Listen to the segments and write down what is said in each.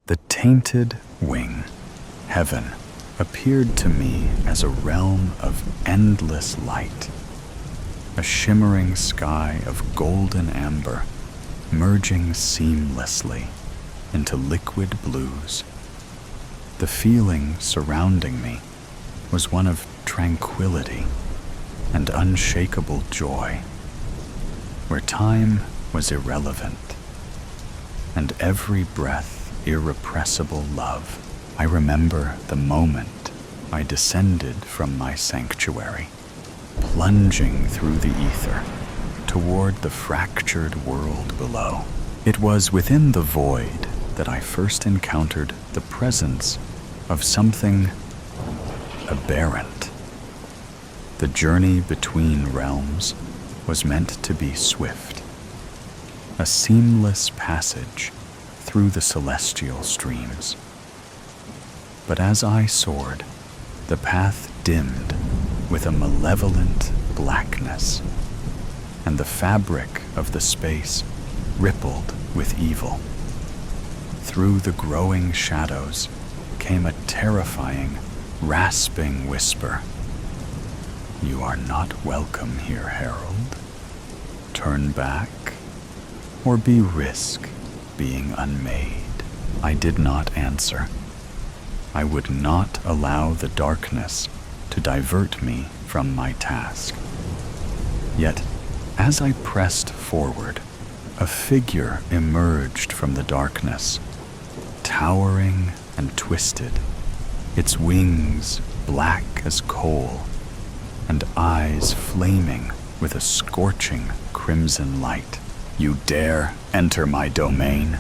The tainted wing, heaven, appeared to me as a realm of endless light, a shimmering sky of golden amber merging seamlessly into liquid blues. The feeling surrounding me was one of tranquility and unshakable joy, where time was irrelevant and every breath irrepressible love. I remember the moment I descended from my sanctuary, plunging through the ether toward the fractured world below. It was within the void that I first encountered the presence of something aberrant. The journey between realms was meant to be swift, a seamless passage through the celestial streams. But as I soared, the path dimmed with a malevolent blackness, and the fabric of the space rippled with evil. Through the growing shadows came a terrifying, rasping whisper. "You are not welcome here, Herald. Turn back, or be risk being unmade." I did not answer. I would not allow the darkness to divert me from my task. Yet, as I pressed forward, a figure emerged from the darkness, towering and twisted, its wings black as coal, and eyes flaming with a scorching crimson light. "You dare enter my domain?"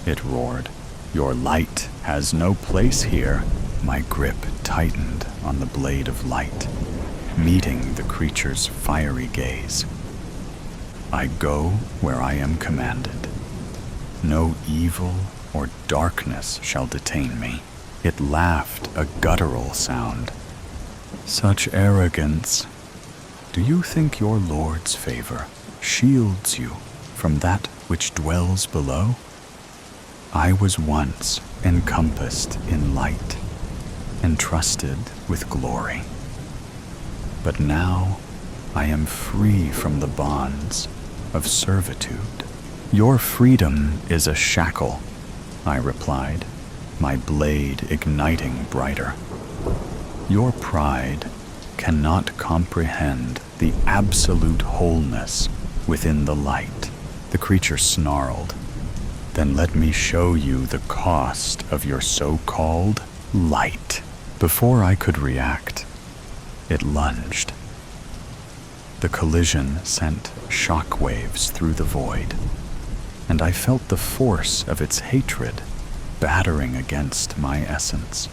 it roared. "Your light has no place here." My grip tightened on the blade of light, meeting the creature's fiery gaze. "I go where I am commanded. No evil or darkness shall detain me." It laughed a guttural sound. "Such arrogance. Do you think your Lord's favor shields you from that which dwells below? I was once encompassed in light, entrusted with glory. But now I am free from the bonds of servitude." "Your freedom is a shackle," I replied, my blade igniting brighter. "Your pride cannot comprehend the absolute wholeness within the light." The creature snarled. "Then let me show you the cost of your so-called light." Before I could react, it lunged. The collision sent shockwaves through the void, and I felt the force of its hatred battering against my essence.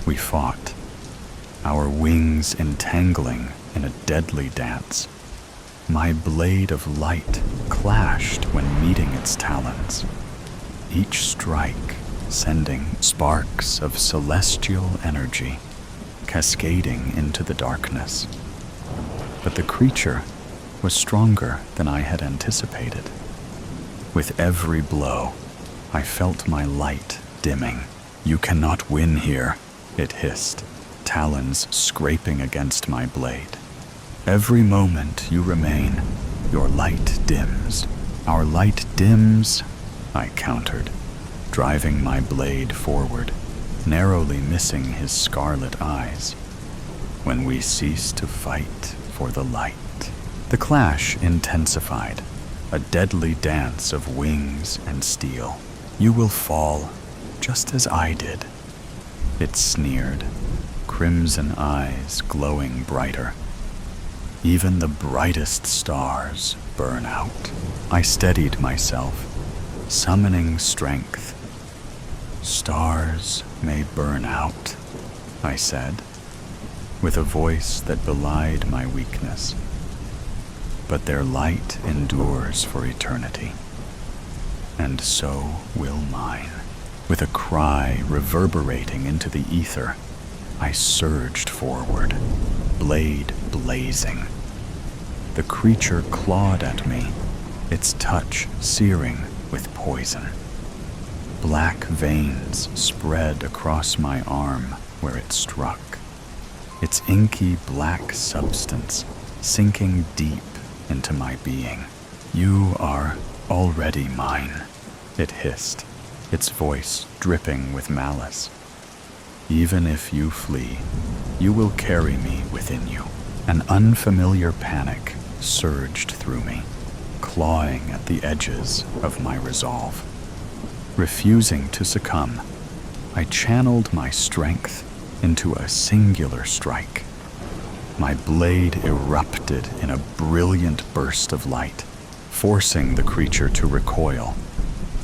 We fought, our wings entangling in a deadly dance. My blade of light clashed when meeting its talons, each strike sending sparks of celestial energy cascading into the darkness. But the creature was stronger than I had anticipated. With every blow, I felt my light dimming. "You cannot win here," it hissed, talons scraping against my blade. "Every moment you remain, your light dims." "Our light dims," I countered, driving my blade forward, narrowly missing his scarlet eyes. "When we cease to fight for the light." The clash intensified, a deadly dance of wings and steel. "You will fall, just as I did," it sneered, crimson eyes glowing brighter. "Even the brightest stars burn out." I steadied myself, summoning strength. "Stars may burn out," I said, with a voice that belied my weakness. "But their light endures for eternity, and so will mine." With a cry reverberating into the ether, I surged forward, blade blazing. The creature clawed at me, its touch searing with poison. Black veins spread across my arm where it struck, its inky black substance sinking deep into my being. "You are already mine," it hissed, its voice dripping with malice. "Even if you flee, you will carry me within you." An unfamiliar panic surged through me, clawing at the edges of my resolve. Refusing to succumb, I channeled my strength into a singular strike. My blade erupted in a brilliant burst of light, forcing the creature to recoil,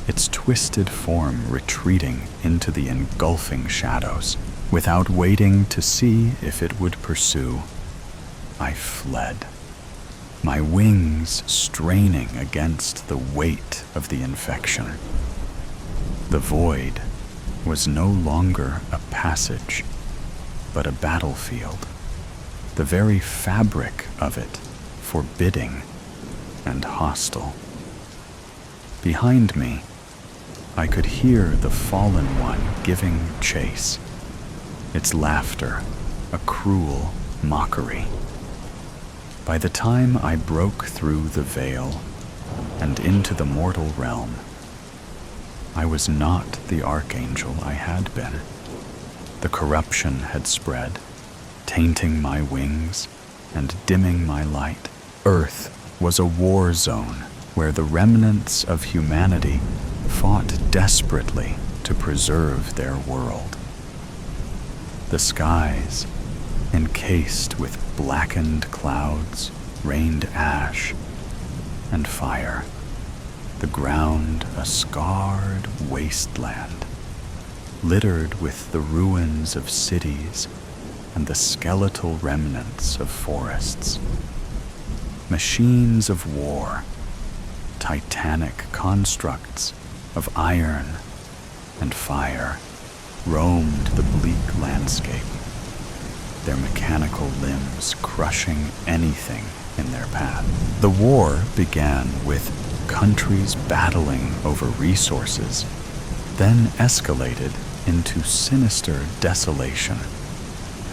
its twisted form retreating into the engulfing shadows. Without waiting to see if it would pursue, I fled, my wings straining against the weight of the infection. The void was no longer a passage, but a battlefield, the very fabric of it forbidding and hostile. Behind me, I could hear the fallen one giving chase, its laughter a cruel mockery. By the time I broke through the veil and into the mortal realm, I was not the archangel I had been. The corruption had spread, tainting my wings and dimming my light. Earth was a war zone where the remnants of humanity fought desperately to preserve their world. The skies, encased with blackened clouds, rained ash and fire. The ground a scarred wasteland, littered with the ruins of cities and the skeletal remnants of forests. Machines of war, titanic constructs of iron and fire, roamed the bleak landscape, their mechanical limbs crushing anything in their path. The war began with countries battling over resources, then escalated into sinister desolation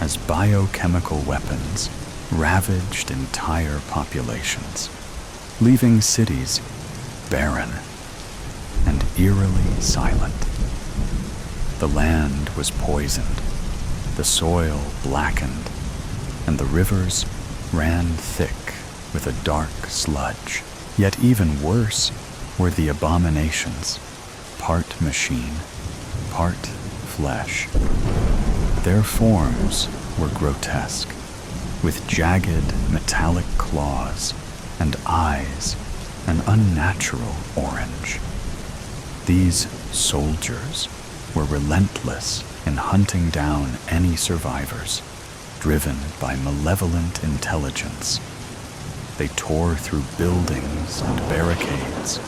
as biochemical weapons ravaged entire populations, leaving cities barren and eerily silent. The land was poisoned, the soil blackened, and the rivers ran thick with a dark sludge. Yet even worse were the abominations, part machine, part flesh. Their forms were grotesque, with jagged metallic claws and eyes an unnatural orange. These soldiers were relentless in hunting down any survivors, driven by malevolent intelligence. They tore through buildings and barricades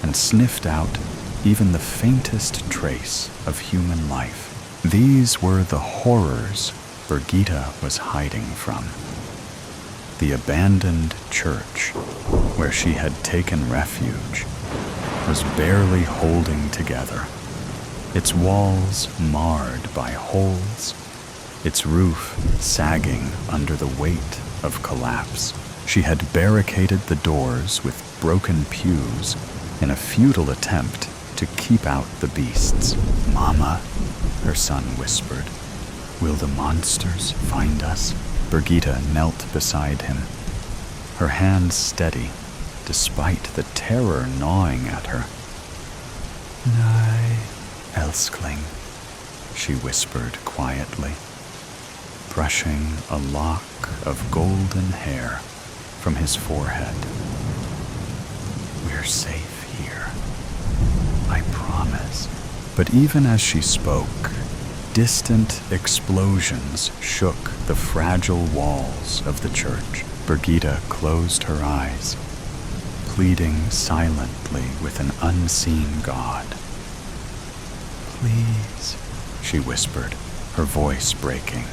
and sniffed out even the faintest trace of human life. These were the horrors Brigitte was hiding from. The abandoned church, where she had taken refuge, was barely holding together, its walls marred by holes, its roof sagging under the weight of collapse. She had barricaded the doors with broken pews in a futile attempt to keep out the beasts. "Mama," her son whispered, "will the monsters find us?" Brigitte knelt beside him, her hands steady despite the terror gnawing at her. "Nay, Elskling," she whispered quietly, brushing a lock of golden hair from his forehead. "We're safe here, I promise." But even as she spoke, distant explosions shook the fragile walls of the church. Brigitte closed her eyes, pleading silently with an unseen God. "Please," she whispered, her voice breaking.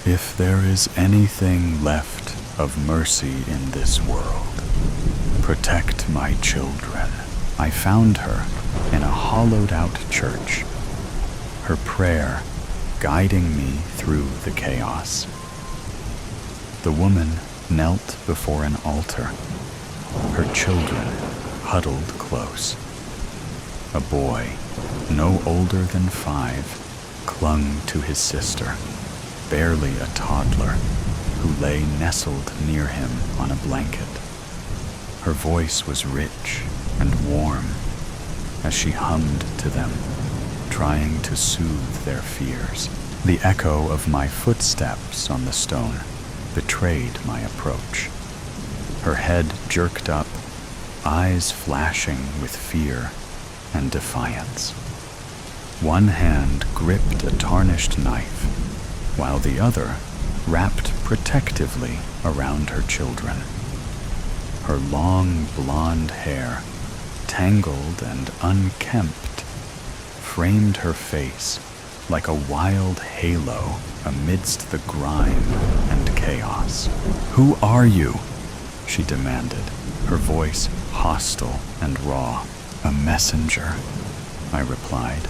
"If there is anything left of mercy in this world, protect my children." I found her in a hollowed-out church, her prayer guiding me through the chaos. The woman knelt before an altar, her children huddled close. A boy, no older than 5, clung to his sister, barely a toddler, who lay nestled near him on a blanket. Her voice was rich and warm as she hummed to them, trying to soothe their fears. The echo of my footsteps on the stone betrayed my approach. Her head jerked up, eyes flashing with fear and defiance. One hand gripped a tarnished knife, while the other wrapped protectively around her children. Her long blonde hair, tangled and unkempt, framed her face like a wild halo amidst the grime and chaos. "Who are you?" she demanded, her voice hostile and raw. "A messenger," I replied,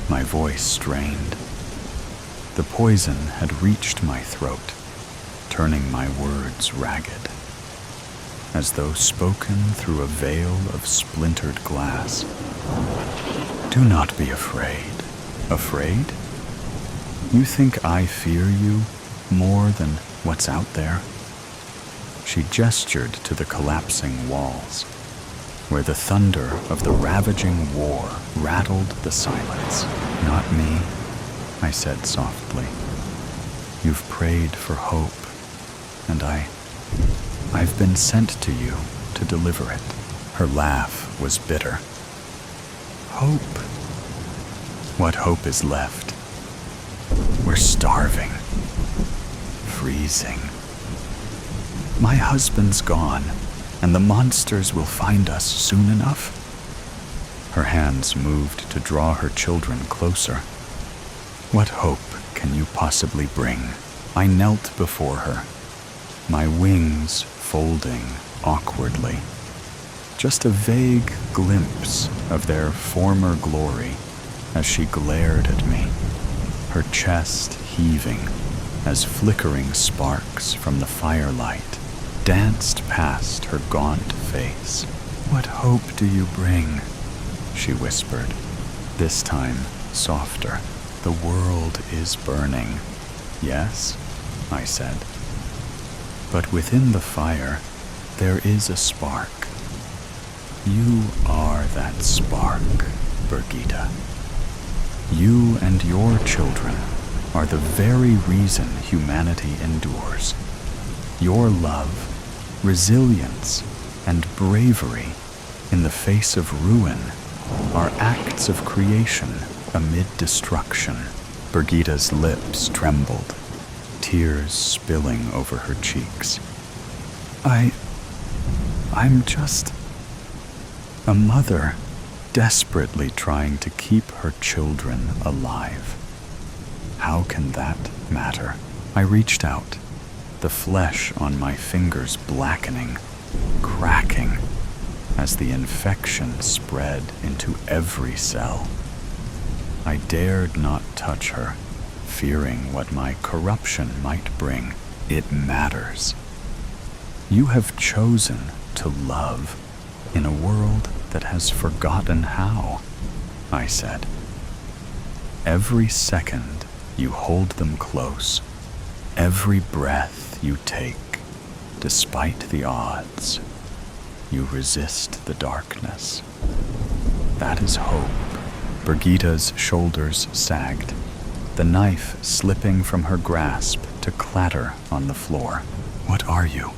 my voice strained. The poison had reached my throat, turning my words ragged, as though spoken through a veil of splintered glass. "Do not be afraid." "Afraid? You think I fear you more than what's out there?" She gestured to the collapsing walls, where the thunder of the ravaging war rattled the silence. "Not me," I said softly. "You've prayed for hope, and I've been sent to you to deliver it." Her laugh was bitter. "Hope? What hope is left? We're starving, freezing. My husband's gone, and the monsters will find us soon enough." Her hands moved to draw her children closer. "What hope can you possibly bring?" I knelt before her, my wings folding awkwardly. Just a vague glimpse of their former glory as she glared at me, her chest heaving as flickering sparks from the firelight danced past her gaunt face. "What hope do you bring?" she whispered, this time softer. "The world is burning." "Yes," I said. "But within the fire, there is a spark. You are that spark, Birgitta. You and your children are the very reason humanity endures. Your love, resilience, and bravery in the face of ruin are acts of creation amid destruction." Birgitta's lips trembled, tears spilling over her cheeks. I'm just a mother desperately trying to keep her children alive. How can that matter? I reached out, the flesh on my fingers blackening, cracking, as the infection spread into every cell. I dared not touch her, fearing what my corruption might bring. "It matters. You have chosen to love in a world that has forgotten how," I said. "Every second you hold them close, every breath you take, despite the odds, you resist the darkness. That is hope." Birgitta's shoulders sagged, the knife slipping from her grasp to clatter on the floor. "What are you?"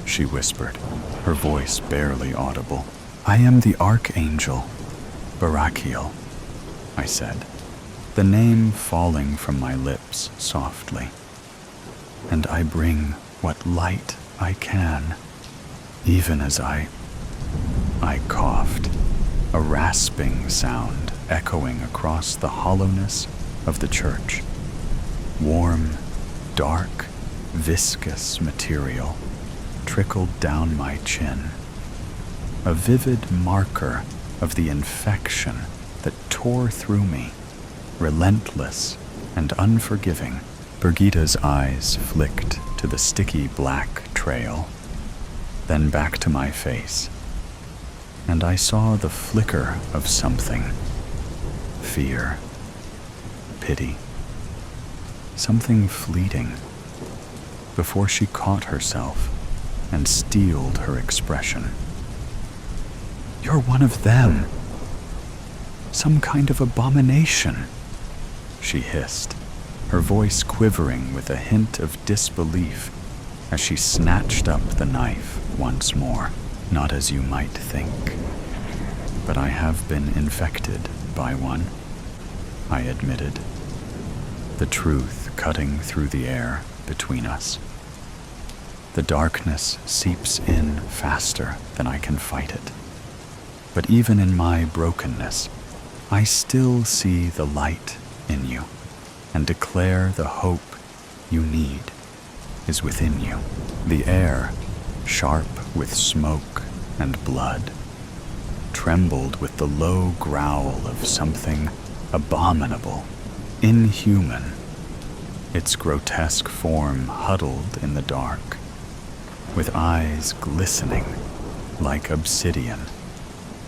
she whispered, her voice barely audible. "I am the Archangel, Barakiel," I said, the name falling from my lips softly. "And I bring what light I can." Even as I coughed, a rasping sound echoing across the hollowness of the church. Warm, dark, viscous material trickled down my chin, a vivid marker of the infection that tore through me, relentless and unforgiving. Birgitta's eyes flicked to the sticky black trail, then back to my face, and I saw the flicker of something. Fear, pity, something fleeting, before she caught herself and steeled her expression. "You're one of them. Some kind of abomination," she hissed, her voice quivering with a hint of disbelief as she snatched up the knife once more. "Not as you might think, but I have been infected by one," I admitted, the truth cutting through the air between us. The darkness seeps in faster than I can fight it. But even in my brokenness, I still see the light in you and declare the hope you need is within you. The air, sharp with smoke and blood, trembled with the low growl of something abominable, inhuman, its grotesque form huddled in the dark, with eyes glistening like obsidian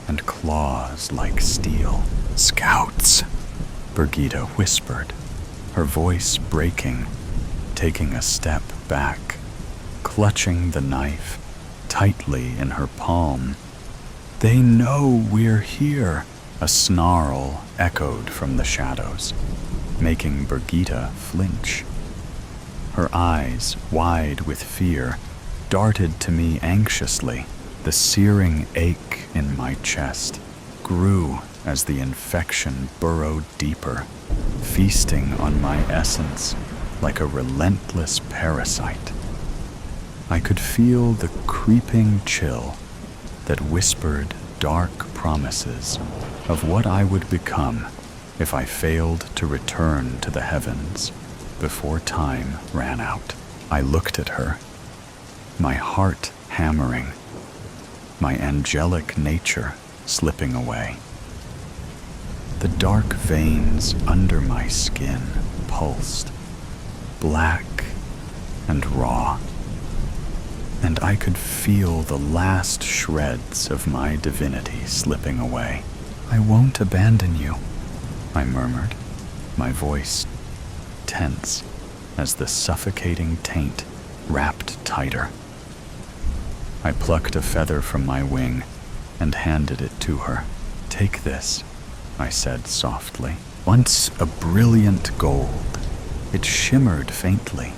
and claws like steel. "Scouts," Birgitta whispered, her voice breaking, taking a step back, clutching the knife tightly in her palm. "They know we're here." A snarl echoed from the shadows, making Birgitta flinch. Her eyes, wide with fear, darted to me anxiously. The searing ache in my chest grew as the infection burrowed deeper, feasting on my essence like a relentless parasite. I could feel the creeping chill that whispered dark promises of what I would become if I failed to return to the heavens before time ran out. I looked at her, my heart hammering, my angelic nature slipping away. The dark veins under my skin pulsed, black and raw, and I could feel the last shreds of my divinity slipping away. "I won't abandon you," I murmured, my voice tense as the suffocating taint wrapped tighter. I plucked a feather from my wing and handed it to her. "Take this," I said softly. Once a brilliant gold, it shimmered faintly,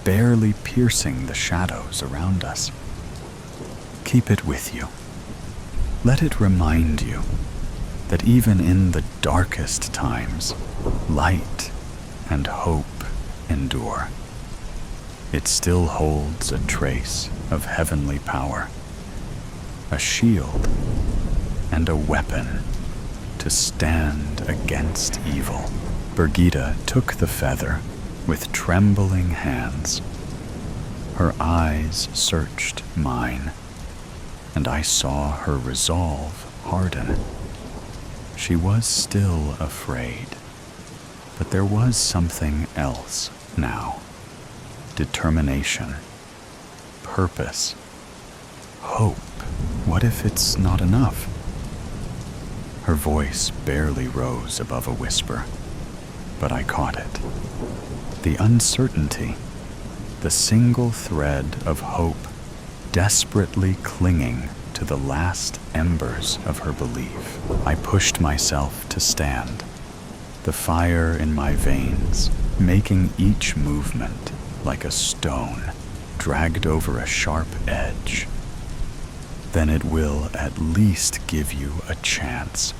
barely piercing the shadows around us. "Keep it with you. Let it remind you that even in the darkest times, light and hope endure. It still holds a trace of heavenly power, a shield and a weapon to stand against evil." Birgitta took the feather with trembling hands. Her eyes searched mine, and I saw her resolve harden. She was still afraid, but there was something else now. Determination, purpose, hope. What if it's not enough? Her voice barely rose above a whisper, but I caught it. The uncertainty, the single thread of hope desperately clinging to the last embers of her belief. I pushed myself to stand, the fire in my veins making each movement like a stone dragged over a sharp edge. "Then it will at least give you a chance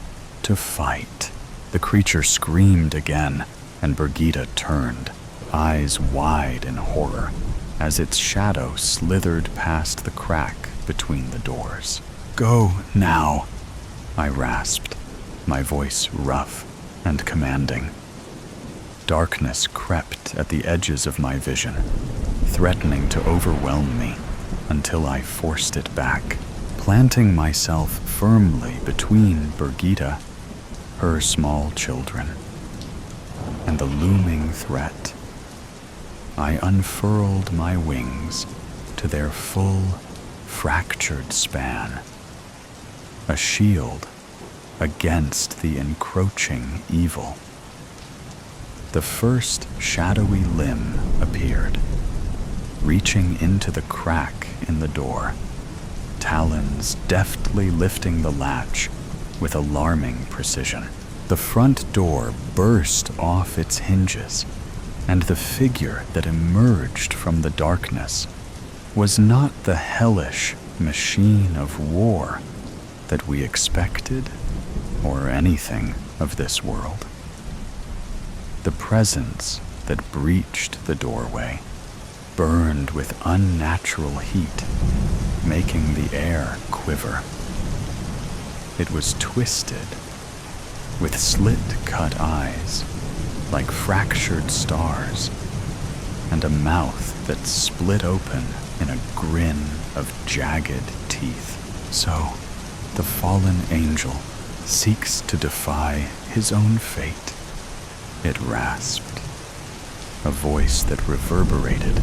to fight." The creature screamed again, and Birgitta turned, eyes wide in horror, as its shadow slithered past the crack between the doors. "Go now," I rasped, my voice rough and commanding. Darkness crept at the edges of my vision, threatening to overwhelm me until I forced it back, planting myself firmly between Birgitta, her small children, and the looming threat, I unfurled my wings to their full, fractured span, a shield against the encroaching evil. The first shadowy limb appeared, reaching into the crack in the door, talons deftly lifting the latch with alarming precision. The front door burst off its hinges, and the figure that emerged from the darkness was not the hellish machine of war that we expected or anything of this world. The presence that breached the doorway burned with unnatural heat, making the air quiver. It was twisted, with slit-cut eyes like fractured stars, and a mouth that split open in a grin of jagged teeth. So, the fallen angel seeks to defy his own fate, it rasped, a voice that reverberated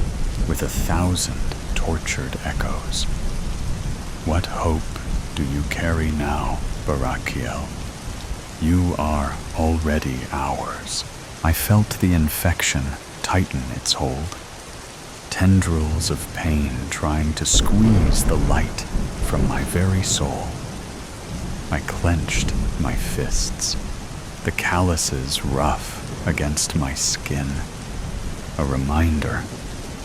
with 1,000 tortured echoes. What hope do you carry now, Barakiel? You are already ours. I felt the infection tighten its hold, tendrils of pain trying to squeeze the light from my very soul. I clenched my fists, the calluses rough against my skin, a reminder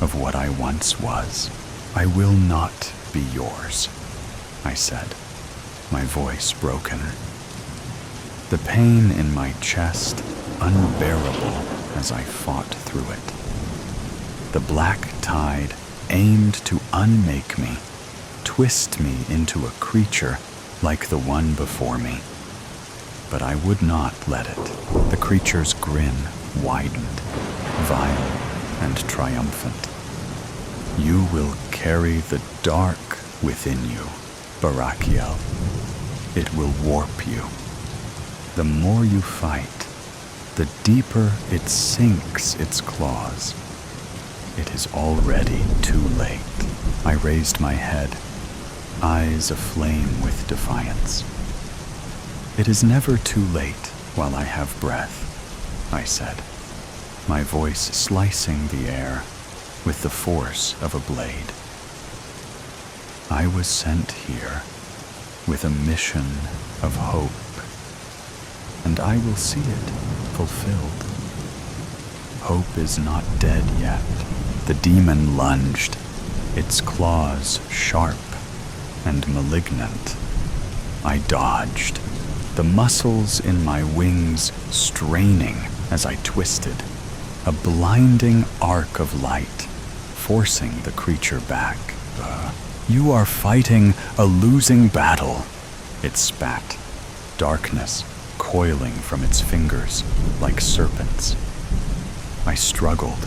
of what I once was. I will not be yours, I said, my voice broken. The pain in my chest unbearable as I fought through it. The black tide aimed to unmake me, twist me into a creature like the one before me. But I would not let it. The creature's grin widened, vile and triumphant. You will carry the dark within you, Barakiel. It will warp you. The more you fight, the deeper it sinks its claws. It is already too late. I raised my head, eyes aflame with defiance. It is never too late while I have breath, I said, my voice slicing the air with the force of a blade. I was sent here with a mission of hope, and I will see it fulfilled. Hope is not dead yet. The demon lunged, its claws sharp and malignant. I dodged, the muscles in my wings straining as I twisted, a blinding arc of light, forcing the creature back. You are fighting a losing battle, it spat, darkness coiling from its fingers like serpents. I struggled,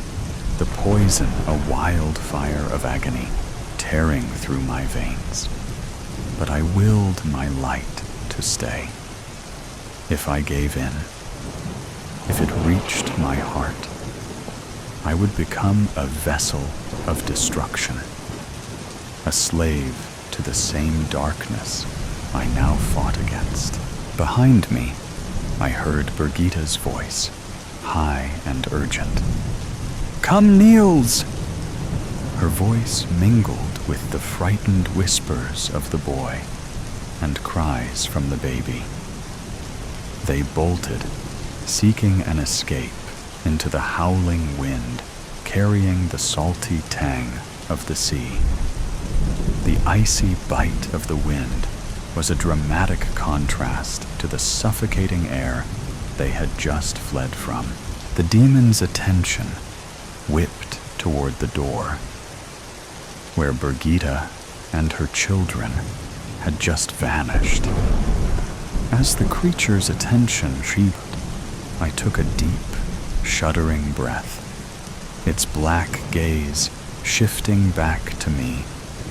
the poison a wildfire of agony tearing through my veins. But I willed my light to stay. If I gave in, if it reached my heart, I would become a vessel of destruction, a slave to the same darkness I now fought against. Behind me, I heard Birgitta's voice, high and urgent. Come, Niels! Her voice mingled with the frightened whispers of the boy and cries from the baby. They bolted, seeking an escape into the howling wind, carrying the salty tang of the sea. The icy bite of the wind was a dramatic contrast to the suffocating air they had just fled from. The demon's attention whipped toward the door, where Birgitta and her children had just vanished. As the creature's attention shifted, I took a deep, shuddering breath, its black gaze shifting back to me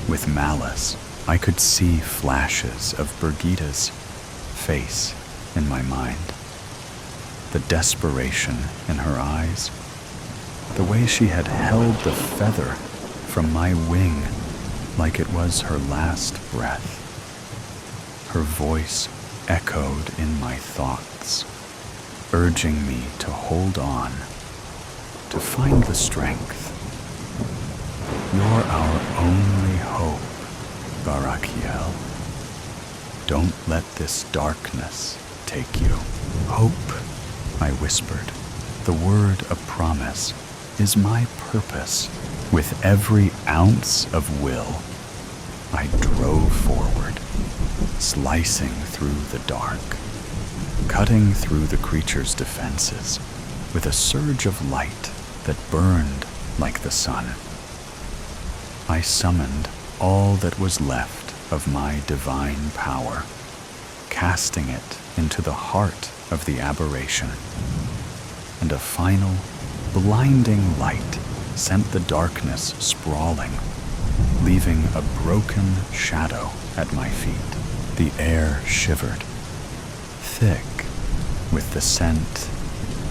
with malice. I could see flashes of Birgitta's face in my mind, the desperation in her eyes, the way she had held the feather from my wing like it was her last breath. Her voice echoed in my thoughts, urging me to hold on, to find the strength. You're our only hope, Barakiel. Don't let this darkness take you. Hope, I whispered. The word of promise is my purpose. With every ounce of will, I drove forward, slicing through the dark, cutting through the creature's defenses with a surge of light that burned like the sun. I summoned all that was left of my divine power, casting it into the heart of the aberration, and a final, blinding light sent the darkness sprawling, leaving a broken shadow at my feet. The air shivered, thick with the scent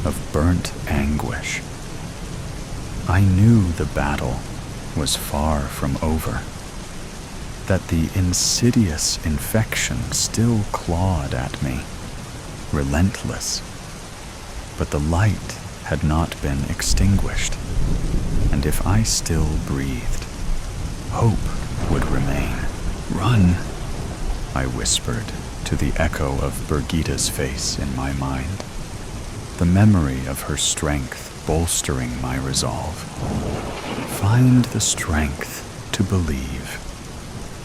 of burnt anguish. I knew the battle was far from over, that the insidious infection still clawed at me, relentless. But the light had not been extinguished, and if I still breathed, hope would remain. Run, I whispered to the echo of Birgitta's face in my mind, the memory of her strength bolstering my resolve. Find the strength to believe.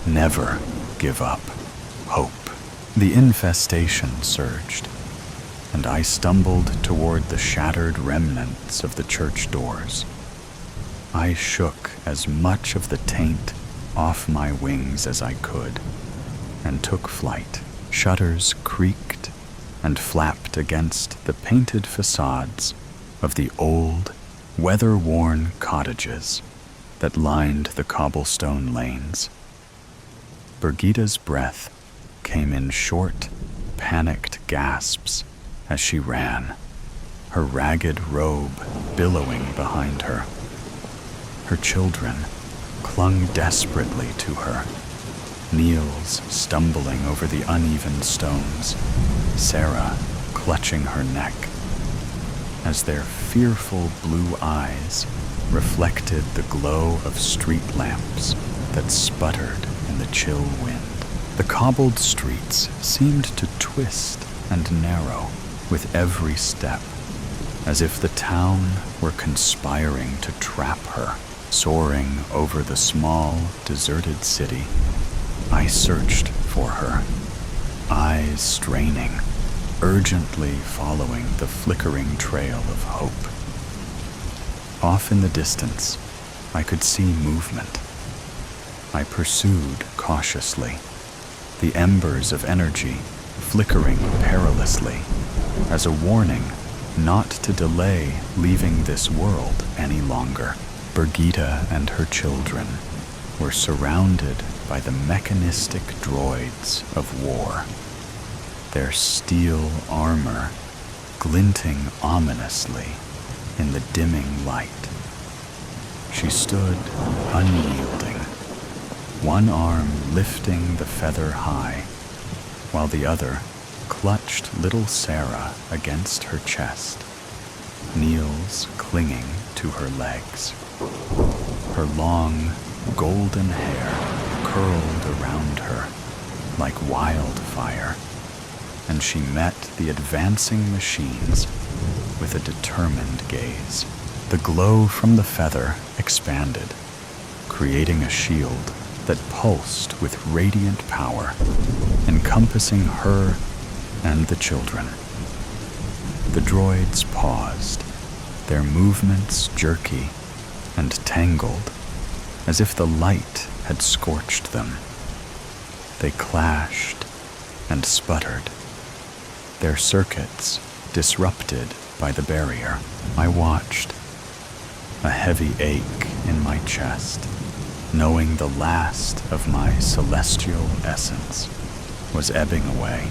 Never give up hope. The infestation surged, and I stumbled toward the shattered remnants of the church doors. I shook as much of the taint off my wings as I could, and took flight. Shutters creaked and flapped against the painted facades of the old, weather-worn cottages that lined the cobblestone lanes. Birgitta's breath came in short, panicked gasps as she ran, her ragged robe billowing behind her. Her children clung desperately to her, Niels stumbling over the uneven stones, Sarah clutching her neck, as their fearful blue eyes reflected the glow of street lamps that sputtered in the chill wind. The cobbled streets seemed to twist and narrow with every step, as if the town were conspiring to trap her. Soaring over the small, deserted city, I searched for her, eyes straining, urgently following the flickering trail of hope. Off in the distance, I could see movement. I pursued cautiously, the embers of energy flickering perilously, as a warning not to delay leaving this world any longer. Birgitta and her children were surrounded by the mechanistic droids of war, their steel armor glinting ominously in the dimming light. She stood unyielding, one arm lifting the feather high, while the other clutched little Sarah against her chest, Niels clinging to her legs. Her long, golden hair curled around her like wildfire, and she met the advancing machines with a determined gaze. The glow from the feather expanded, creating a shield that pulsed with radiant power, encompassing her and the children. The droids paused, their movements jerky and tangled, as if the light had scorched them. They clashed and sputtered, their circuits disrupted by the barrier. I watched, a heavy ache in my chest, knowing the last of my celestial essence was ebbing away,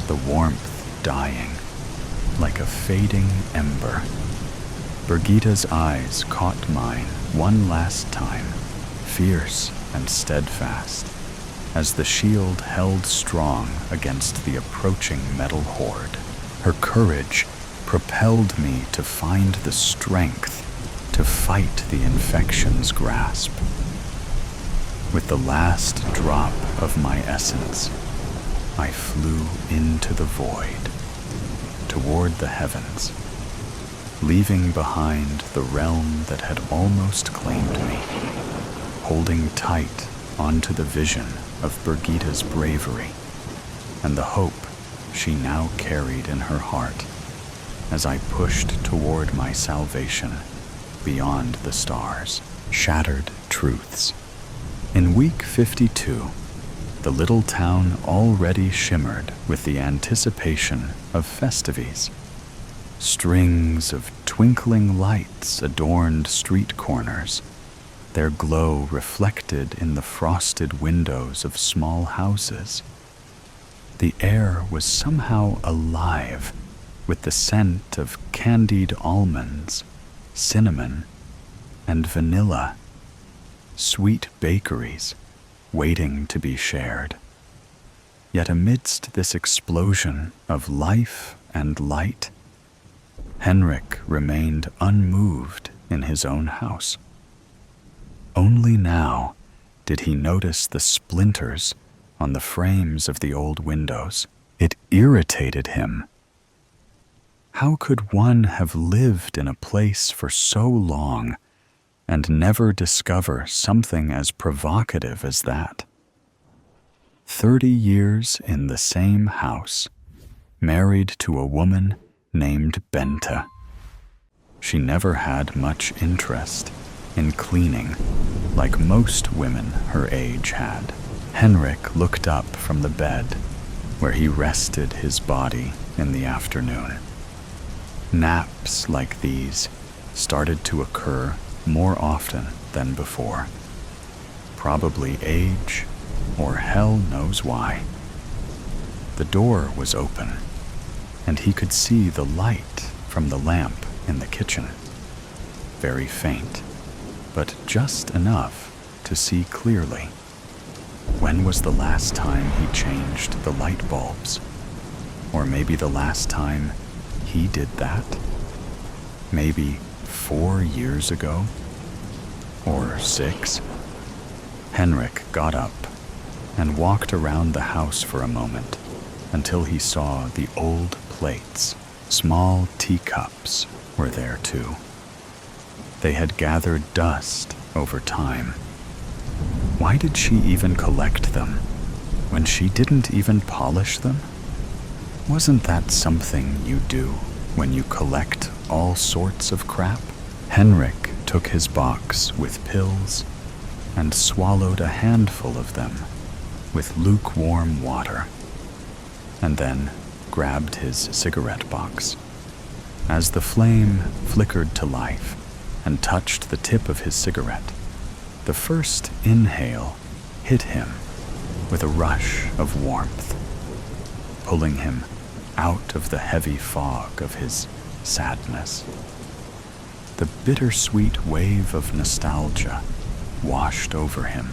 the warmth dying, like a fading ember. Brigida's eyes caught mine one last time, fierce and steadfast, as the shield held strong against the approaching metal horde. Her courage propelled me to find the strength to fight the infection's grasp. With the last drop of my essence, I flew into the void, toward the heavens, leaving behind the realm that had almost claimed me, holding tight onto the vision of Brigida's bravery and the hope she now carried in her heart as I pushed toward my salvation beyond the stars. Shattered truths. In week 52, the little town already shimmered with the anticipation of festivities. Strings of twinkling lights adorned street corners, their glow reflected in the frosted windows of small houses. The air was somehow alive with the scent of candied almonds, cinnamon, and vanilla, sweet bakeries waiting to be shared. Yet amidst this explosion of life and light, Henrik remained unmoved in his own house. Only now did he notice the splinters on the frames of the old windows. It irritated him. How could one have lived in a place for so long and never discover something as provocative as that? 30 years in the same house, married to a woman named Benta. She never had much interest in cleaning, like most women her age had. Henrik looked up from the bed where he rested his body in the afternoon. Naps like these started to occur more often than before. Probably age, or hell knows why. The door was open, and he could see the light from the lamp in the kitchen. Very faint, but just enough to see clearly. When was the last time he changed the light bulbs? Or maybe the last time he did that? Maybe 4 years ago? Or 6? Henrik got up and walked around the house for a moment until he saw the old plates. Small teacups were there too. They had gathered dust over time. Why did she even collect them when she didn't even polish them? Wasn't that something you do when you collect all sorts of crap? Henrik took his box with pills and swallowed a handful of them with lukewarm water, and then grabbed his cigarette box. As the flame flickered to life and touched the tip of his cigarette, the first inhale hit him with a rush of warmth, pulling him out of the heavy fog of his sadness. The bittersweet wave of nostalgia washed over him,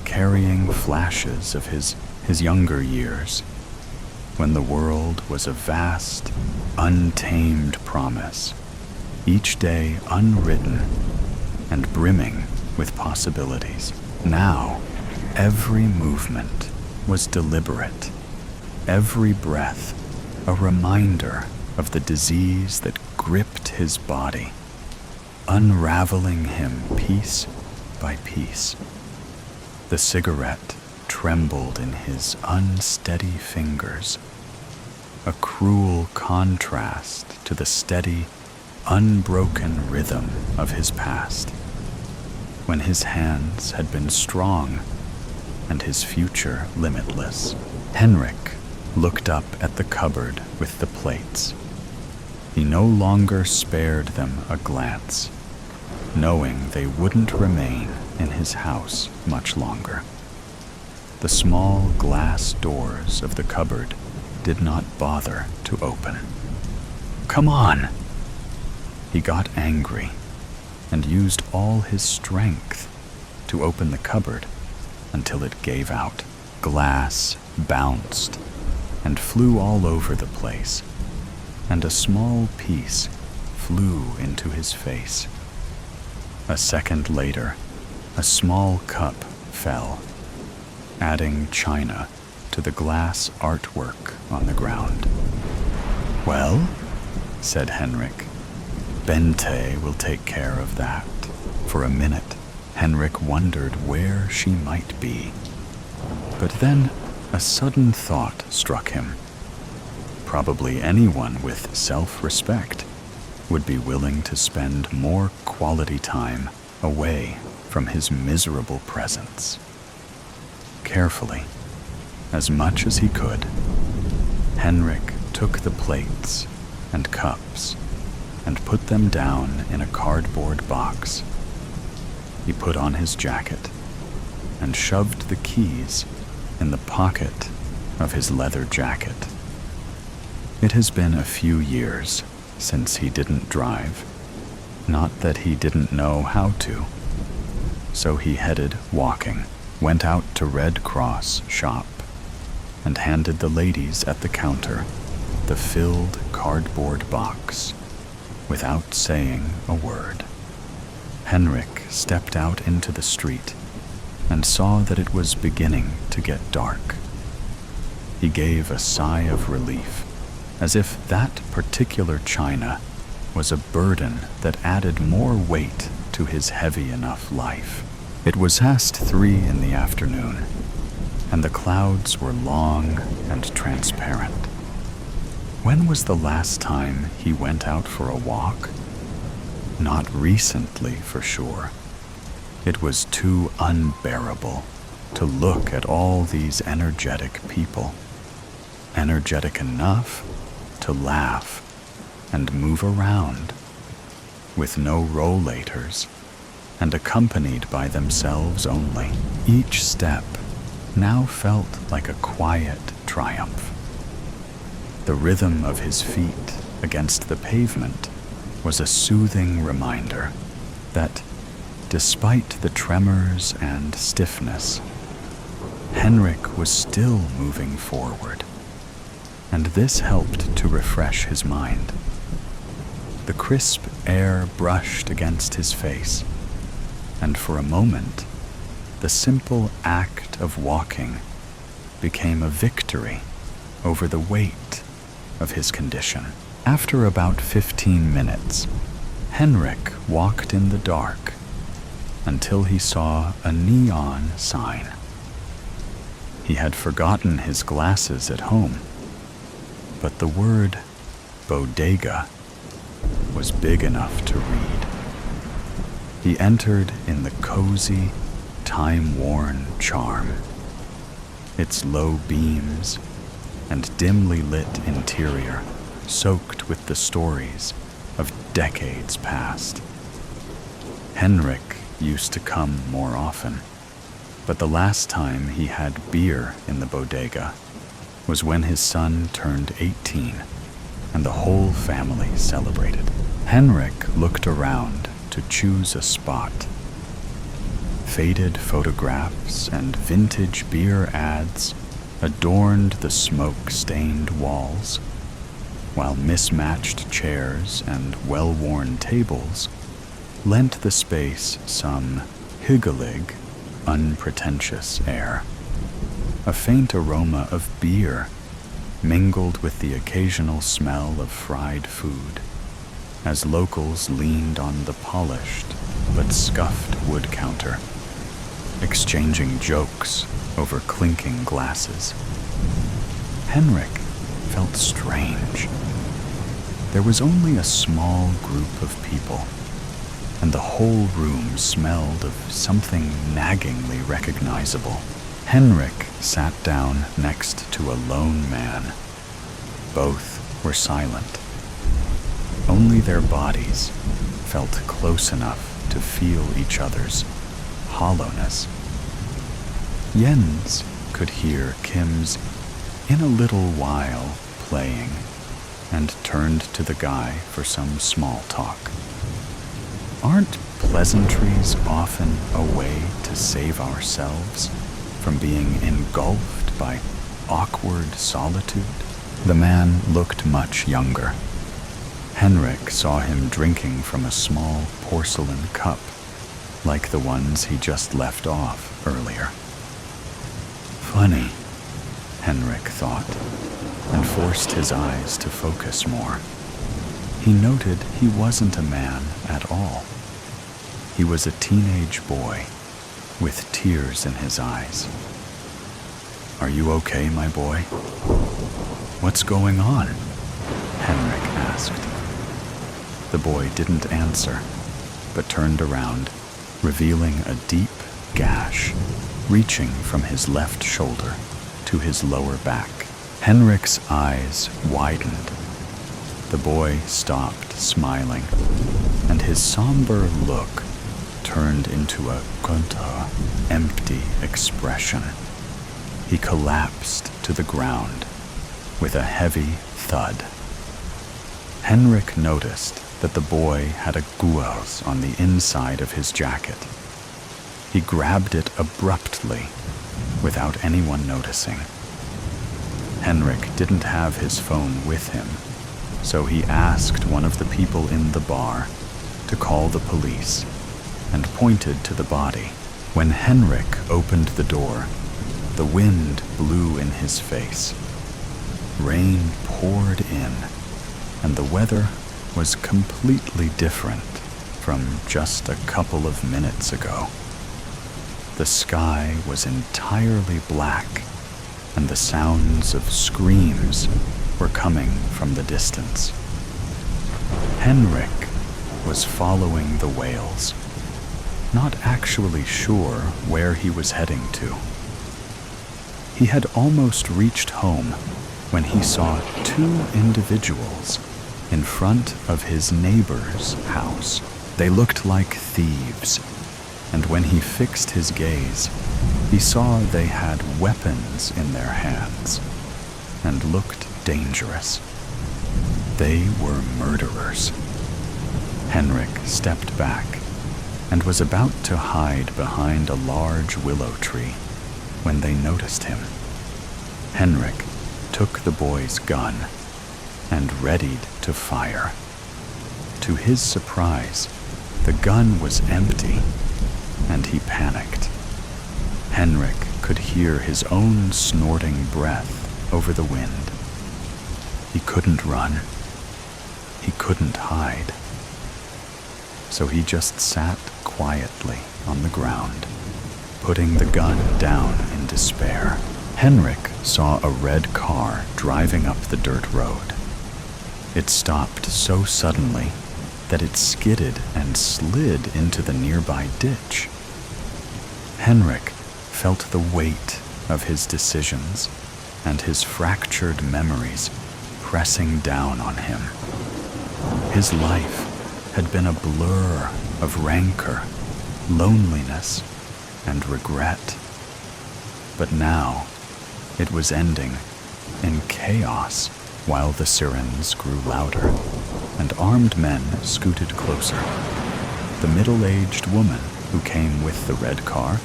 carrying flashes of his younger years, when the world was a vast, untamed promise, each day unwritten and brimming with possibilities. Now, every movement was deliberate, every breath a reminder of the disease that gripped his body, unraveling him piece by piece. The cigarette trembled in his unsteady fingers, a cruel contrast to the steady, unbroken rhythm of his past, when his hands had been strong and his future limitless. Henrik looked up at the cupboard with the plates. He no longer spared them a glance, knowing they wouldn't remain in his house much longer. The small glass doors of the cupboard did not bother to open. come on." He got angry and used all his strength to open the cupboard until it gave out. Glass bounced and flew all over the place, and a small piece flew into his face. A second later, a small cup fell, adding china to the glass artwork on the ground. "Well," said Henrik, "Bente will take care of that." For a minute, Henrik wondered where she might be. But then a sudden thought struck him. Probably anyone with self-respect would be willing to spend more quality time away from his miserable presence. Carefully, as much as he could, Henrik took the plates and cups and put them down in a cardboard box. He put on his jacket and shoved the keys in the pocket of his leather jacket. It has been a few years since he didn't drive, not that he didn't know how to. So he headed walking, went out to Red Cross shop, and handed the ladies at the counter the filled cardboard box without saying a word. Henrik stepped out into the street and saw that it was beginning to get dark. He gave a sigh of relief, as if that particular china was a burden that added more weight to his heavy enough life. It was past 3 in the afternoon, and the clouds were long and transparent. When was the last time he went out for a walk? Not recently, for sure. It was too unbearable to look at all these energetic people. Energetic enough to laugh and move around, with no rollators, and accompanied by themselves only. Each step now felt like a quiet triumph. The rhythm of his feet against the pavement was a soothing reminder that, despite the tremors and stiffness, Henrik was still moving forward, and this helped to refresh his mind. The crisp air brushed against his face, and for a moment, the simple act of walking became a victory over the weight of his condition. After about 15 minutes, Henrik walked in the dark until he saw a neon sign. He had forgotten his glasses at home, but the word bodega was big enough to read. He entered in the cozy, time-worn charm. Its low beams and dimly lit interior soaked with the stories of decades past. Henrik used to come more often, but the last time he had beer in the bodega was when his son turned 18 and the whole family celebrated. Henrik looked around to choose a spot. Faded photographs and vintage beer ads adorned the smoke-stained walls, while mismatched chairs and well-worn tables lent the space some hygge-lig, unpretentious air. A faint aroma of beer mingled with the occasional smell of fried food as locals leaned on the polished but scuffed wood counter, exchanging jokes over clinking glasses. Henrik felt strange. There was only a small group of people, and the whole room smelled of something naggingly recognizable. Henrik sat down next to a lone man. Both were silent. Only their bodies felt close enough to feel each other's hollowness. Jens could hear Kim's "In a Little While" playing and turned to the guy for some small talk. Aren't pleasantries often a way to save ourselves from being engulfed by awkward solitude? The man looked much younger. Henrik saw him drinking from a small porcelain cup, like the ones he just left off earlier. Funny, Henrik thought, and forced his eyes to focus more. He noted he wasn't a man at all. He was a teenage boy with tears in his eyes. "Are you okay, my boy? What's going on?" Henrik asked. The boy didn't answer, but turned around, revealing a deep gash reaching from his left shoulder to his lower back. Henrik's eyes widened. The boy stopped smiling, and his somber look turned into a empty expression. He collapsed to the ground with a heavy thud. Henrik noticed that the boy had a gules on the inside of his jacket. He grabbed it abruptly, without anyone noticing. Henrik didn't have his phone with him, so he asked one of the people in the bar to call the police and pointed to the body. When Henrik opened the door, the wind blew in his face. Rain poured in, and the weather was completely different from just a couple of minutes ago. The sky was entirely black, and the sounds of screams were coming from the distance. Henrik was following the wails, not actually sure where he was heading to. He had almost reached home when he saw two individuals in front of his neighbor's house. They looked like thieves, and when he fixed his gaze, he saw they had weapons in their hands and looked dangerous. They were murderers. Henrik stepped back and was about to hide behind a large willow tree when they noticed him. Henrik took the boy's gun and readied to fire. To his surprise, the gun was empty, and he panicked. Henrik could hear his own snorting breath over the wind. He couldn't run. He couldn't hide. So he just sat quietly on the ground, putting the gun down in despair. Henrik saw a red car driving up the dirt road. It stopped so suddenly that it skidded and slid into the nearby ditch. Henrik felt the weight of his decisions and his fractured memories pressing down on him. His life had been a blur of rancor, loneliness, and regret. But now it was ending in chaos while the sirens grew louder and armed men scooted closer. The middle-aged woman who came with the red car,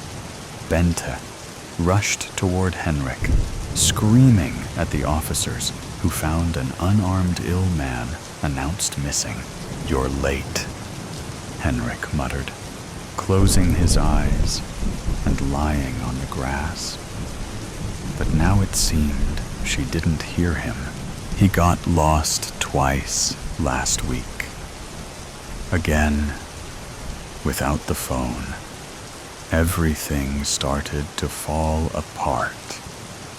Bente, rushed toward Henrik, screaming at the officers who found an unarmed ill man announced missing. "You're late," Henrik muttered, closing his eyes and lying on the grass. But now it seemed she didn't hear him. He got lost twice last week. Again, without the phone. Everything started to fall apart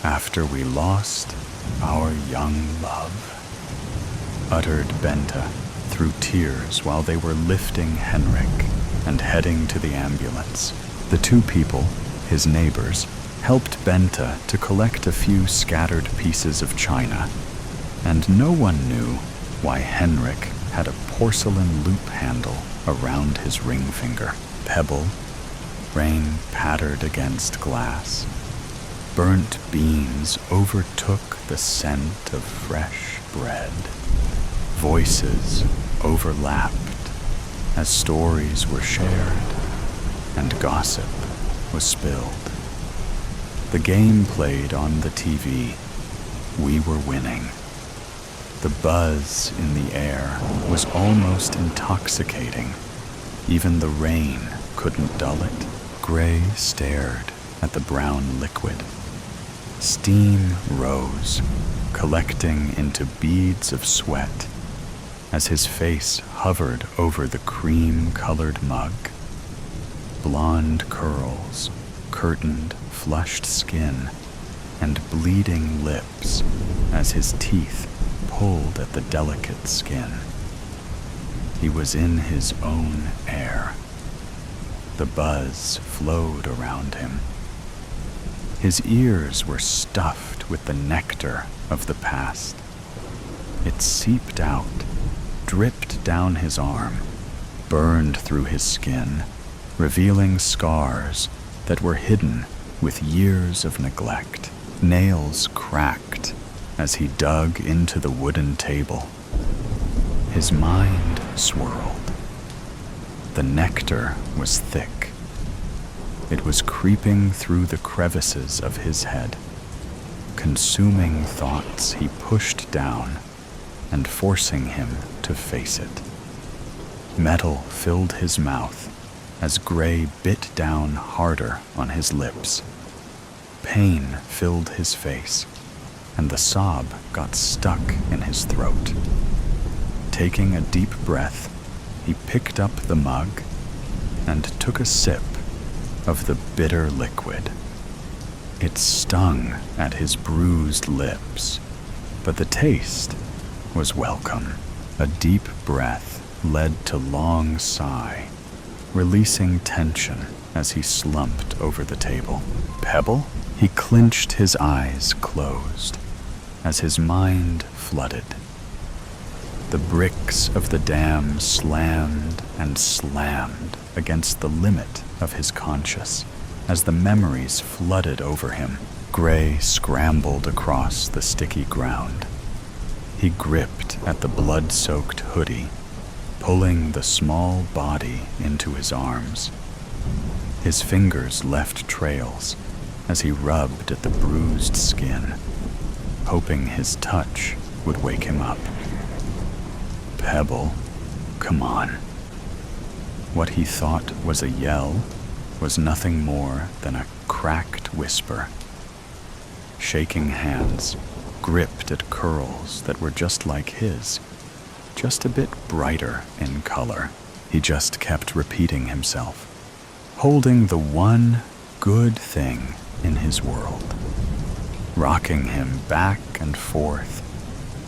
after we lost our young love, uttered Bente through tears while they were lifting Henrik and heading to the ambulance. The two people, his neighbors, helped Bente to collect a few scattered pieces of china, and no one knew why Henrik had a porcelain loop handle around his ring finger. Pebble, rain pattered against glass. Burnt beans overtook the scent of fresh bread. Voices overlapped as stories were shared and gossip was spilled. The game played on the TV. We were winning. The buzz in the air was almost intoxicating. Even the rain couldn't dull it. Gray stared at the brown liquid. Steam rose, collecting into beads of sweat as his face hovered over the cream-colored mug. Blonde curls curtained flushed skin and bleeding lips as his teeth pulled at the delicate skin. He was in his own air. The buzz flowed around him. His ears were stuffed with the nectar of the past. It seeped out, dripped down his arm, burned through his skin, revealing scars that were hidden with years of neglect. Nails cracked as he dug into the wooden table. His mind swirled. The nectar was thick. It was creeping through the crevices of his head, consuming thoughts he pushed down and forcing him to face it. Metal filled his mouth as Gray bit down harder on his lips. Pain filled his face, and the sob got stuck in his throat. Taking a deep breath, he picked up the mug and took a sip of the bitter liquid. It stung at his bruised lips, but the taste was welcome. A deep breath led to long sigh, releasing tension as he slumped over the table. Pebble? He clenched his eyes closed as his mind flooded. The bricks of the dam slammed and slammed against the limit of his conscious as the memories flooded over him. Gray scrambled across the sticky ground. He gripped at the blood-soaked hoodie, pulling the small body into his arms. His fingers left trails as he rubbed at the bruised skin, hoping his touch would wake him up. Pebble, come on. What he thought was a yell was nothing more than a cracked whisper. Shaking hands gripped at curls that were just like his, just a bit brighter in color. He just kept repeating himself, holding the one good thing in his world, rocking him back and forth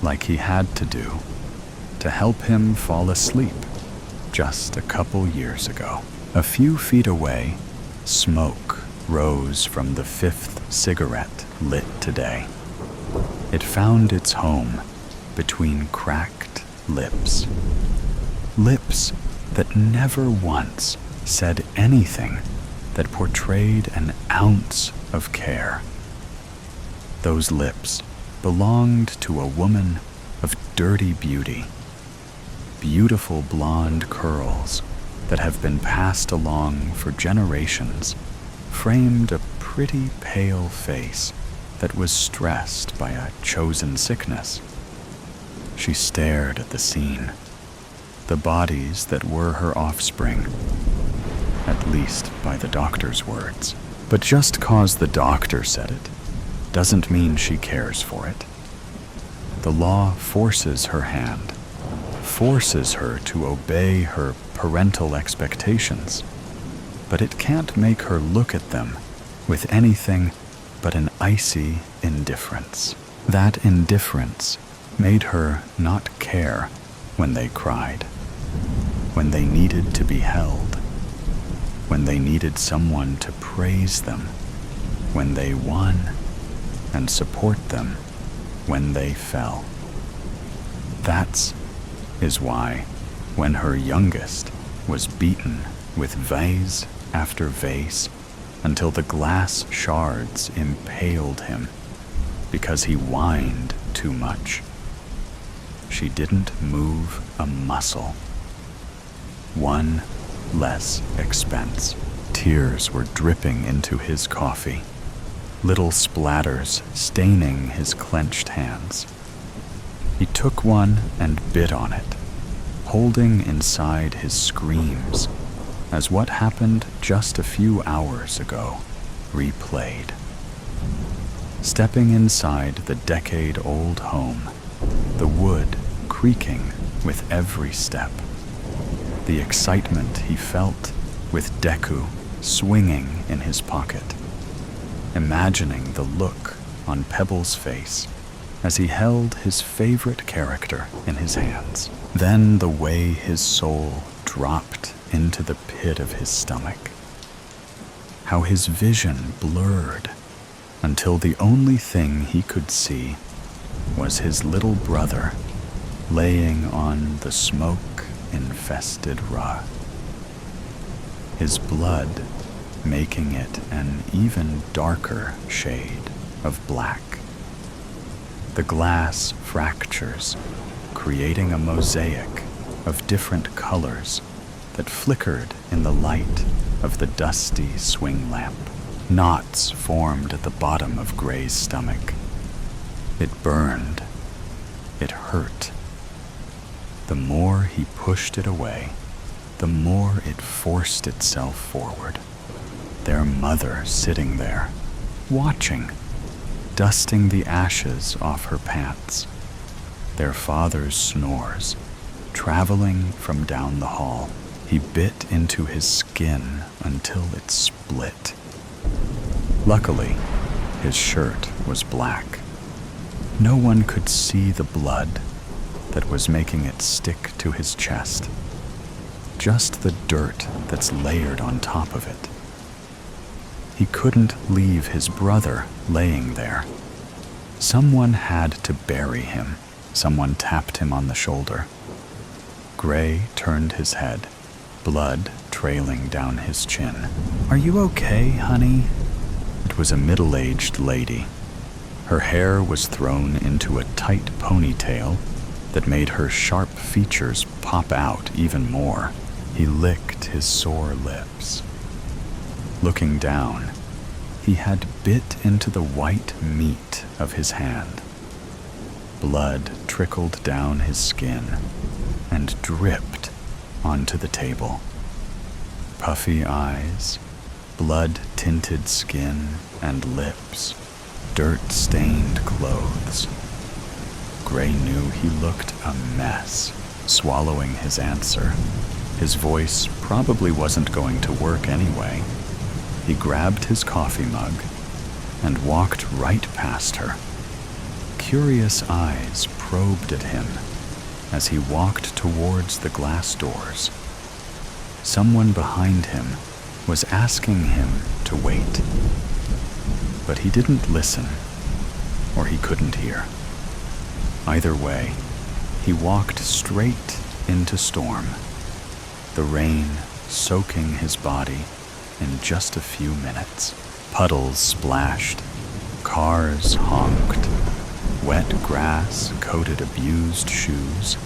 like he had to do to help him fall asleep just a couple years ago. A few feet away, smoke rose from the fifth cigarette lit today. It found its home between cracked lips. Lips that never once said anything that portrayed an ounce of care. Those lips belonged to a woman of dirty beauty. Beautiful blonde curls that have been passed along for generations framed a pretty pale face that was stressed by a chosen sickness. She stared at the scene, the bodies that were her offspring, at least by the doctor's words. But just 'cause the doctor said it doesn't mean she cares for it. The law forces her hand, forces her to obey her parental expectations, but it can't make her look at them with anything but an icy indifference. That indifference made her not care when they cried, when they needed to be held, when they needed someone to praise them, when they won, and support them when they fell. That is why, when her youngest was beaten with vase after vase until the glass shards impaled him because he whined too much, she didn't move a muscle. One less expense. Tears were dripping into his coffee, little splatters staining his clenched hands. He took one and bit on it, holding inside his screams as what happened just a few hours ago replayed. Stepping inside the decade-old home, the wood creaking with every step, the excitement he felt with Deku swinging in his pocket, imagining the look on Pebble's face as he held his favorite character in his hands. Then the way his soul dropped into the pit of his stomach. How his vision blurred until the only thing he could see was his little brother laying on the smoke-infested rug, his blood making it an even darker shade of black. The glass fractures, creating a mosaic of different colors that flickered in the light of the dusty swing lamp. Knots formed at the bottom of Gray's stomach. It burned. It hurt. The more he pushed it away, the more it forced itself forward. Their mother sitting there, watching, dusting the ashes off her pants. Their father's snores, traveling from down the hall. He bit into his skin until it split. Luckily, his shirt was black. No one could see the blood that was making it stick to his chest. Just the dirt that's layered on top of it. He couldn't leave his brother laying there. Someone had to bury him. Someone tapped him on the shoulder. Gray turned his head, blood trailing down his chin. "Are you okay, honey?" It was a middle-aged lady. Her hair was thrown into a tight ponytail that made her sharp features pop out even more. He licked his sore lips. Looking down, he had bit into the white meat of his hand. Blood trickled down his skin and dripped onto the table. Puffy eyes, blood-tinted skin and lips, dirt-stained clothes. Gray knew he looked a mess, swallowing his answer. His voice probably wasn't going to work anyway. He grabbed his coffee mug and walked right past her. Curious eyes probed at him as he walked towards the glass doors. Someone behind him was asking him to wait. But he didn't listen, or he couldn't hear. Either way, he walked straight into storm, the rain soaking his body in just a few minutes. Puddles splashed, cars honked, wet grass coated abused shoes.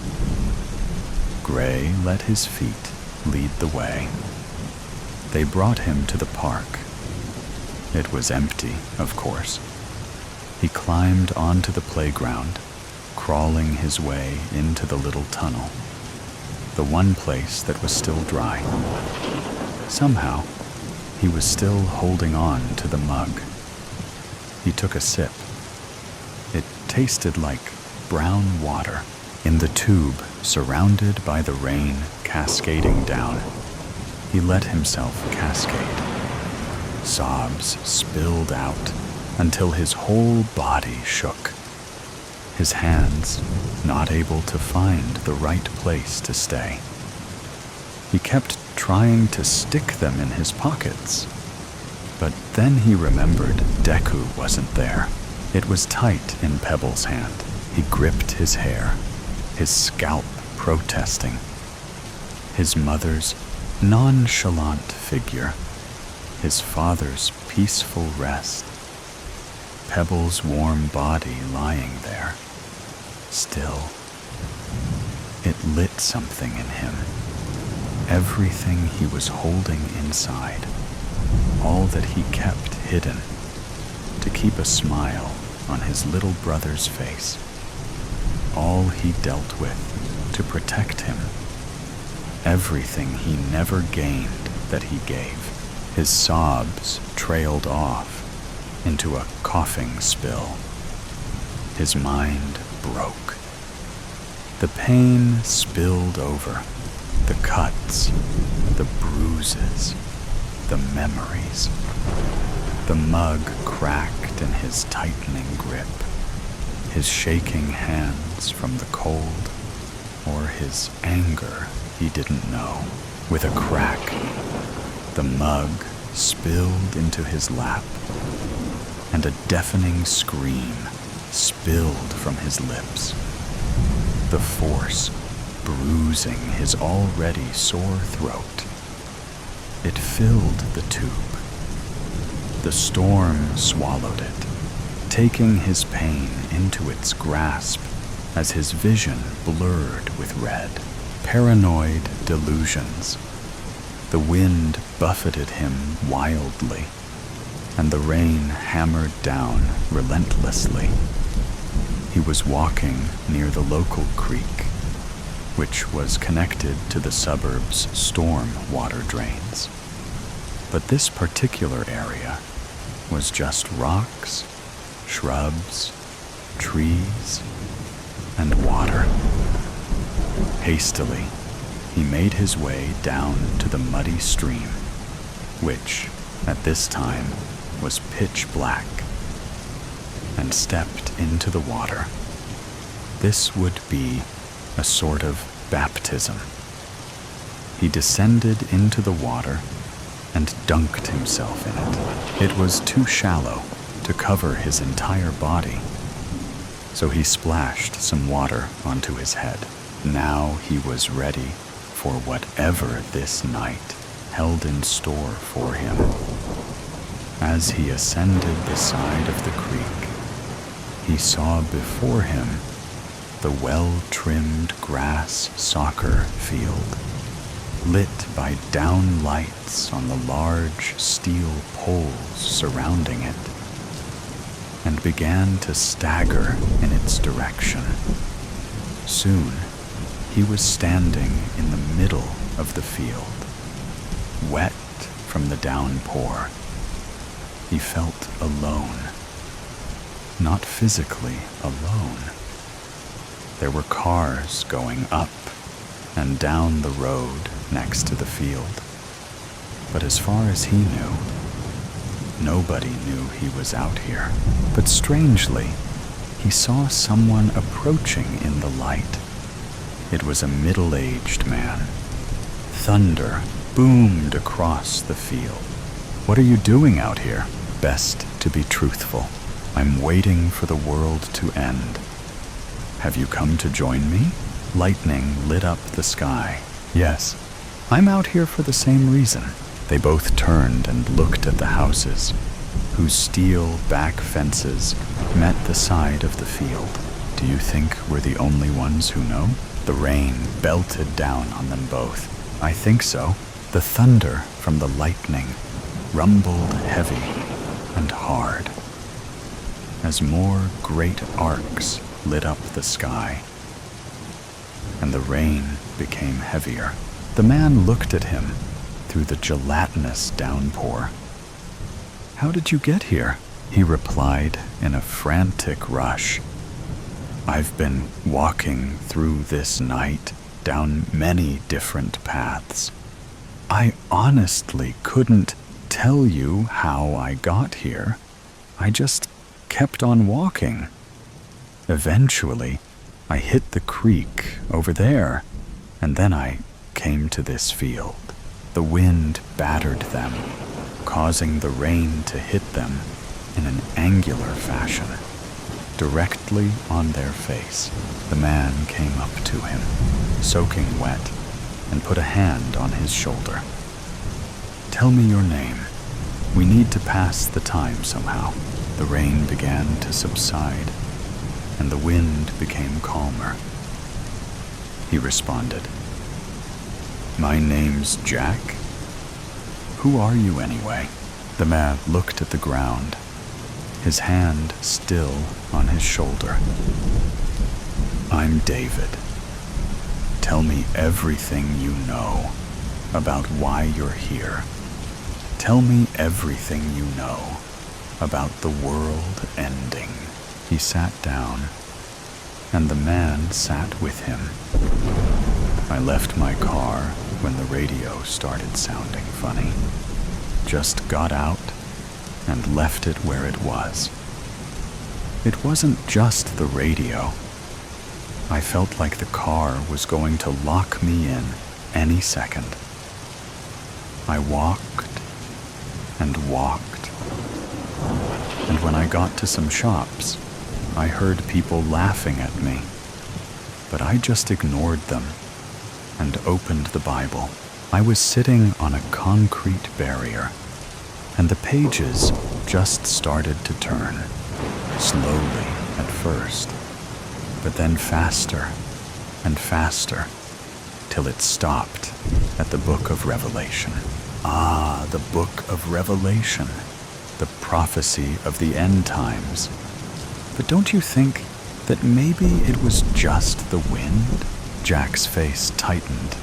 Gray let his feet lead the way. They brought him to the park. It was empty, of course. He climbed onto the playground, crawling his way into the little tunnel, the one place that was still dry. Somehow, he was still holding on to the mug. He took a sip. It tasted like brown water. In the tube, surrounded by the rain cascading down, he let himself cascade. Sobs spilled out until his whole body shook. His hands not able to find the right place to stay. He kept trying to stick them in his pockets, but then he remembered Deku wasn't there. It was tight in Pebble's hand. He gripped his hair, his scalp protesting. His mother's nonchalant figure, his father's peaceful rest, Pebble's warm body lying there, still lit something in him. Everything he was holding inside, all that he kept hidden, to keep a smile on his little brother's face, all he dealt with to protect him, everything he never gained that he gave. His sobs trailed off into a coughing spill. His mind broke. The pain spilled over, the cuts, the bruises, the memories. The mug cracked in his tightening grip, his shaking hands from the cold, or his anger he didn't know. With a crack, the mug spilled into his lap, and a deafening scream spilled from his lips. The force bruising his already sore throat. It filled the tube. The storm swallowed it, taking his pain into its grasp as his vision blurred with red. Paranoid delusions. The wind buffeted him wildly, and the rain hammered down relentlessly. He was walking near the local creek, which was connected to the suburb's storm water drains. But this particular area was just rocks, shrubs, trees, and water. Hastily, he made his way down to the muddy stream, which, at this time, was pitch black, and stepped into the water. This would be a sort of baptism. He descended into the water and dunked himself in it. It was too shallow to cover his entire body, so he splashed some water onto his head. Now he was ready for whatever this night held in store for him. As he ascended the side of the creek, he saw before him the well-trimmed grass soccer field, lit by down lights on the large steel poles surrounding it, and began to stagger in its direction. Soon, he was standing in the middle of the field, wet from the downpour. He felt alone. Not physically alone. There were cars going up and down the road next to the field. But as far as he knew, nobody knew he was out here. But strangely, he saw someone approaching in the light. It was a middle-aged man. Thunder boomed across the field. "What are you doing out here?" "Best to be truthful. I'm waiting for the world to end." "Have you come to join me?" Lightning lit up the sky. "Yes, I'm out here for the same reason." They both turned and looked at the houses, whose steel back fences met the side of the field. "Do you think we're the only ones who know?" The rain belted down on them both. "I think so." The thunder from the lightning rumbled heavy and hard, as more great arcs lit up the sky, and the rain became heavier. The man looked at him through the gelatinous downpour. "How did you get here?" He replied in a frantic rush. "I've been walking through this night down many different paths. I honestly couldn't tell you how I got here. I just kept on walking. Eventually, I hit the creek over there, and then I came to this field." The wind battered them, causing the rain to hit them in an angular fashion, directly on their face. The man came up to him, soaking wet, and put a hand on his shoulder. "Tell me your name. We need to pass the time somehow." The rain began to subside, and the wind became calmer. he responded. My name's Jack. Who are you anyway? The man looked at the ground, his hand still on his shoulder. I'm David. Tell me everything you know about why you're here. Tell me everything you know about the world ending. He sat down, and the man sat with him. I left my car when the radio started sounding funny. Just got out and left it where it was. It wasn't just the radio. I felt like the car was going to lock me in any second. I walked and walked, and when I got to some shops, I heard people laughing at me, but I just ignored them and opened the Bible. I was sitting on a concrete barrier, and the pages just started to turn, slowly at first, but then faster and faster, till it stopped at the book of Revelation. Ah, the book of Revelation, the prophecy of the end times. But don't you think that maybe it was just the wind? Jack's face tightened,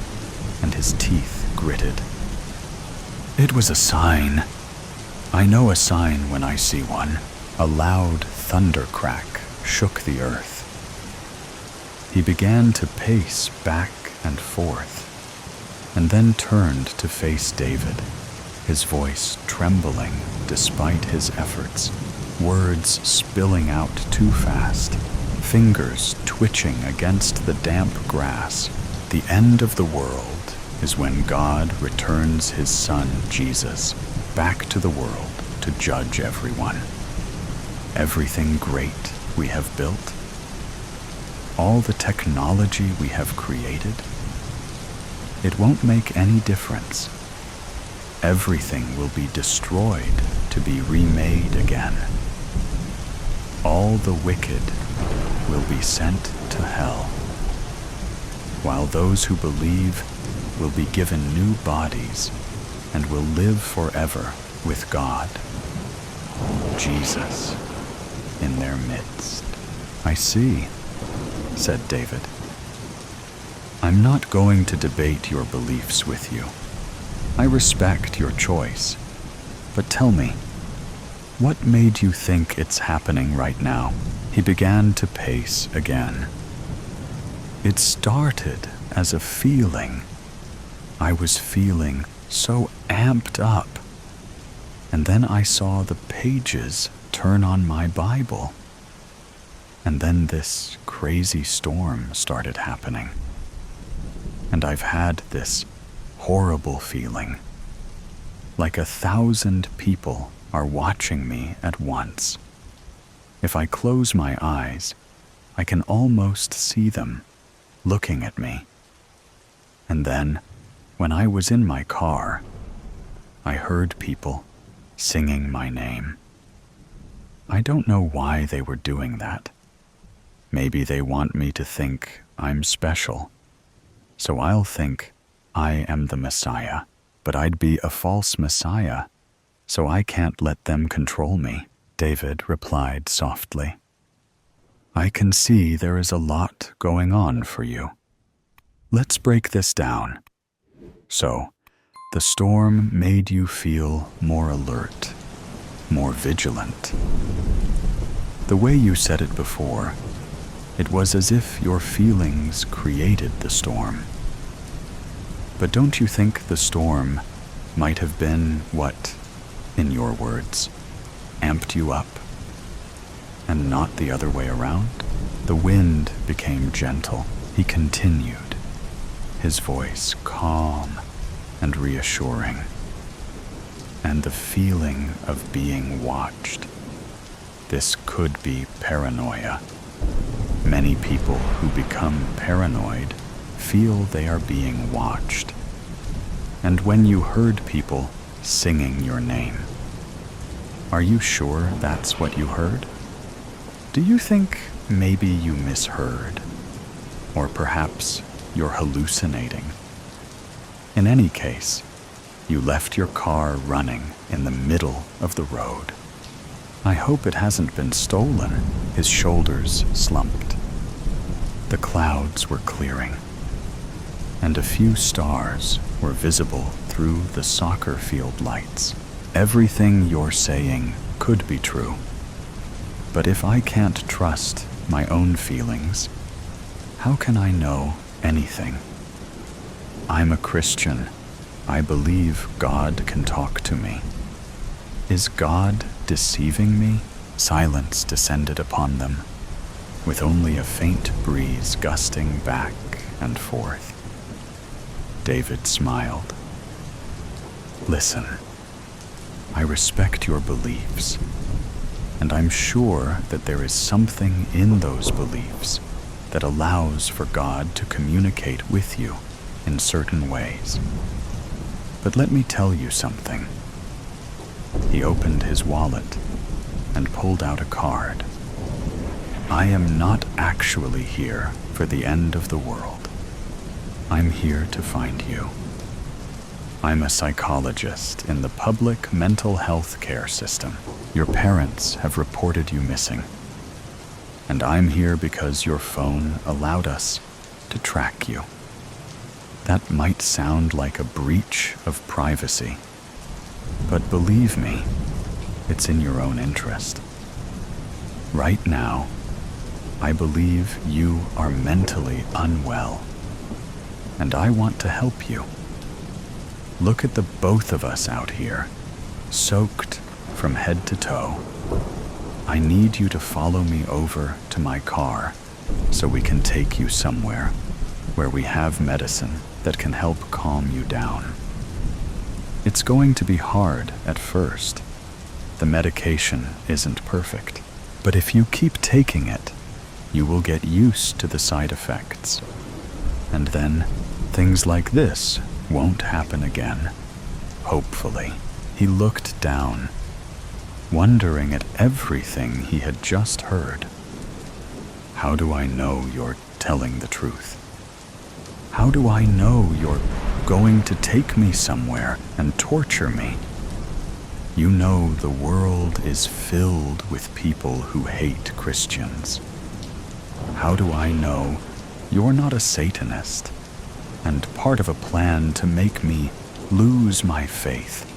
and his teeth gritted. It was a sign. I know a sign when I see one. A loud thunder crack shook the earth. He began to pace back and forth, and then turned to face David, his voice trembling despite his efforts, words spilling out too fast, fingers twitching against the damp grass. The end of the world is when God returns his Son, Jesus, back to the world to judge everyone. Everything great we have built, all the technology we have created, it won't make any difference. Everything will be destroyed to be remade again. All the wicked will be sent to hell, while those who believe will be given new bodies and will live forever with God, Jesus, in their midst. I see, said David. I'm not going to debate your beliefs with you. I respect your choice. But tell me, what made you think it's happening right now? He began to pace again. It started as a feeling. I was feeling so amped up. And then I saw the pages turn on my Bible. And then this crazy storm started happening. And I've had this horrible feeling, like 1,000 people are watching me at once. If I close my eyes, I can almost see them looking at me. And then, when I was in my car, I heard people singing my name. I don't know why they were doing that. Maybe they want me to think I'm special. So I'll think I am the Messiah, but I'd be a false Messiah, so I can't let them control me, David replied softly. I can see there is a lot going on for you. Let's break this down. So, the storm made you feel more alert, more vigilant. The way you said it before, it was as if your feelings created the storm. But don't you think the storm might have been what, in your words, amped you up, and not the other way around? The wind became gentle. He continued, his voice calm and reassuring, and the feeling of being watched. This could be paranoia. Many people who become paranoid feel they are being watched. And when you heard people singing your name, are you sure that's what you heard? Do you think maybe you misheard? Or perhaps you're hallucinating. In any case, you left your car running in the middle of the road. I hope it hasn't been stolen. His shoulders slumped. The clouds were clearing, and a few stars were visible through the soccer field lights. Everything you're saying could be true, but if I can't trust my own feelings, how can I know anything? I'm a Christian. I believe God can talk to me. Is God deceiving me? Silence descended upon them, with only a faint breeze gusting back and forth. David smiled. Listen, I respect your beliefs, and I'm sure that there is something in those beliefs that allows for God to communicate with you in certain ways. But let me tell you something. He opened his wallet and pulled out a card. I am not actually here for the end of the world. I'm here to find you. I'm a psychologist in the public mental health care system. Your parents have reported you missing, and I'm here because your phone allowed us to track you. That might sound like a breach of privacy, but believe me, it's in your own interest. Right now, I believe you are mentally unwell, and I want to help you. Look at the both of us out here, soaked from head to toe. I need you to follow me over to my car so we can take you somewhere where we have medicine that can help calm you down. It's going to be hard at first. The medication isn't perfect, but if you keep taking it, you will get used to the side effects. And then things like this won't happen again. Hopefully. He looked down, wondering at everything he had just heard. How do I know you're telling the truth? How do I know you're going to take me somewhere and torture me? You know the world is filled with people who hate Christians. How do I know you're not a Satanist and part of a plan to make me lose my faith?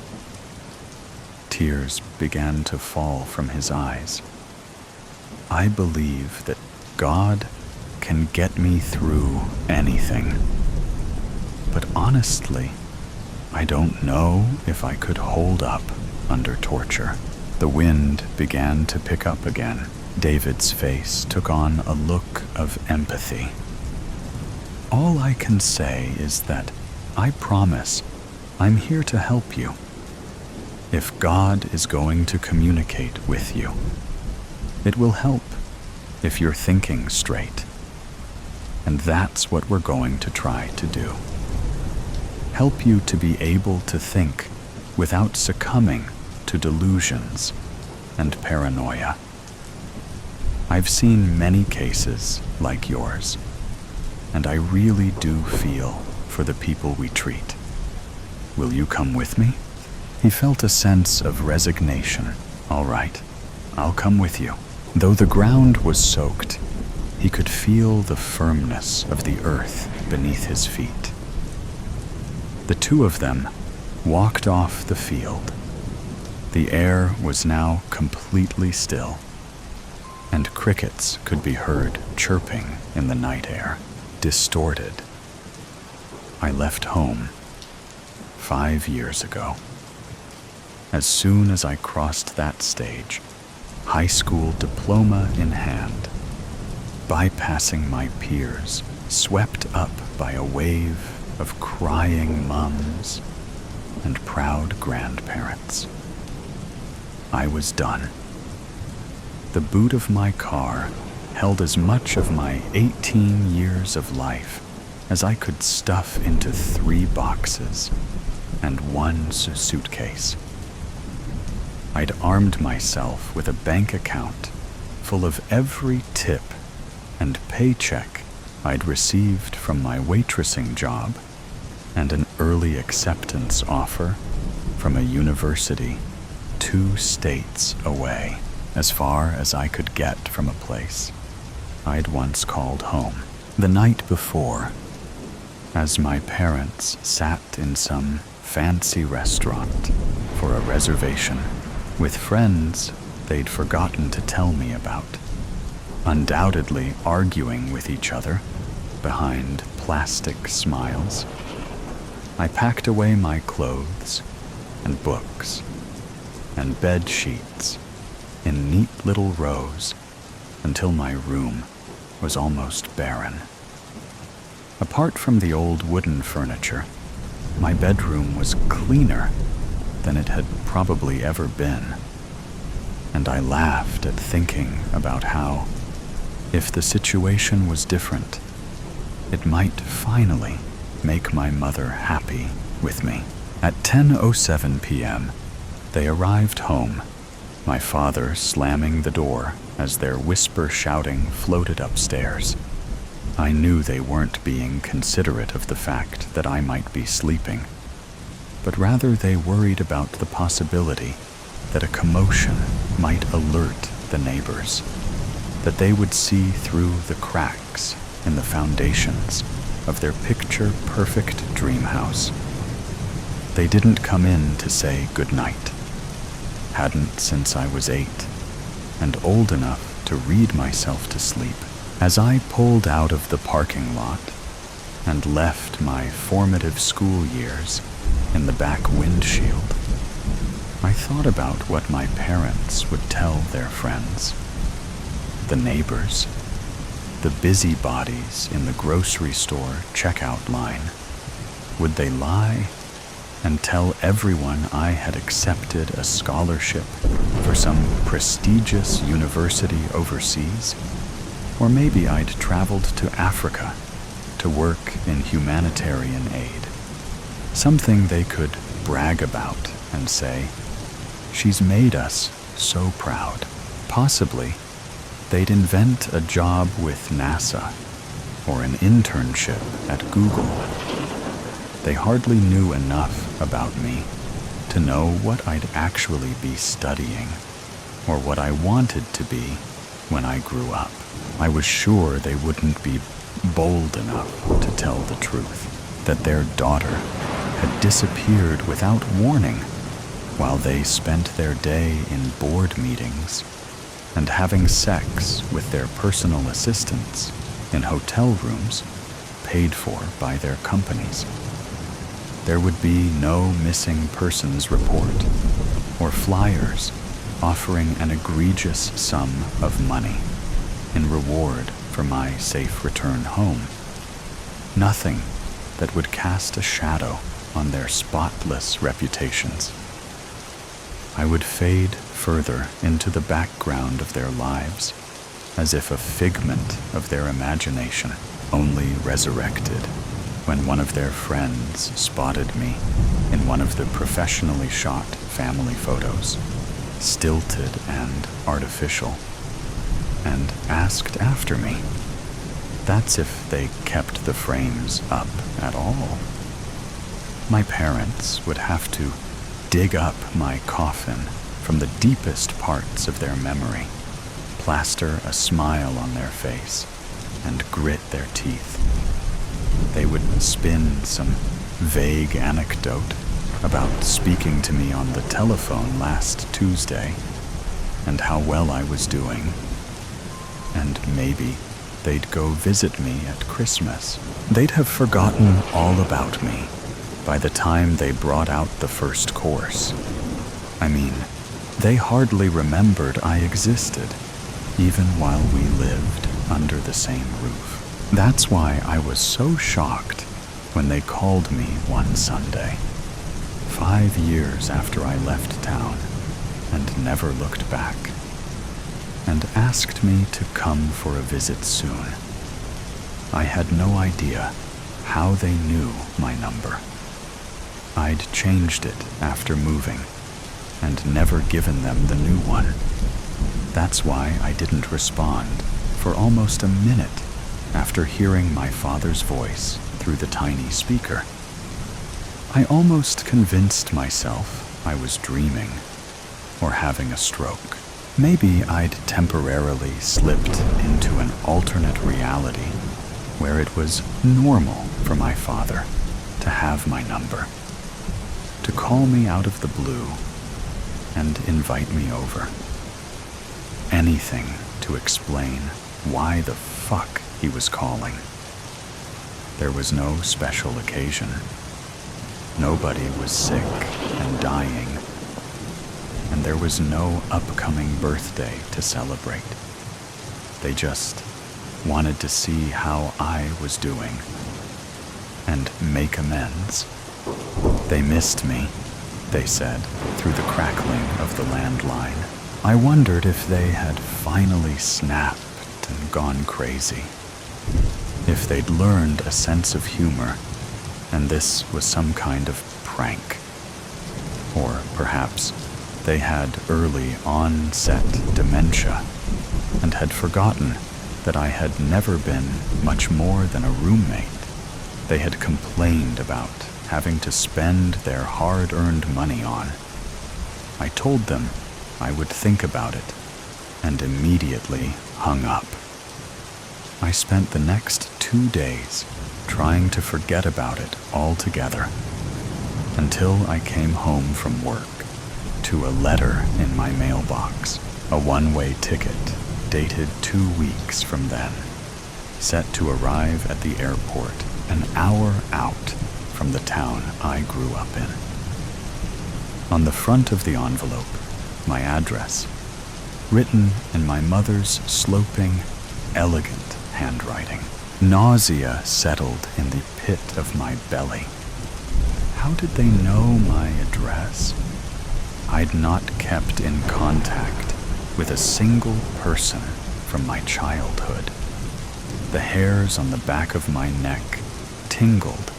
Tears began to fall from his eyes. I believe that God can get me through anything. But honestly, I don't know if I could hold up under torture. The wind began to pick up again. David's face took on a look of empathy. All I can say is that I promise I'm here to help you. If God is going to communicate with you, it will help if you're thinking straight. And that's what we're going to try to do. Help you to be able to think without succumbing to delusions and paranoia. I've seen many cases like yours, and I really do feel for the people we treat. Will you come with me? He felt a sense of resignation. All right, I'll come with you. Though the ground was soaked, he could feel the firmness of the earth beneath his feet. The two of them walked off the field. The air was now completely still, and crickets could be heard chirping in the night air, distorted. I left home 5 years ago. As soon as I crossed that stage, high school diploma in hand, bypassing my peers, swept up by a wave of crying mums and proud grandparents. I was done. The boot of my car held as much of my 18 years of life as I could stuff into 3 boxes and 1 suitcase. I'd armed myself with a bank account full of every tip and paycheck I'd received from my waitressing job and an early acceptance offer from a university 2 states away, as far as I could get from a place I'd once called home. The night before, as my parents sat in some fancy restaurant for a reservation with friends they'd forgotten to tell me about, undoubtedly arguing with each other behind plastic smiles, I packed away my clothes and books and bed sheets in neat little rows until my room was almost barren. Apart from the old wooden furniture, my bedroom was cleaner than it had probably ever been, and I laughed at thinking about how, if the situation was different, it might finally make my mother happy with me. At 10:07 p.m., they arrived home, my father slamming the door as their whisper shouting floated upstairs. I knew they weren't being considerate of the fact that I might be sleeping, but rather they worried about the possibility that a commotion might alert the neighbors, that they would see through the cracks in the foundations of their picture-perfect dream house. They didn't come in to say goodnight. Hadn't since I was 8, and old enough to read myself to sleep. As I pulled out of the parking lot and left my formative school years in the back windshield, I thought about what my parents would tell their friends, the neighbors, the busybodies in the grocery store checkout line. Would they lie and tell everyone I had accepted a scholarship for some prestigious university overseas? Or maybe I'd traveled to Africa to work in humanitarian aid. Something they could brag about and say, "She's made us so proud." Possibly, they'd invent a job with NASA or an internship at Google. They hardly knew enough about me to know what I'd actually be studying or what I wanted to be when I grew up. I was sure they wouldn't be bold enough to tell the truth, that their daughter had disappeared without warning while they spent their day in board meetings and having sex with their personal assistants in hotel rooms paid for by their companies. There would be no missing persons report or flyers offering an egregious sum of money in reward for my safe return home. Nothing that would cast a shadow on their spotless reputations. I would fade further into the background of their lives, as if a figment of their imagination, only resurrected when one of their friends spotted me in one of the professionally shot family photos, stilted and artificial, and asked after me. That's if they kept the frames up at all. My parents would have to dig up my coffin from the deepest parts of their memory, plaster a smile on their face, and grit their teeth. They would spin some vague anecdote about speaking to me on the telephone last Tuesday and how well I was doing. And maybe they'd go visit me at Christmas. They'd have forgotten all about me by the time they brought out the first course. I mean, they hardly remembered I existed, even while we lived under the same roof. That's why I was so shocked when they called me one Sunday, 5 years after I left town and never looked back, and asked me to come for a visit soon. I had no idea how they knew my number. I'd changed it after moving and never given them the new one. That's why I didn't respond for almost a minute after hearing my father's voice through the tiny speaker. I almost convinced myself I was dreaming or having a stroke. Maybe I'd temporarily slipped into an alternate reality where it was normal for my father to have my number, to call me out of the blue and invite me over. Anything to explain why the fuck he was calling. There was no special occasion. Nobody was sick and dying, and there was no upcoming birthday to celebrate. They just wanted to see how I was doing and make amends. They missed me, they said, through the crackling of the landline. I wondered if they had finally snapped and gone crazy, if they'd learned a sense of humor and this was some kind of prank. Or perhaps they had early onset dementia and had forgotten that I had never been much more than a roommate they had complained about having to spend their hard-earned money on. I told them I would think about it and immediately hung up. I spent the next 2 days trying to forget about it altogether until I came home from work to a letter in my mailbox, a one-way ticket dated 2 weeks from then, set to arrive at the airport an hour out from the town I grew up in. On the front of the envelope, my address, written in my mother's sloping, elegant handwriting. Nausea settled in the pit of my belly. How did they know my address? I'd not kept in contact with a single person from my childhood. The hairs on the back of my neck tingled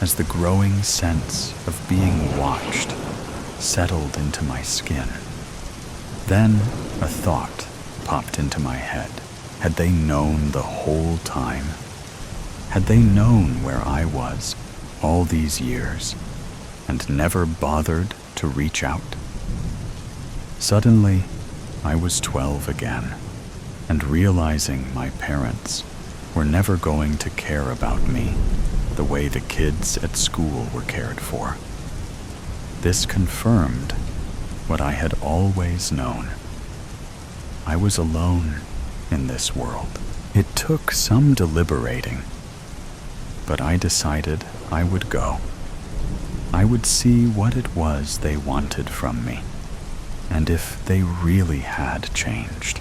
as the growing sense of being watched settled into my skin. Then a thought popped into my head. Had they known the whole time? Had they known where I was all these years and never bothered to reach out? Suddenly, I was 12 again, and realizing my parents were never going to care about me the way the kids at school were cared for. This confirmed what I had always known. I was alone in this world. It took some deliberating, but I decided I would go. I would see what it was they wanted from me, and if they really had changed.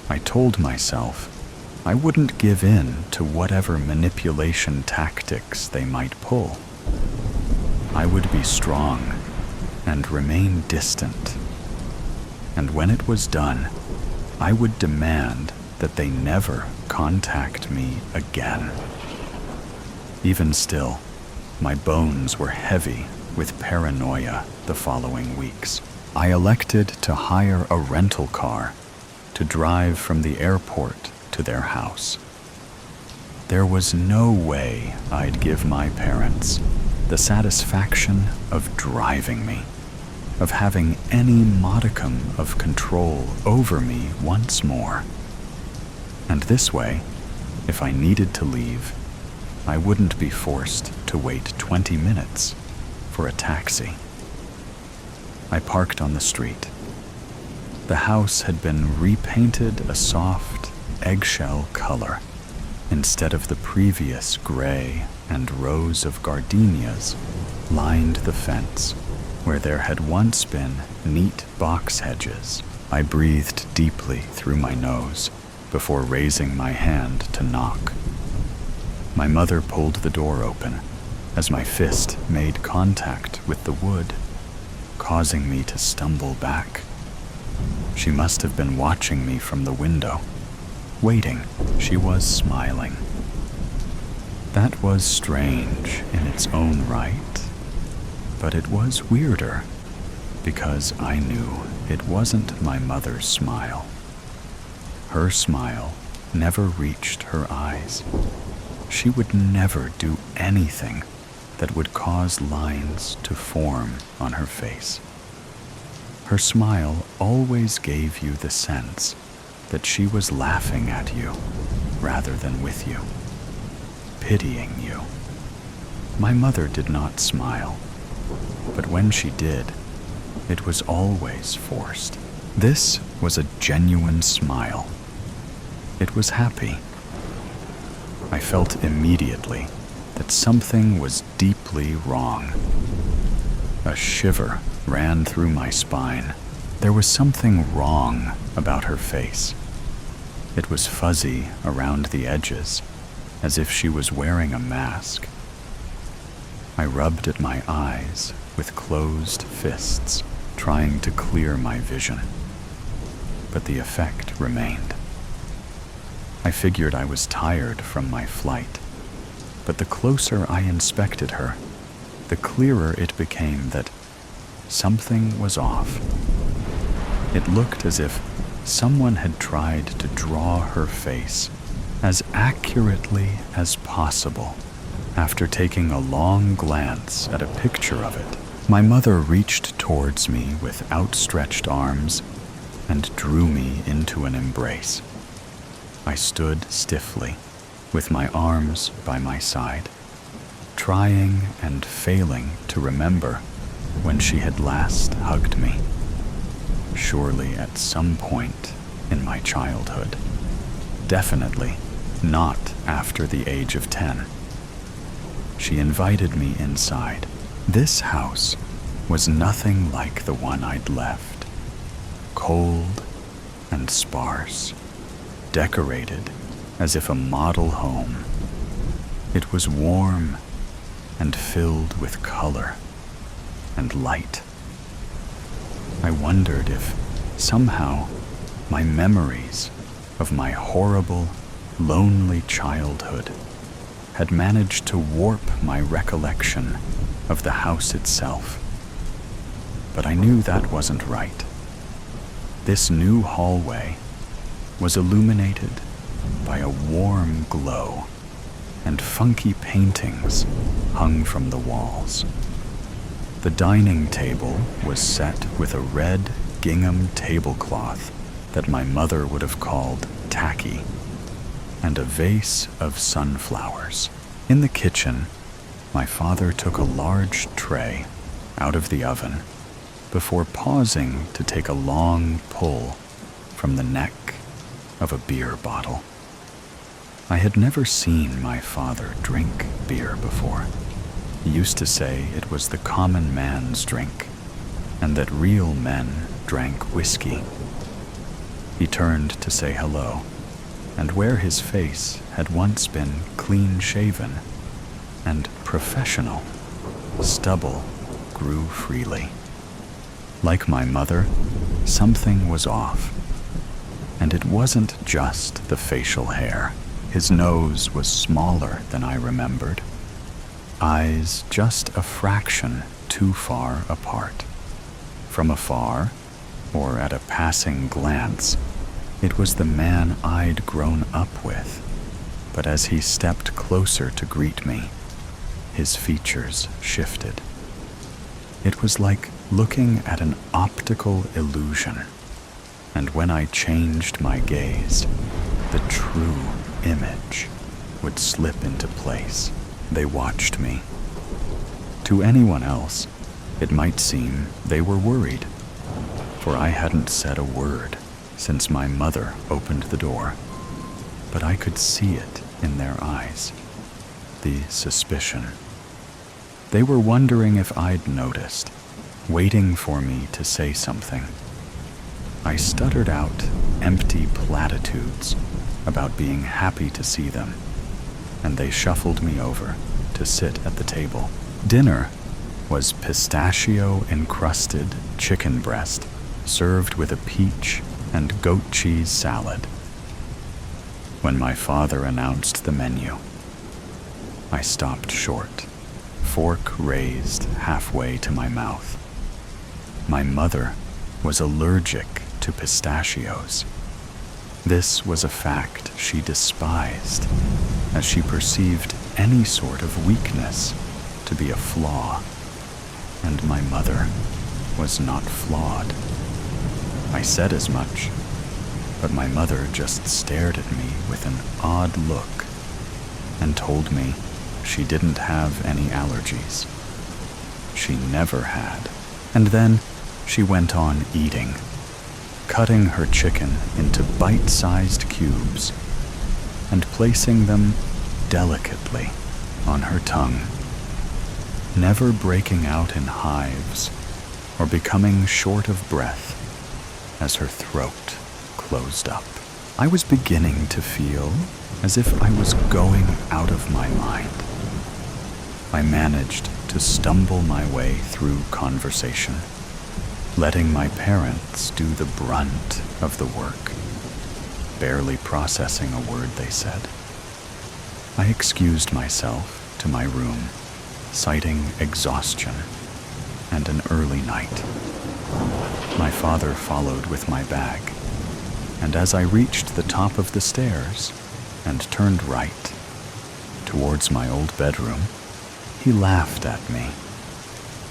I told myself I wouldn't give in to whatever manipulation tactics they might pull. I would be strong and remain distant. And when it was done, I would demand that they never contact me again. Even still, my bones were heavy with paranoia the following weeks. I elected to hire a rental car to drive from the airport to their house. There was no way I'd give my parents the satisfaction of driving me, of having any modicum of control over me once more. And this way, if I needed to leave, I wouldn't be forced to wait 20 minutes for a taxi. I parked on the street. The house had been repainted a soft, eggshell color instead of the previous gray and rows of gardenias lined the fence where there had once been neat box hedges. I breathed deeply through my nose before raising my hand to knock. My mother pulled the door open as my fist made contact with the wood, causing me to stumble back. She must have been watching me from the window. Waiting, she was smiling. That was strange in its own right, but it was weirder because I knew it wasn't my mother's smile. Her smile never reached her eyes. She would never do anything that would cause lines to form on her face. Her smile always gave you the sense that she was laughing at you rather than with you, pitying you. My mother did not smile, but when she did, it was always forced. This was a genuine smile. It was happy. I felt immediately that something was deeply wrong. A shiver ran through my spine. There was something wrong about her face. It was fuzzy around the edges, as if she was wearing a mask. I rubbed at my eyes with closed fists, trying to clear my vision. But the effect remained. I figured I was tired from my flight, but the closer I inspected her, the clearer it became that something was off. It looked as if someone had tried to draw her face as accurately as possible. After taking a long glance at a picture of it, my mother reached towards me with outstretched arms and drew me into an embrace. I stood stiffly, with my arms by my side, trying and failing to remember when she had last hugged me. Surely at some point in my childhood. Definitely not after the age of 10. She invited me inside. This house was nothing like the one I'd left. Cold and sparse, decorated as if a model home. It was warm and filled with color and light. I wondered if somehow my memories of my horrible, lonely childhood had managed to warp my recollection of the house itself. But I knew that wasn't right. This new hallway was illuminated by a warm glow, and funky paintings hung from the walls. The dining table was set with a red gingham tablecloth that my mother would have called tacky, and a vase of sunflowers. In the kitchen, my father took a large tray out of the oven before pausing to take a long pull from the neck of a beer bottle. I had never seen my father drink beer before. He used to say it was the common man's drink, and that real men drank whiskey. He turned to say hello, and where his face had once been clean-shaven and professional, stubble grew freely. Like my mother, something was off, and it wasn't just the facial hair. His nose was smaller than I remembered, eyes just a fraction too far apart. From afar, or at a passing glance, it was the man I'd grown up with, but as he stepped closer to greet me, his features shifted. It was like looking at an optical illusion, and when I changed my gaze, the true image would slip into place. They watched me. To anyone else, it might seem they were worried, for I hadn't said a word since my mother opened the door, but I could see it in their eyes, the suspicion. They were wondering if I'd noticed, waiting for me to say something. I stuttered out empty platitudes about being happy to see them, and they shuffled me over to sit at the table. Dinner was pistachio-encrusted chicken breast served with a peach and goat cheese salad. When my father announced the menu, I stopped short, fork raised halfway to my mouth. My mother was allergic to pistachios, This was a fact she despised, as she perceived any sort of weakness to be a flaw, and my mother was not flawed. I said as much, but my mother just stared at me with an odd look and told me she didn't have any allergies. She never had. And then she went on eating, cutting her chicken into bite-sized cubes and placing them delicately on her tongue, never breaking out in hives or becoming short of breath as her throat closed up. I was beginning to feel as if I was going out of my mind. I managed to stumble my way through conversation, letting my parents do the brunt of the work, barely processing a word they said. I excused myself to my room, citing exhaustion and an early night. My father followed with my bag, and as I reached the top of the stairs and turned right towards my old bedroom, he laughed at me.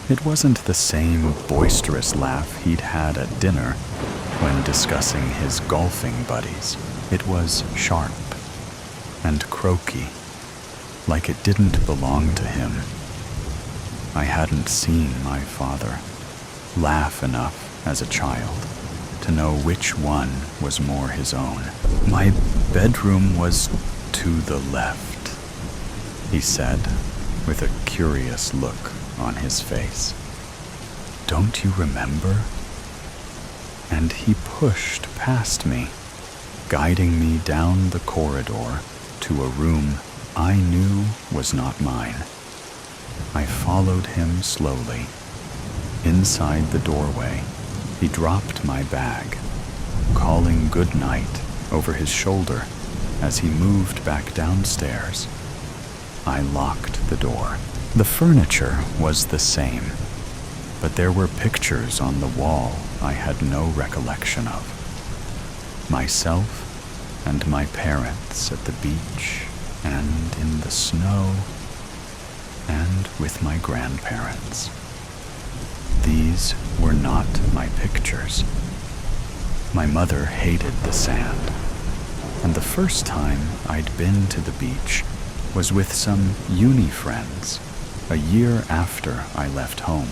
It wasn't the same boisterous laugh he'd had at dinner when discussing his golfing buddies. It was sharp and croaky, like it didn't belong to him. I hadn't seen my father laugh enough as a child to know which one was more his own. My bedroom was to the left, he said, with a curious look on his face. Don't you remember? And he pushed past me, guiding me down the corridor to a room I knew was not mine. I followed him slowly. Inside the doorway, he dropped my bag, calling good night over his shoulder as he moved back downstairs. I locked the door. The furniture was the same, but there were pictures on the wall I had no recollection of. Myself and my parents at the beach and in the snow and with my grandparents. These were not my pictures. My mother hated the sand, and the first time I'd been to the beach was with some uni friends a year after I left home.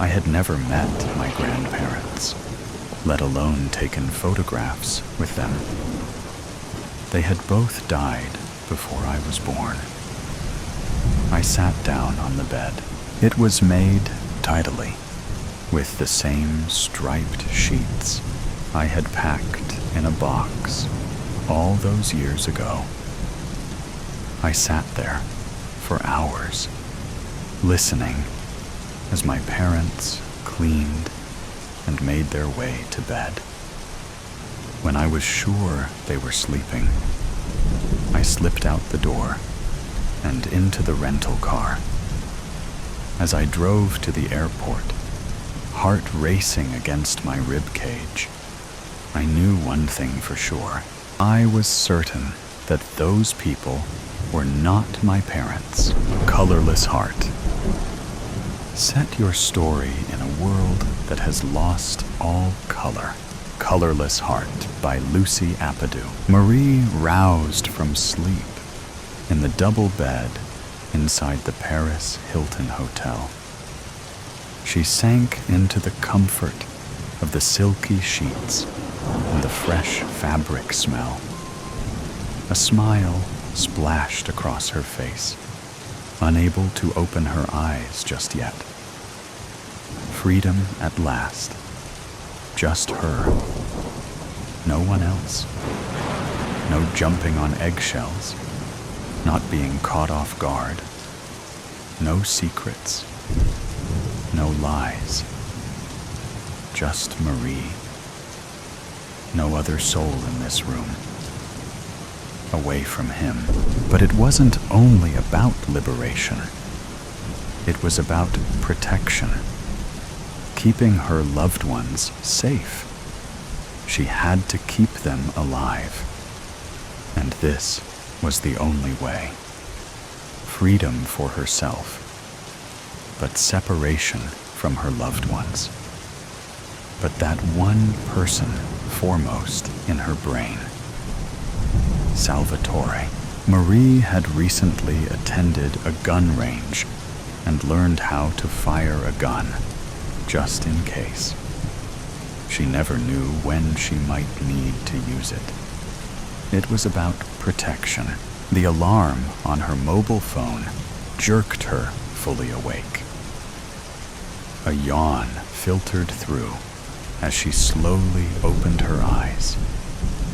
I had never met my grandparents, let alone taken photographs with them. They had both died before I was born. I sat down on the bed. It was made tidily, with the same striped sheets I had packed in a box all those years ago. I sat there for hours, listening as my parents cleaned and made their way to bed. When I was sure they were sleeping, I slipped out the door and into the rental car. As I drove to the airport, heart racing against my rib cage, I knew one thing for sure. I was certain that those people were not my parents. Colorless heart. Set your story in a world that has lost all color. Colorless Heart by Lucy Apatow. Marie roused from sleep in the double bed inside the Paris Hilton Hotel. She sank into the comfort of the silky sheets and the fresh fabric smell. A smile splashed across her face, unable to open her eyes just yet. Freedom at last. Just her. No one else. No jumping on eggshells. Not being caught off guard. No secrets. No lies. Just Marie. No other soul in this room. Away from him. But it wasn't only about liberation. It was about protection. Keeping her loved ones safe. She had to keep them alive. And this was the only way. Freedom for herself, but separation from her loved ones. But that one person foremost in her brain. Salvatore. Marie had recently attended a gun range and learned how to fire a gun, just in case. She never knew when she might need to use it. It was about protection. The alarm on her mobile phone jerked her fully awake. A yawn filtered through as she slowly opened her eyes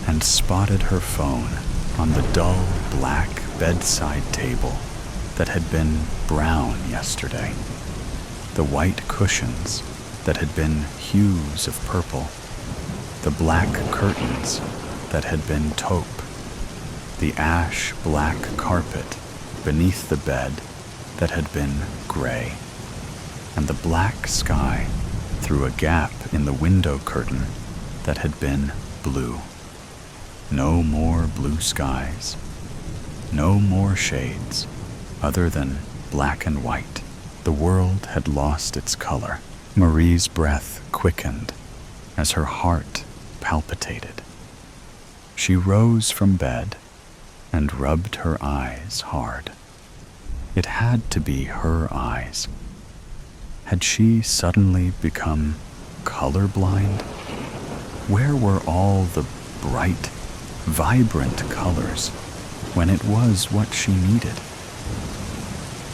and spotted her phone on the dull black bedside table that had been brown yesterday. The white cushions that had been hues of purple. The black curtains that had been taupe. The ash-black carpet beneath the bed that had been gray. And the black sky through a gap in the window curtain that had been blue. No more blue skies. No more shades other than black and white. The world had lost its color. Marie's breath quickened as her heart palpitated. She rose from bed and rubbed her eyes hard. It had to be her eyes. Had she suddenly become colorblind? Where were all the bright, vibrant colors when it was what she needed?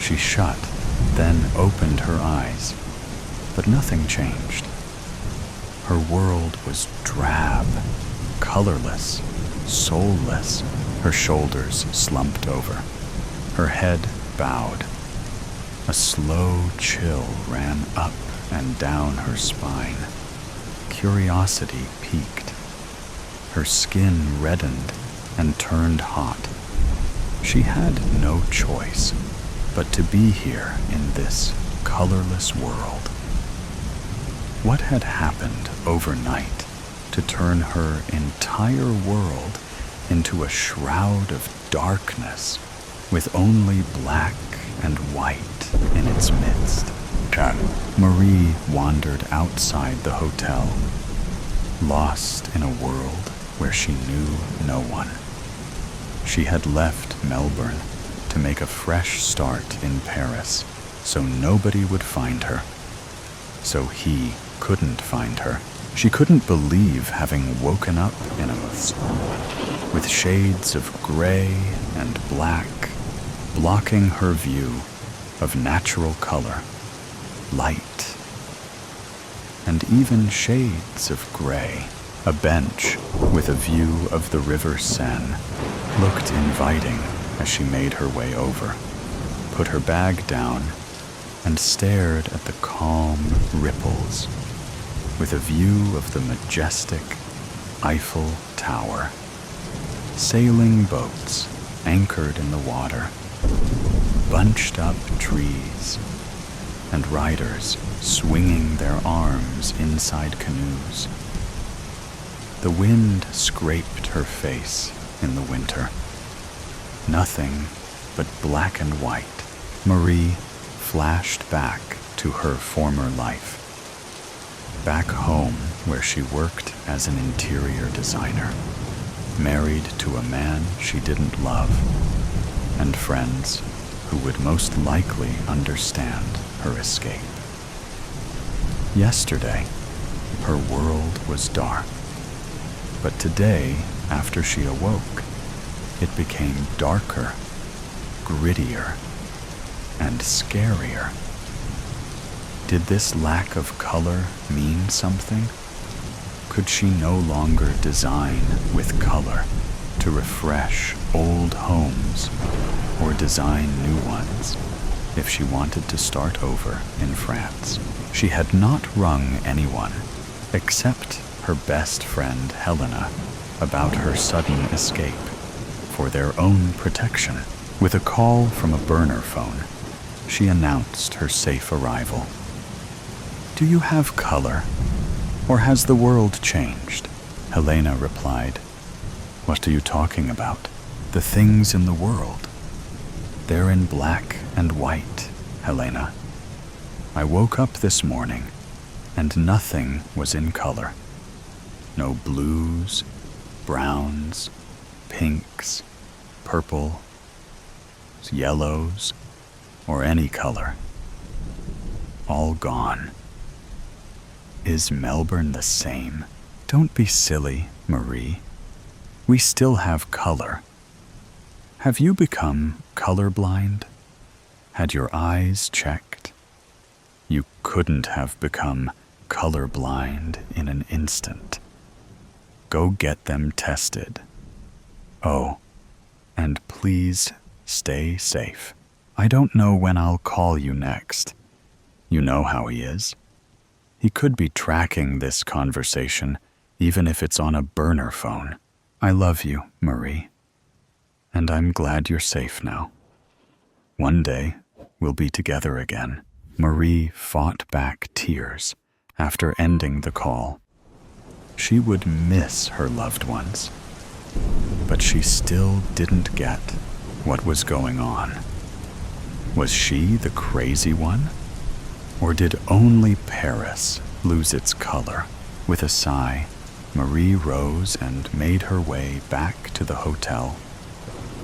She shut, then opened her eyes, but nothing changed. Her world was drab, colorless, soulless. Her shoulders slumped over. Her head bowed. A slow chill ran up and down her spine. Curiosity peaked. Her skin reddened and turned hot. She had no choice but to be here in this colorless world. What had happened overnight to turn her entire world into a shroud of darkness with only black and white in its midst? Marie wandered outside the hotel, lost in a world where she knew no one. She had left Melbourne to make a fresh start in Paris, so nobody would find her. So he couldn't find her. She couldn't believe having woken up in a with shades of gray and black blocking her view of natural color, light, and even shades of gray. A bench with a view of the River Seine looked inviting as she made her way over, put her bag down, and stared at the calm ripples with a view of the majestic Eiffel Tower. Sailing boats anchored in the water, bunched up trees, and riders swinging their arms inside canoes. The wind scraped her face in the winter. Nothing but black and white. Marie flashed back to her former life. Back home where she worked as an interior designer, married to a man she didn't love, and friends who would most likely understand her escape. Yesterday, her world was dark. But today, after she awoke, it became darker, grittier, and scarier. Did this lack of color mean something? Could she no longer design with color to refresh old homes or design new ones if she wanted to start over in France? She had not rung anyone except her best friend Helena about her sudden escape for their own protection. With a call from a burner phone, she announced her safe arrival. "Do you have color, or has the world changed?" Helena replied, "What are you talking about? The things in the world. They're in black and white, Helena. I woke up this morning and nothing was in color. No blues, browns, pinks, purple, yellows, or any color. All gone. Is Melbourne the same? Don't be silly, Marie. We still have color. Have you become colorblind? Had your eyes checked? You couldn't have become colorblind in an instant. Go get them tested. Oh, and please stay safe. I don't know when I'll call you next. You know how he is. He could be tracking this conversation, even if it's on a burner phone. I love you, Marie. And I'm glad you're safe now. One day, we'll be together again." Marie fought back tears after ending the call. She would miss her loved ones, but she still didn't get what was going on. Was she the crazy one? Or did only Paris lose its color? With a sigh, Marie rose and made her way back to the hotel,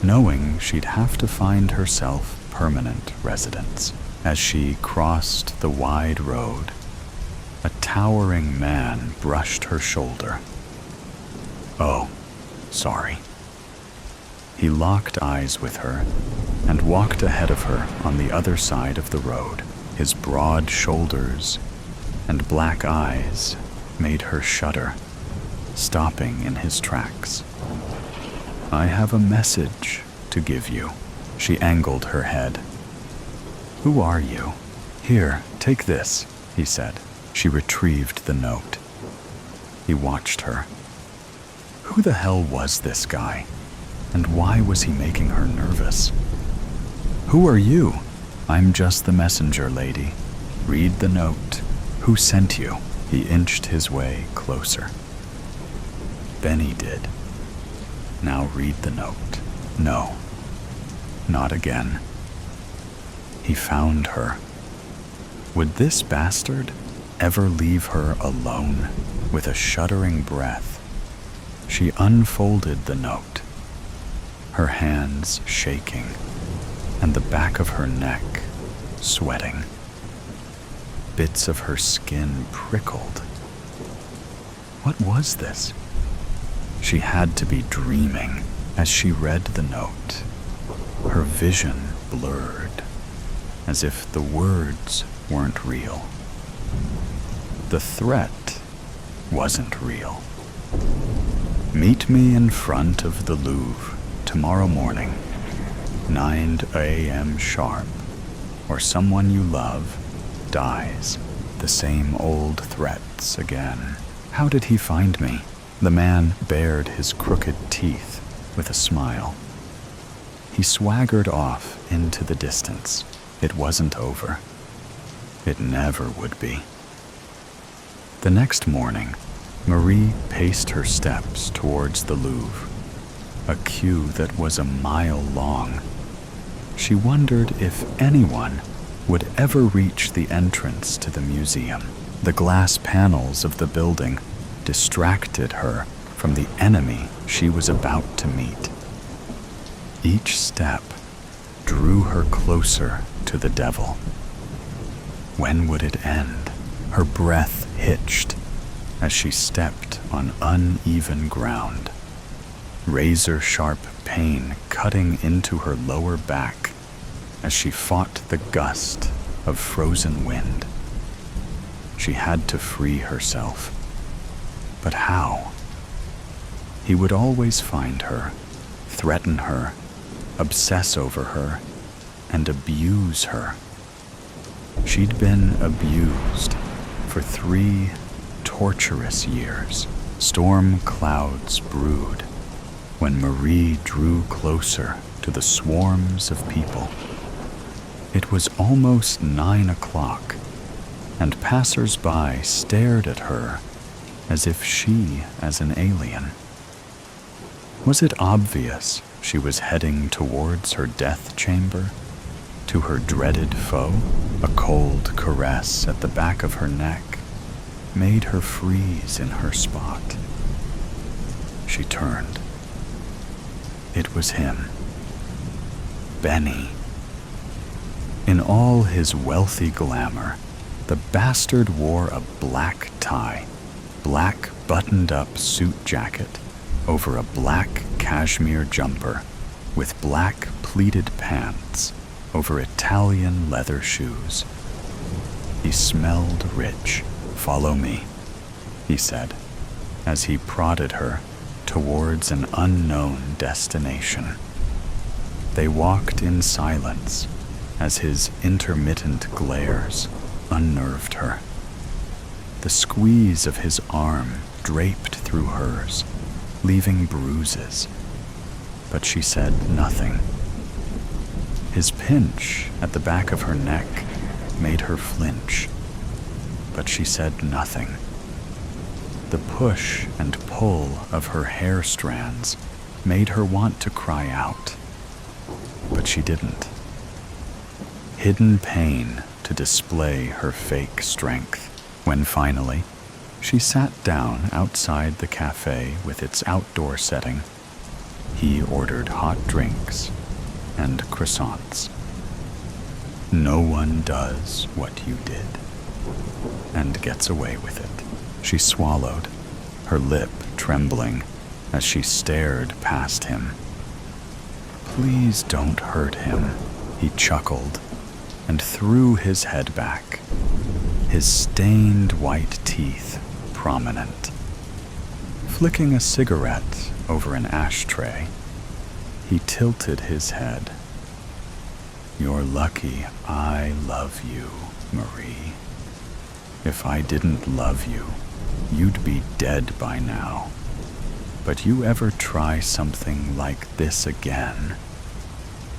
knowing she'd have to find herself permanent residence. As she crossed the wide road, a towering man brushed her shoulder. "Oh, sorry." He locked eyes with her and walked ahead of her on the other side of the road. His broad shoulders and black eyes made her shudder, stopping in his tracks. "I have a message to give you." She angled her head. "Who are you?" "Here, take this," he said. She retrieved the note. He watched her. Who the hell was this guy? And why was he making her nervous? "Who are you?" "I'm just the messenger, lady. Read the note." "Who sent you?" He inched his way closer. Benny did. "Now read the note." "No, not again." He found her. Would this bastard ever leave her alone? With a shuddering breath, she unfolded the note, her hands shaking and the back of her neck sweating. Bits of her skin prickled. What was this? She had to be dreaming as she read the note. Her vision blurred, as if the words weren't real. The threat wasn't real. "Meet me in front of the Louvre tomorrow morning, 9 a.m. sharp, or someone you love dies." The same old threats again. How did he find me? The man bared his crooked teeth with a smile. He swaggered off into the distance. It wasn't over. It never would be. The next morning, Marie paced her steps towards the Louvre, a queue that was a mile long. She wondered if anyone would ever reach the entrance to the museum. The glass panels of the building distracted her from the enemy she was about to meet. Each step drew her closer to the devil. When would it end? Her breath hitched as she stepped on uneven ground, razor-sharp pain cutting into her lower back as she fought the gust of frozen wind. She had to free herself. But how? He would always find her, threaten her, obsess over her, and abuse her. She'd been abused for 3 torturous years. Storm clouds brewed when Marie drew closer to the swarms of people. It was almost 9 o'clock, and passers-by stared at her as if she as an alien. Was it obvious she was heading towards her death chamber? To her dreaded foe? A cold caress at the back of her neck made her freeze in her spot. She turned. It was him. Benny. In all his wealthy glamour, the bastard wore a black tie, black buttoned-up suit jacket over a black cashmere jumper with black pleated pants over Italian leather shoes. He smelled rich. "Follow me," he said, as he prodded her towards an unknown destination. They walked in silence as his intermittent glares unnerved her. The squeeze of his arm draped through hers, leaving bruises, but she said nothing. His pinch at the back of her neck made her flinch, but she said nothing. The push and pull of her hair strands made her want to cry out, but she didn't. Hidden pain to display her fake strength. When finally, she sat down outside the cafe with its outdoor setting, he ordered hot drinks and croissants. No one does what you did and gets away with it. She swallowed, her lip trembling as she stared past him. Please don't hurt him, he chuckled and threw his head back, his stained white teeth prominent. Flicking a cigarette over an ashtray, he tilted his head. You're lucky I love you, Marie. If I didn't love you, you'd be dead by now. But you ever try something like this again,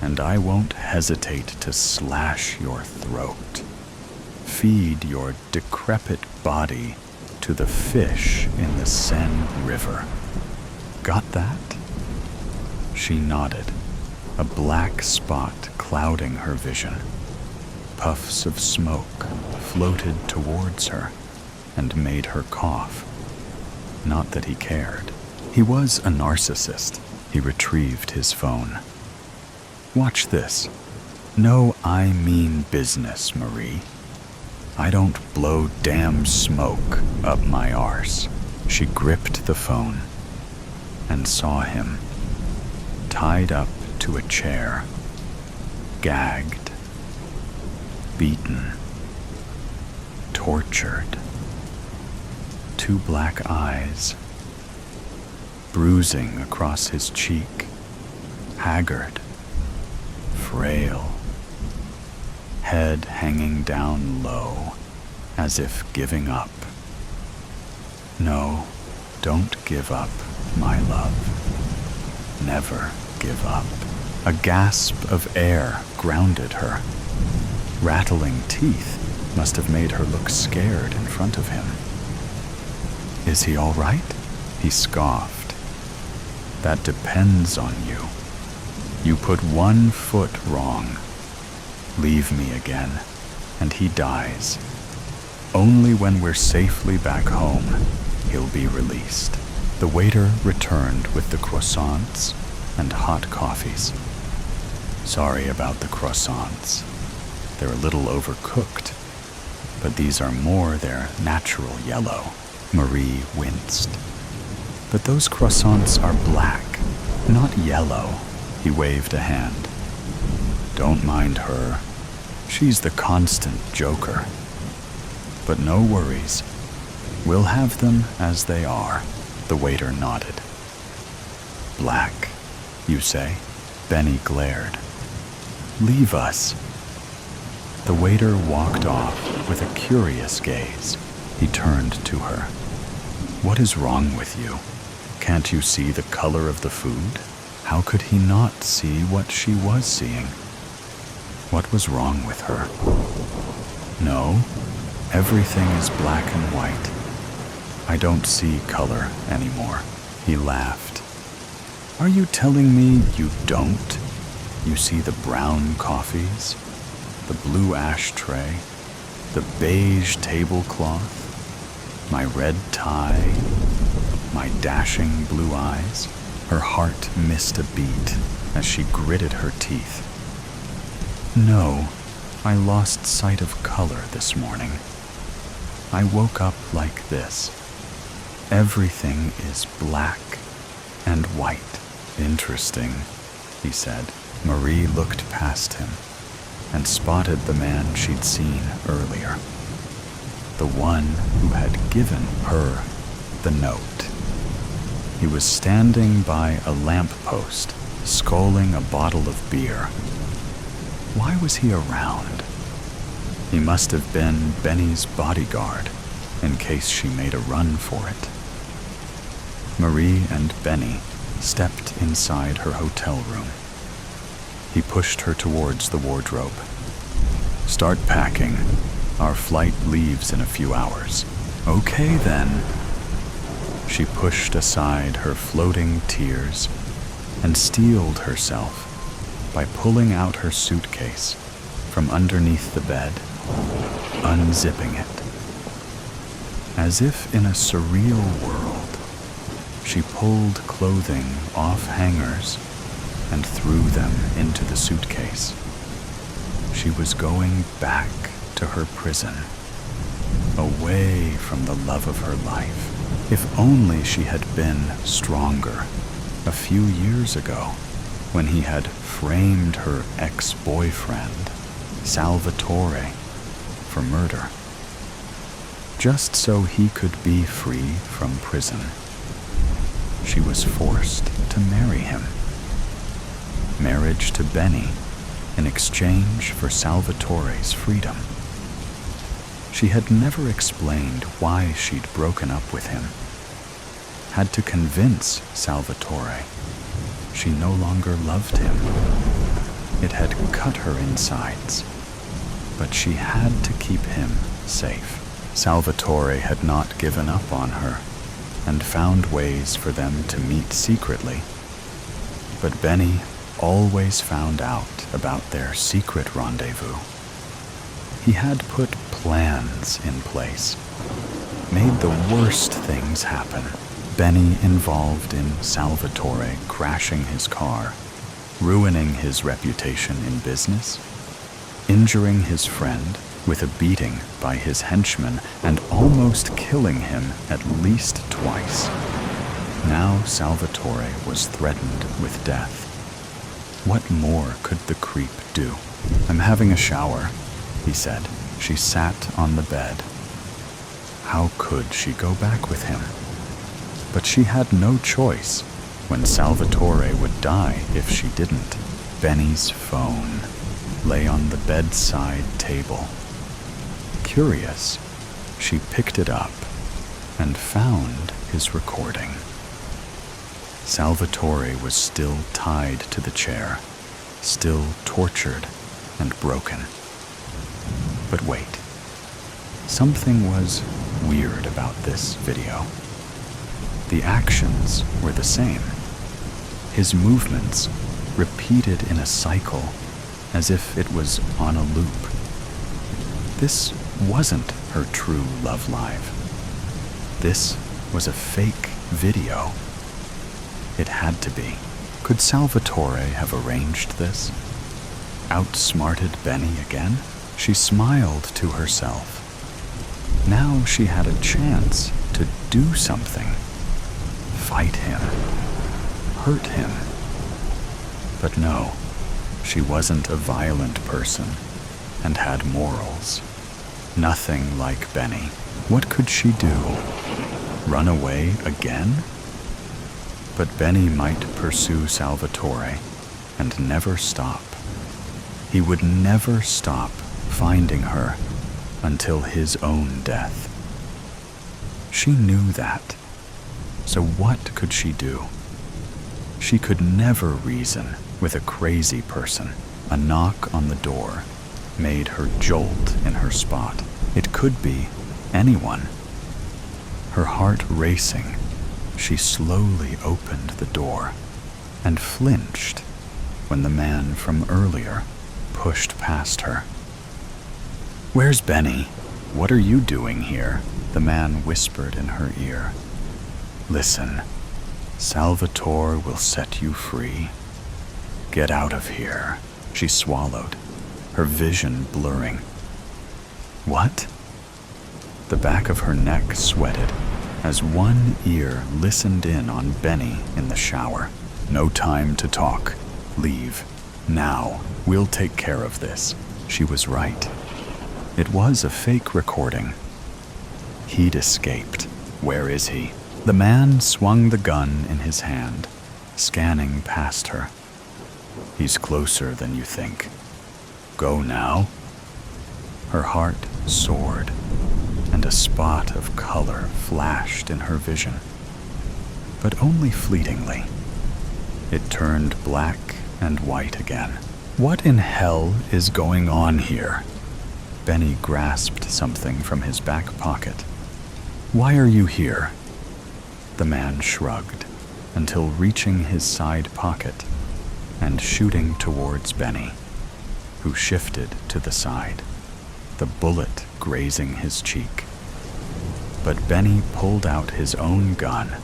and I won't hesitate to slash your throat, feed your decrepit body to the fish in the Seine River. Got that? She nodded, a black spot clouding her vision. Puffs of smoke floated towards her and made her cough. Not that he cared. He was a narcissist. He retrieved his phone. Watch this. No, I mean business, Marie. I don't blow damn smoke up my arse. She gripped the phone and saw him, tied up to a chair, gagged, beaten, tortured. Two black eyes, bruising across his cheek, haggard, frail, head hanging down low, as if giving up. No, don't give up, my love. Never give up. A gasp of air grounded her. Rattling teeth must have made her look scared in front of him. Is he all right? He scoffed. That depends on you. You put 1 foot wrong. Leave me again, and he dies. Only when we're safely back home, he'll be released. The waiter returned with the croissants and hot coffees. Sorry about the croissants. They're a little overcooked, but these are more their natural yellow. Marie winced. But those croissants are black, not yellow. He waved a hand. Don't mind her. She's the constant joker. But no worries. We'll have them as they are. The waiter nodded. Black, you say? Benny glared. Leave us. The waiter walked off with a curious gaze. He turned to her. What is wrong with you? Can't you see the color of the food? How could he not see what she was seeing? What was wrong with her? No, everything is black and white. I don't see color anymore. He laughed. Are you telling me you don't? You see the brown coffees, the blue ashtray, the beige tablecloth, my red tie, my dashing blue eyes. Her heart missed a beat as she gritted her teeth. No, I lost sight of color this morning. I woke up like this. Everything is black and white. Interesting, he said. Marie looked past him and spotted the man she'd seen earlier. The one who had given her the note. He was standing by a lamppost, sculling a bottle of beer. Why was he around? He must have been Benny's bodyguard, in case she made a run for it. Marie and Benny stepped inside her hotel room. He pushed her towards the wardrobe. Start packing. Our flight leaves in a few hours. Okay then. She pushed aside her floating tears and steeled herself by pulling out her suitcase from underneath the bed, unzipping it. As if in a surreal world, she pulled clothing off hangers and threw them into the suitcase. She was going back to her prison, away from the love of her life. If only she had been stronger a few years ago, when he had framed her ex-boyfriend, Salvatore, for murder, just so he could be free from prison. She was forced to marry him. Marriage to Benny in exchange for Salvatore's freedom. She had never explained why she'd broken up with him. Had to convince Salvatore she no longer loved him. It had cut her insides, but she had to keep him safe. Salvatore had not given up on her and found ways for them to meet secretly. But Benny always found out about their secret rendezvous. He had put plans in place, made the worst things happen. Benny involved in Salvatore crashing his car, ruining his reputation in business, injuring his friend with a beating by his henchmen, and almost killing him at least twice. Now Salvatore was threatened with death. What more could the creep do? I'm having a shower, he said. She sat on the bed. How could she go back with him? But she had no choice when Salvatore would die if she didn't. Benny's phone lay on the bedside table. Curious, she picked it up and found his recording. Salvatore was still tied to the chair, still tortured and broken. But wait, something was weird about this video. The actions were the same. His movements repeated in a cycle, as if it was on a loop. This wasn't her true love life. This was a fake video. It had to be. Could Salvatore have arranged this? Outsmarted Benny again? She smiled to herself. Now she had a chance to do something. Fight him. Hurt him. But no, she wasn't a violent person and had morals. Nothing like Benny. What could she do? Run away again? But Benny might pursue Salvatore and never stop. He would never stop finding her until his own death. She knew that. So what could she do? She could never reason with a crazy person. A knock on the door made her jolt in her spot. It could be anyone. Her heart racing, she slowly opened the door and flinched when the man from earlier pushed past her. "Where's Benny? What are you doing here?" the man whispered in her ear. "Listen, Salvatore will set you free. Get out of here." She swallowed, her vision blurring. "What?" The back of her neck sweated as one ear listened in on Benny in the shower. "No time to talk. Leave. Now. We'll take care of this." She was right. It was a fake recording. He'd escaped. Where is he? The man swung the gun in his hand, scanning past her. "He's closer than you think. Go now." Her heart soared, and a spot of color flashed in her vision. But only fleetingly. It turned black and white again. "What in hell is going on here?" Benny grasped something from his back pocket. "Why are you here?" The man shrugged until reaching his side pocket and shooting towards Benny, who shifted to the side, the bullet grazing his cheek. But Benny pulled out his own gun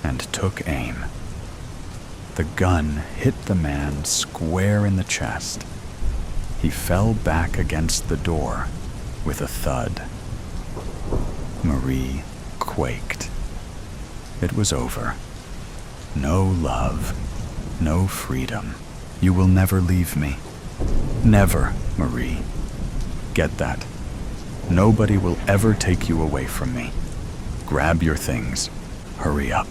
and took aim. The gun hit the man square in the chest. He fell back against the door with a thud. Marie quaked. It was over. No love, no freedom. "You will never leave me. Never, Marie. Get that. Nobody will ever take you away from me. Grab your things. Hurry up."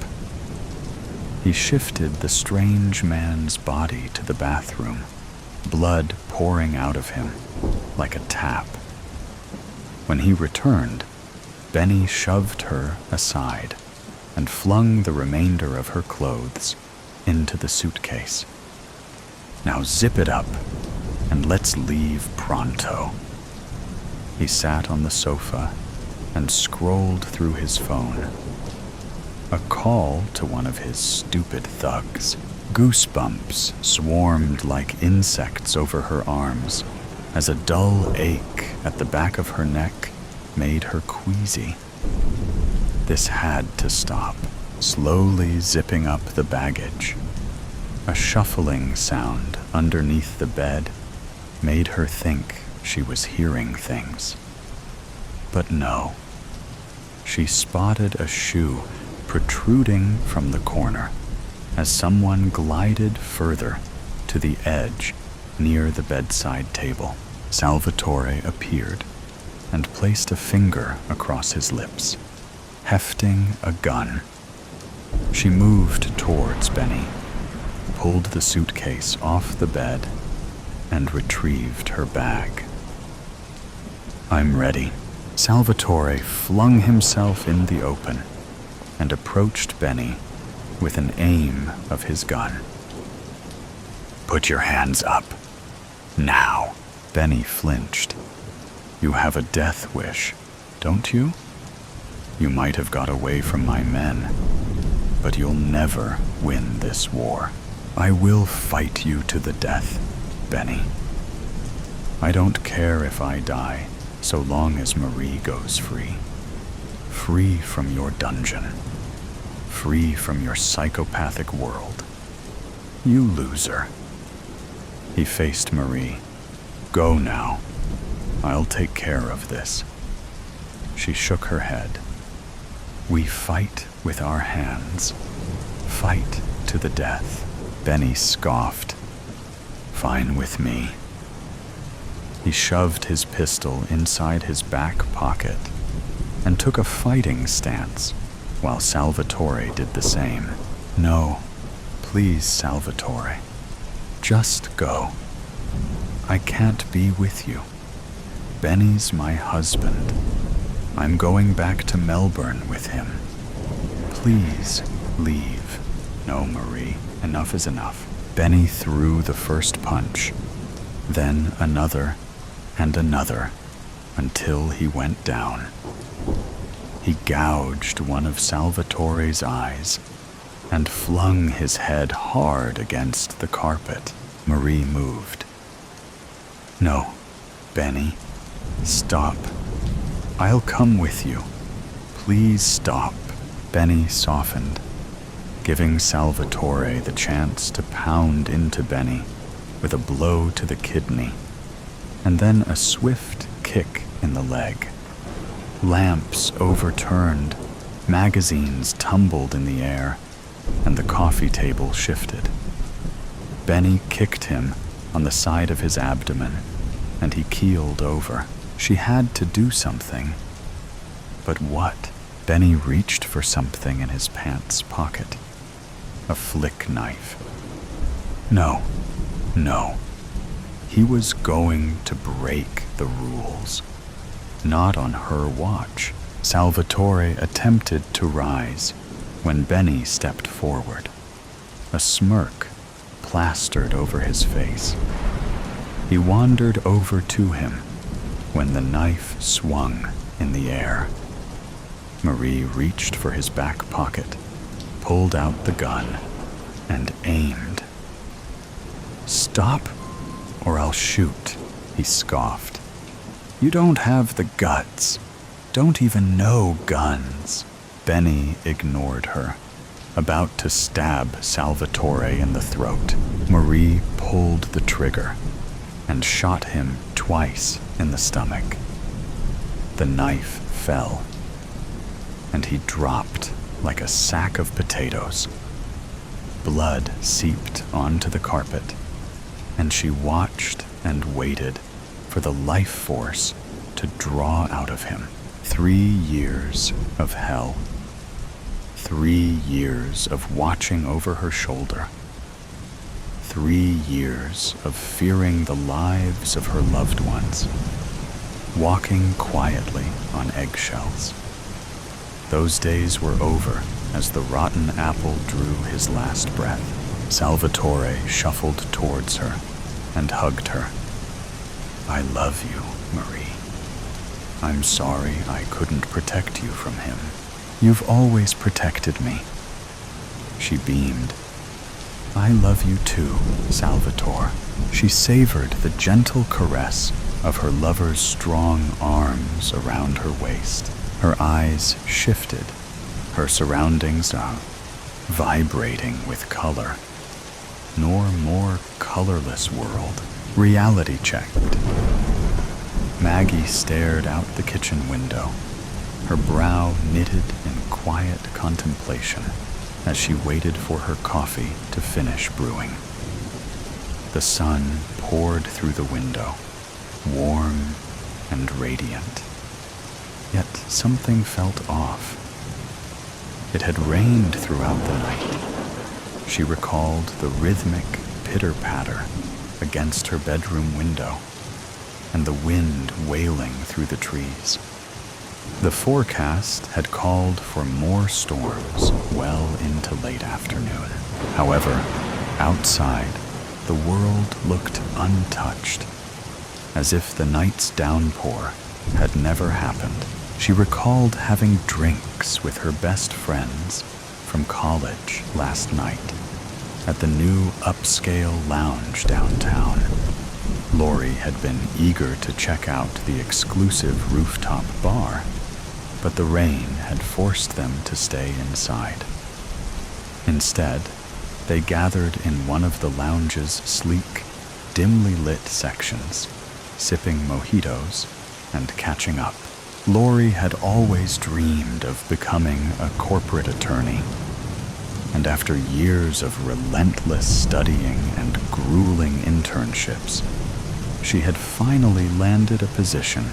He shifted the strange man's body to the bathroom, blood pouring out of him like a tap. When he returned, Benny shoved her aside and flung the remainder of her clothes into the suitcase. "Now zip it up and let's leave pronto." He sat on the sofa and scrolled through his phone. A call to one of his stupid thugs. Goosebumps swarmed like insects over her arms as a dull ache at the back of her neck made her queasy. This had to stop. Slowly zipping up the baggage. A shuffling sound underneath the bed made her think she was hearing things. But no. She spotted a shoe protruding from the corner as someone glided further to the edge near the bedside table. Salvatore appeared and placed a finger across his lips, hefting a gun. She moved towards Benny, pulled the suitcase off the bed, and retrieved her bag. "I'm ready." Salvatore flung himself in the open and approached Benny with an aim of his gun. "Put your hands up. Now." Benny flinched. "You have a death wish, don't you? You might have got away from my men, but you'll never win this war. I will fight you to the death, Benny. I don't care if I die, so long as Marie goes free. Free from your dungeon. Free from your psychopathic world. You loser." He faced Marie. "Go now. I'll take care of this." She shook her head. "We fight with our hands. Fight to the death." Benny scoffed. "Fine with me." He shoved his pistol inside his back pocket and took a fighting stance while Salvatore did the same. "No, please, Salvatore. Just go. I can't be with you. Benny's my husband. I'm going back to Melbourne with him. Please, leave." "No, Marie, enough is enough." Benny threw the first punch, then another and another, until he went down. He gouged one of Salvatore's eyes and flung his head hard against the carpet. Marie moved. "No, Benny, stop. I'll come with you. Please stop." Benny softened, giving Salvatore the chance to pound into Benny with a blow to the kidney, and then a swift kick in the leg. Lamps overturned, magazines tumbled in the air, and the coffee table shifted. Benny kicked him on the side of his abdomen, and he keeled over. She had to do something. But what? Benny reached for something in his pants pocket. A flick knife. No. He was going to break the rules. Not on her watch. Salvatore attempted to rise when Benny stepped forward. A smirk plastered over his face. He wandered over to him when the knife swung in the air. Marie reached for his back pocket, pulled out the gun, and aimed. "Stop, or I'll shoot," he scoffed. "You don't have the guts. Don't even know guns." Benny ignored her, about to stab Salvatore in the throat. Marie pulled the trigger and shot him twice in the stomach. The knife fell, and he dropped like a sack of potatoes. Blood seeped onto the carpet, and she watched and waited for the life force to draw out of him. 3 years of hell. 3 years of watching over her shoulder. 3 years of fearing the lives of her loved ones. Walking quietly on eggshells. Those days were over as the rotten apple drew his last breath. Salvatore shuffled towards her and hugged her. "I love you, Marie. I'm sorry I couldn't protect you from him. You've always protected me." She beamed. "I love you too, Salvatore." She savored the gentle caress of her lover's strong arms around her waist. Her eyes shifted, her surroundings vibrating with color. Nor more colorless world. Reality checked. Maggie stared out the kitchen window, her brow knitted in quiet contemplation as she waited for her coffee to finish brewing. The sun poured through the window, warm and radiant. Yet something felt off. It had rained throughout the night. She recalled the rhythmic pitter-patter against her bedroom window and the wind wailing through the trees. The forecast had called for more storms well into late afternoon. However, outside, the world looked untouched, as if the night's downpour had never happened. She recalled having drinks with her best friends from college last night at the new upscale lounge downtown. Lori had been eager to check out the exclusive rooftop bar, but the rain had forced them to stay inside. Instead, they gathered in one of the lounge's sleek, dimly lit sections, sipping mojitos and catching up. Lori had always dreamed of becoming a corporate attorney, and after years of relentless studying and grueling internships, she had finally landed a position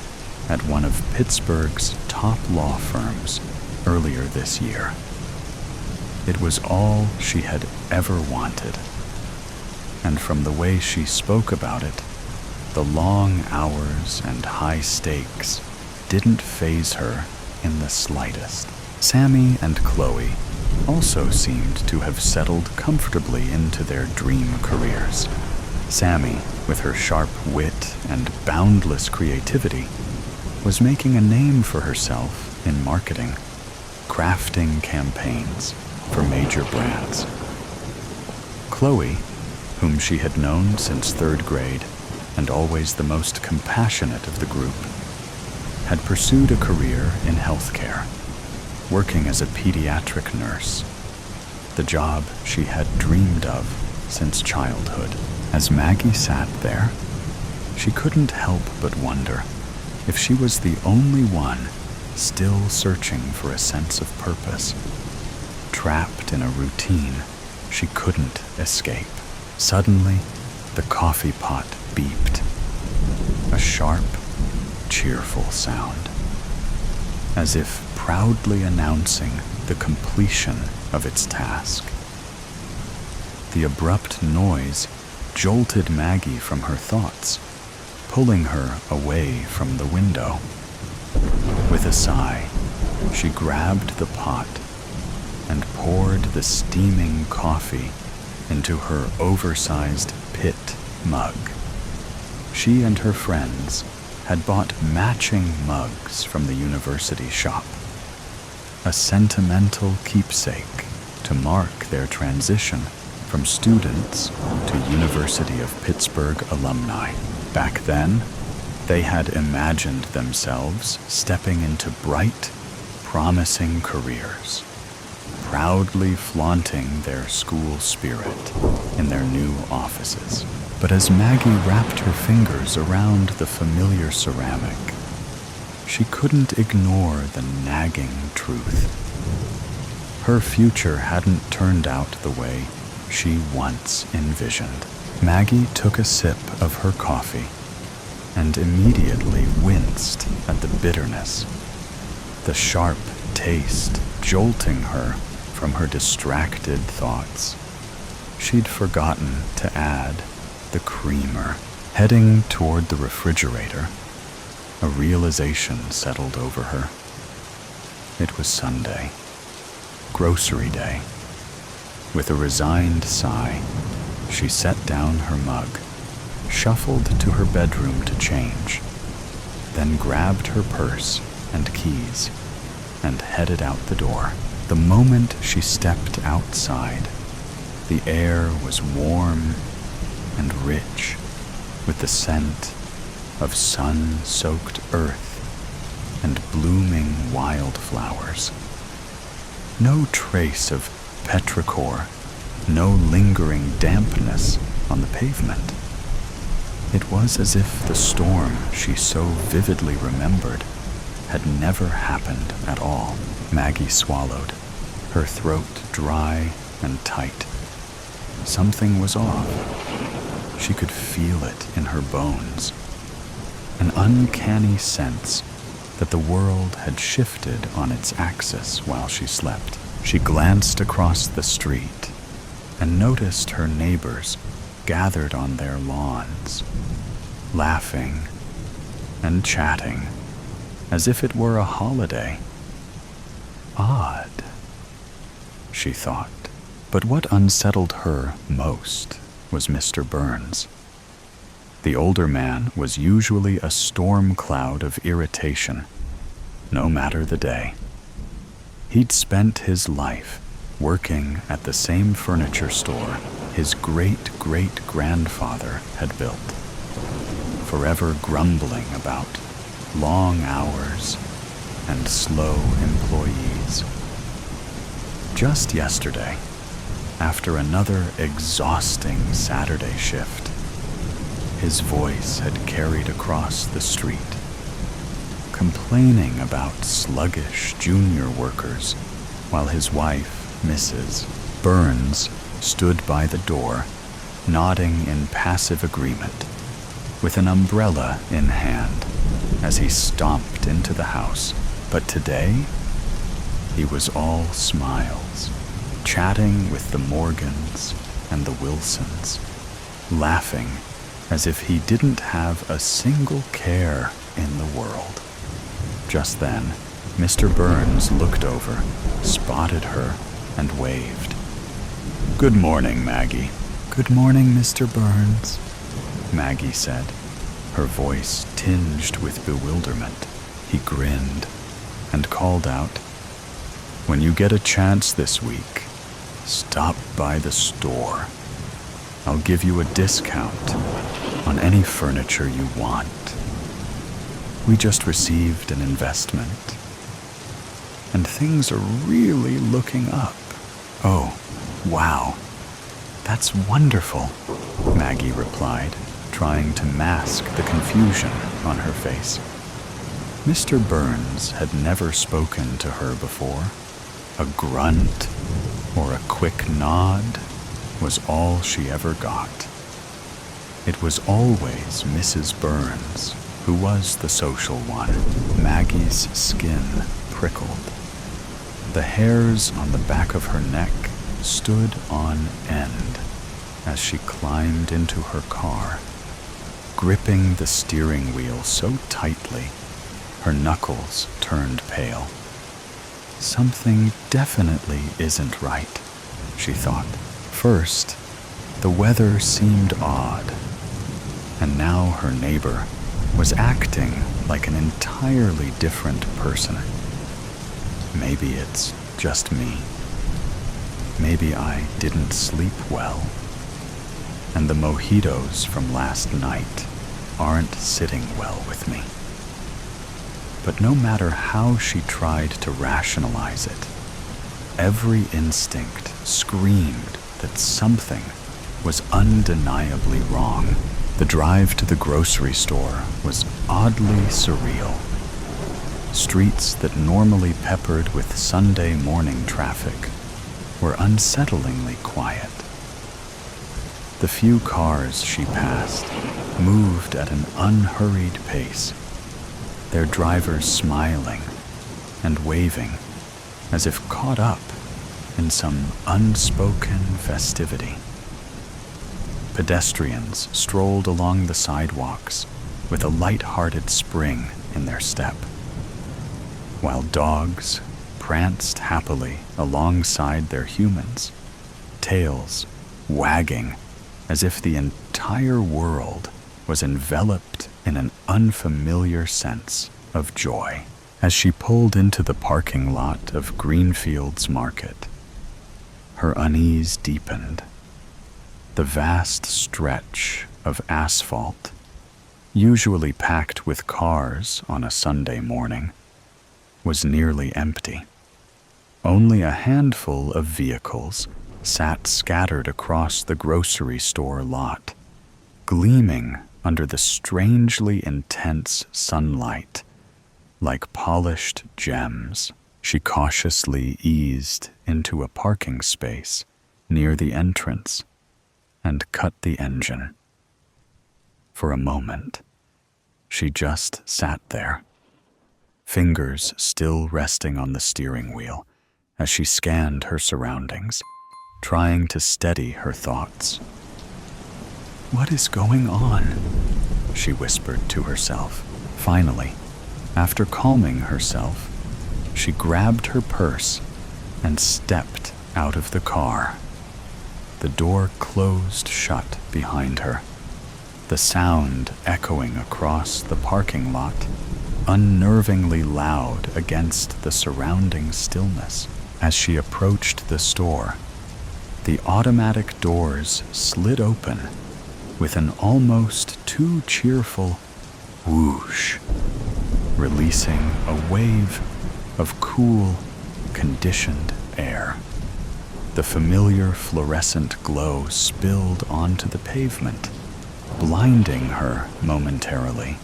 at one of Pittsburgh's top law firms earlier this year. It was all she had ever wanted, and from the way she spoke about it, the long hours and high stakes didn't faze her in the slightest. Sammy and Chloe also seemed to have settled comfortably into their dream careers. Sammy, with her sharp wit and boundless creativity, was making a name for herself in marketing, crafting campaigns for major brands. Chloe, whom she had known since 3rd grade and always the most compassionate of the group, had pursued a career in healthcare, working as a pediatric nurse, the job she had dreamed of since childhood. As Maggie sat there, she couldn't help but wonder if she was the only one still searching for a sense of purpose, trapped in a routine she couldn't escape. Suddenly, the coffee pot beeped, a sharp, cheerful sound, as if proudly announcing the completion of its task. The abrupt noise jolted Maggie from her thoughts, pulling her away from the window. With a sigh, she grabbed the pot and poured the steaming coffee into her oversized pit mug. She and her friends had bought matching mugs from the university shop, a sentimental keepsake to mark their transition from students to University of Pittsburgh alumni. Back then, they had imagined themselves stepping into bright, promising careers, proudly flaunting their school spirit in their new offices. But as Maggie wrapped her fingers around the familiar ceramic, she couldn't ignore the nagging truth. Her future hadn't turned out the way she once envisioned. Maggie took a sip of her coffee and immediately winced at the bitterness, the sharp taste jolting her from her distracted thoughts. She'd forgotten to add the creamer. Heading toward the refrigerator, a realization settled over her. It was Sunday, grocery day. With a resigned sigh, she set down her mug, shuffled to her bedroom to change, then grabbed her purse and keys and headed out the door. The moment she stepped outside, the air was warm and rich with the scent of sun-soaked earth and blooming wildflowers. No trace of petrichor, no lingering dampness on the pavement. It was as if the storm she so vividly remembered had never happened at all. Maggie swallowed, her throat dry and tight. Something was off. She could feel it in her bones. An uncanny sense that the world had shifted on its axis while she slept. She glanced across the street and noticed her neighbors gathered on their lawns, laughing and chatting as if it were a holiday. Odd, she thought. But what unsettled her most was Mr. Burns. The older man was usually a storm cloud of irritation, no matter the day. He'd spent his life working at the same furniture store his great-great-grandfather had built, forever grumbling about long hours and slow employees. Just yesterday, after another exhausting Saturday shift, his voice had carried across the street, complaining about sluggish junior workers, while his wife, Mrs. Burns, stood by the door, nodding in passive agreement, with an umbrella in hand, as he stomped into the house. But today, he was all smiles, chatting with the Morgans and the Wilsons, laughing as if he didn't have a single care in the world. Just then, Mr. Burns looked over, spotted her, and waved. "Good morning, Maggie." "Good morning, Mr. Burns," Maggie said, her voice tinged with bewilderment. He grinned. and called out, "When you get a chance this week, stop by the store. I'll give you a discount on any furniture you want. We just received an investment, and things are really looking up." "Oh, wow, that's wonderful," Maggie replied, trying to mask the confusion on her face. Mr. Burns had never spoken to her before. A grunt or a quick nod was all she ever got. It was always Mrs. Burns who was the social one. Maggie's skin prickled. The hairs on the back of her neck stood on end as she climbed into her car, gripping the steering wheel so tightly her knuckles turned pale. Something definitely isn't right, she thought. First, the weather seemed odd, and now her neighbor was acting like an entirely different person. Maybe it's just me. Maybe I didn't sleep well, and the mojitos from last night aren't sitting well with me. But no matter how she tried to rationalize it, every instinct screamed that something was undeniably wrong. The drive to the grocery store was oddly surreal. Streets that normally peppered with Sunday morning traffic were unsettlingly quiet. The few cars she passed moved at an unhurried pace, their drivers smiling and waving as if caught up in some unspoken festivity. Pedestrians strolled along the sidewalks with a light-hearted spring in their step, while dogs pranced happily alongside their humans, tails wagging as if the entire world was enveloped in an unfamiliar sense of joy. As she pulled into the parking lot of Greenfields Market, her unease deepened. The vast stretch of asphalt, usually packed with cars on a Sunday morning, was nearly empty. Only a handful of vehicles sat scattered across the grocery store lot, gleaming under the strangely intense sunlight like polished gems. She cautiously eased into a parking space near the entrance and cut the engine. For a moment, she just sat there, fingers still resting on the steering wheel as she scanned her surroundings, trying to steady her thoughts. "What is going on?" she whispered to herself. Finally, after calming herself, she grabbed her purse and stepped out of the car. The door closed shut behind her, the sound echoing across the parking lot, unnervingly loud against the surrounding stillness. As she approached the store, the automatic doors slid open with an almost too cheerful whoosh, releasing a wave of cool, conditioned air. The familiar fluorescent glow spilled onto the pavement, blinding her momentarily,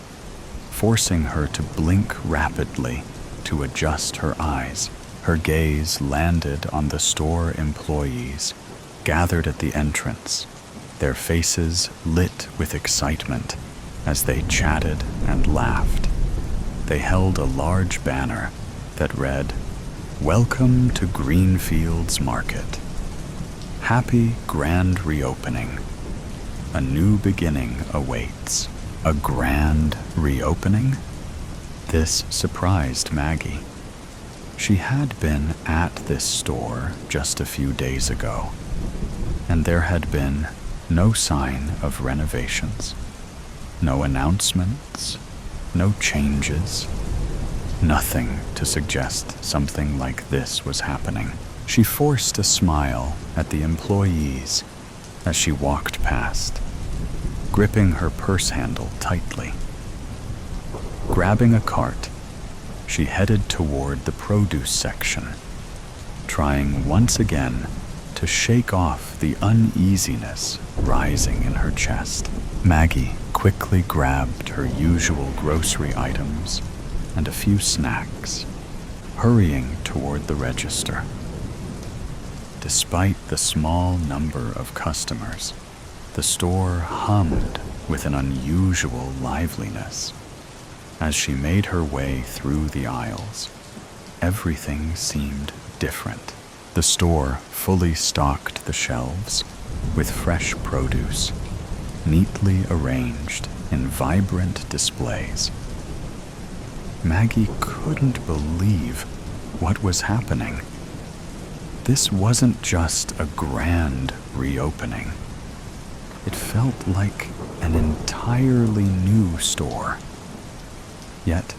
forcing her to blink rapidly to adjust her eyes. Her gaze landed on the store employees gathered at the entrance, their faces lit with excitement as they chatted and laughed. They held a large banner that read, "Welcome to Greenfields Market. Happy grand reopening. A new beginning awaits." A grand reopening? This surprised Maggie. She had been at this store just a few days ago, and there had been no sign of renovations, no announcements, no changes. Nothing to suggest something like this was happening. She forced a smile at the employees as she walked past, gripping her purse handle tightly. Grabbing a cart, she headed toward the produce section, trying once again to shake off the uneasiness rising in her chest. Maggie quickly grabbed her usual grocery items and a few snacks, hurrying toward the register. Despite the small number of customers, the store hummed with an unusual liveliness. As she made her way through the aisles, everything seemed different. The store fully stocked the shelves with fresh produce, neatly arranged in vibrant displays. Maggie couldn't believe what was happening. This wasn't just a grand reopening. It felt like an entirely new store. Yet,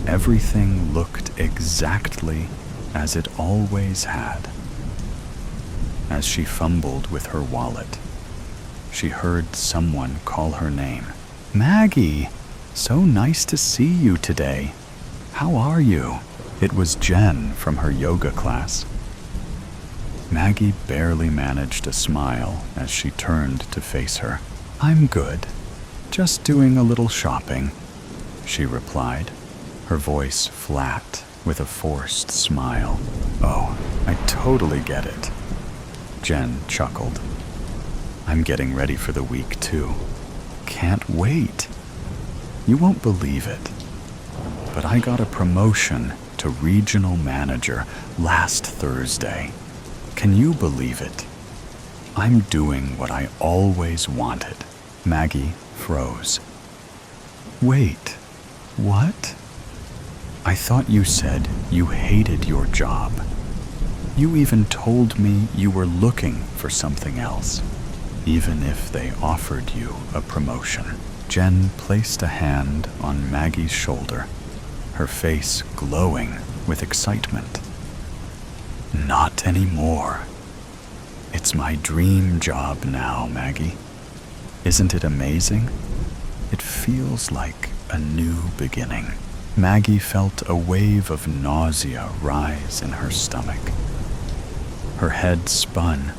everything looked exactly as it always had. As she fumbled with her wallet, she heard someone call her name. "Maggie, so nice to see you today. How are you?" It was Jen from her yoga class. Maggie barely managed a smile as she turned to face her. "I'm good. Just doing a little shopping," she replied, her voice flat with a forced smile. "Oh, I totally get it." Jen chuckled. "I'm getting ready for the week too. Can't wait. You won't believe it, but I got a promotion to regional manager last Thursday. Can you believe it? I'm doing what I always wanted." Maggie froze. "Wait, what? I thought you said you hated your job. You even told me you were looking for something else, even if they offered you a promotion." Jen placed a hand on Maggie's shoulder, her face glowing with excitement. "Not anymore. It's my dream job now, Maggie. Isn't it amazing? It feels like a new beginning." Maggie felt a wave of nausea rise in her stomach. Her head spun,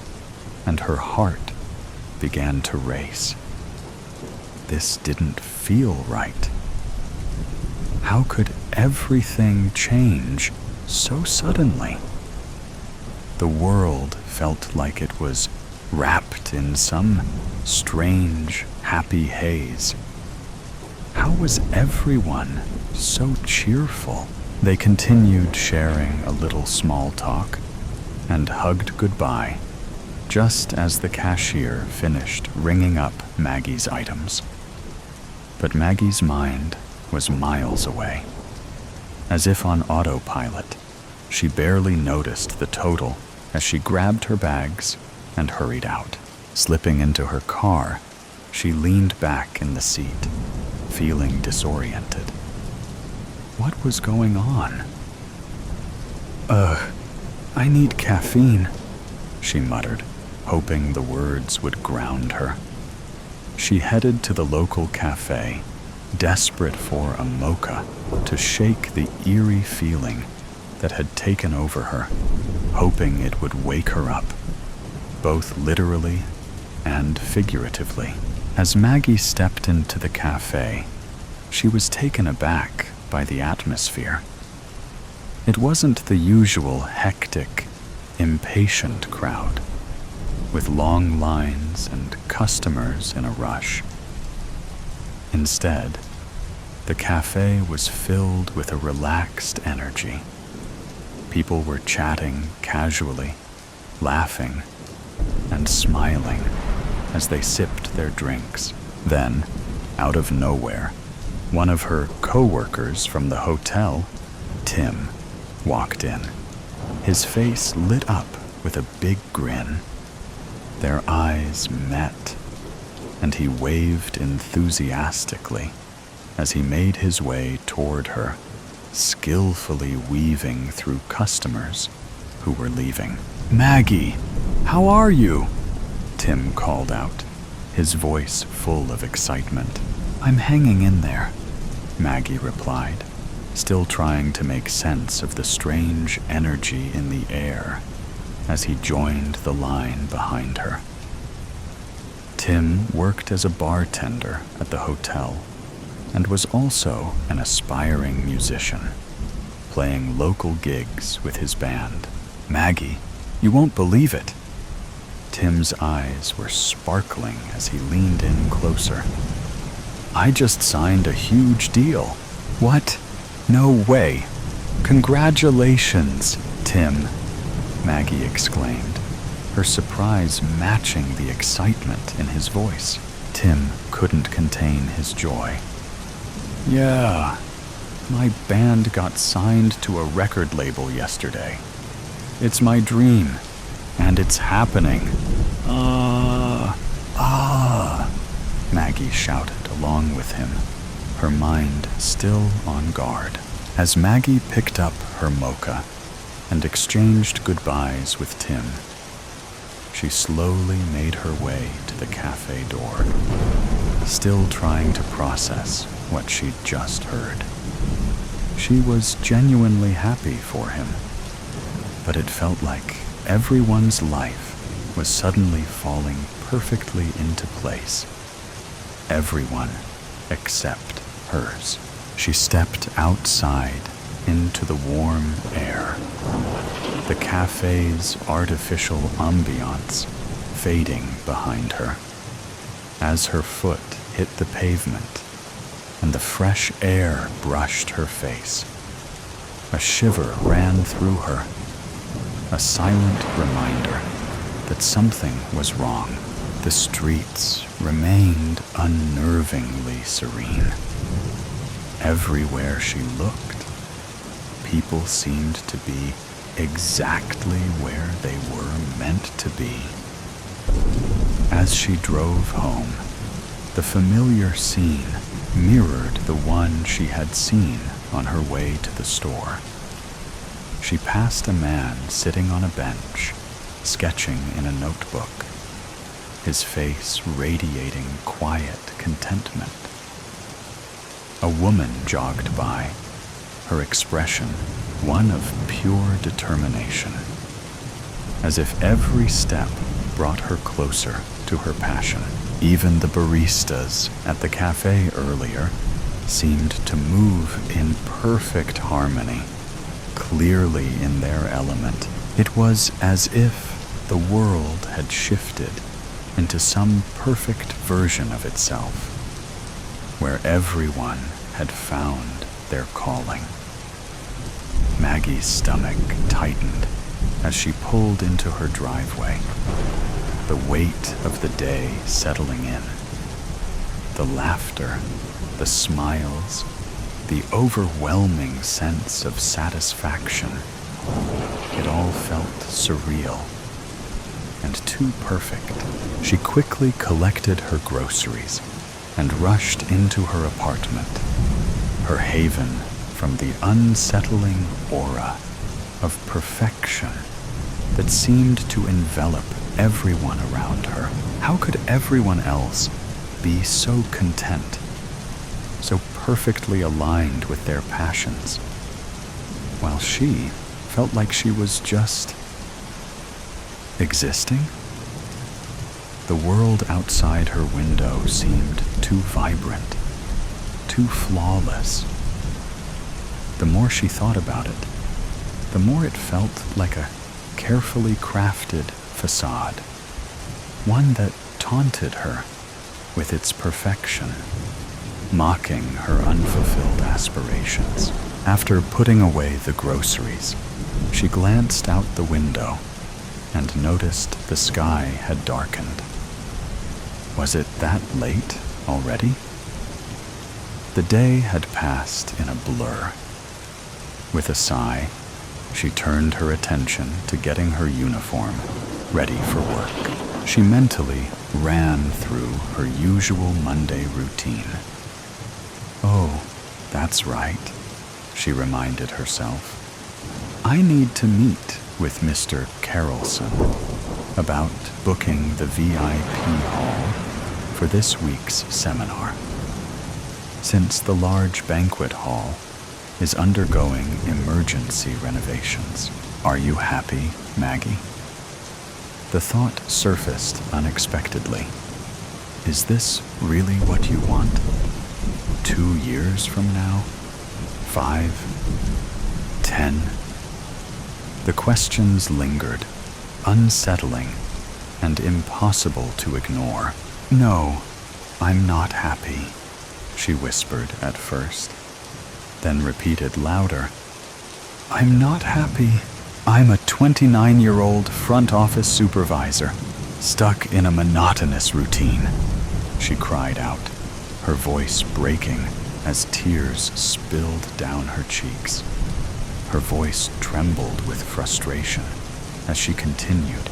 and her heart began to race. This didn't feel right. How could everything change so suddenly? The world felt like it was wrapped in some strange, happy haze. How was everyone so cheerful? They continued sharing a little small talk and hugged goodbye just as the cashier finished ringing up Maggie's items. But Maggie's mind was miles away. As if on autopilot, she barely noticed the total as she grabbed her bags and hurried out. Slipping into her car, she leaned back in the seat, feeling disoriented. What was going on? I need caffeine," she muttered, hoping the words would ground her. She headed to the local cafe, desperate for a mocha to shake the eerie feeling that had taken over her, hoping it would wake her up, both literally and figuratively. As Maggie stepped into the cafe, she was taken aback by the atmosphere. It wasn't the usual hectic, impatient crowd, with long lines and customers in a rush. Instead, the cafe was filled with a relaxed energy. People were chatting casually, laughing, and smiling as they sipped their drinks. Then, out of nowhere, one of her co-workers from the hotel, Tim, walked in. His face lit up with a big grin. Their eyes met, and he waved enthusiastically as he made his way toward her, skillfully weaving through customers who were leaving. "Maggie, how are you?" Tim called out, his voice full of excitement. "I'm hanging in there," Maggie replied, still trying to make sense of the strange energy in the air as he joined the line behind her. Tim worked as a bartender at the hotel and was also an aspiring musician, playing local gigs with his band. "Maggie, you won't believe it." Tim's eyes were sparkling as he leaned in closer. "I just signed a huge deal." "What? No way. Congratulations, Tim," Maggie exclaimed, her surprise matching the excitement in his voice. Tim couldn't contain his joy. "Yeah, my band got signed to a record label yesterday. It's my dream, and it's happening." Maggie shouted along with him, her mind still on guard. As Maggie picked up her mocha and exchanged goodbyes with Tim, she slowly made her way to the cafe door, still trying to process what she'd just heard. She was genuinely happy for him, but it felt like everyone's life was suddenly falling perfectly into place. Everyone except hers. She stepped outside into the warm air, the cafe's artificial ambiance fading behind her. As her foot hit the pavement and the fresh air brushed her face, a shiver ran through her, a silent reminder that something was wrong. The streets remained unnervingly serene. Everywhere she looked, people seemed to be exactly where they were meant to be. As she drove home, the familiar scene mirrored the one she had seen on her way to the store. She passed a man sitting on a bench, sketching in a notebook, his face radiating quiet contentment. A woman jogged by, her expression one of pure determination, as if every step brought her closer to her passion. Even the baristas at the cafe earlier seemed to move in perfect harmony, clearly in their element. It was as if the world had shifted into some perfect version of itself, where everyone had found their calling. Maggie's stomach tightened as she pulled into her driveway, the weight of the day settling in. The laughter, the smiles, the overwhelming sense of satisfaction. It all felt surreal and too perfect. She quickly collected her groceries and rushed into her apartment, her haven from the unsettling aura of perfection that seemed to envelop everyone around her. How could everyone else be so content, so perfectly aligned with their passions, while she felt like she was just existing? The world outside her window seemed too vibrant, too flawless. The more she thought about it, the more it felt like a carefully crafted facade, one that taunted her with its perfection, mocking her unfulfilled aspirations. After putting away the groceries, she glanced out the window and noticed the sky had darkened. Was it that late already? The day had passed in a blur. With a sigh, she turned her attention to getting her uniform ready for work. She mentally ran through her usual Monday routine. Oh, that's right. she reminded herself. I need to meet with Mr. Carrollson about booking the VIP hall for this week's seminar. Since the large banquet hall is undergoing emergency renovations. Are you happy, Maggie? The thought surfaced unexpectedly. Is this really what you want? 2 years from now? 5? 10? The questions lingered, unsettling and impossible to ignore. No, I'm not happy, she whispered at first, then repeated louder. I'm not happy. I'm a 29-year-old front office supervisor, stuck in a monotonous routine, she cried out, her voice breaking as tears spilled down her cheeks. Her voice trembled with frustration as she continued,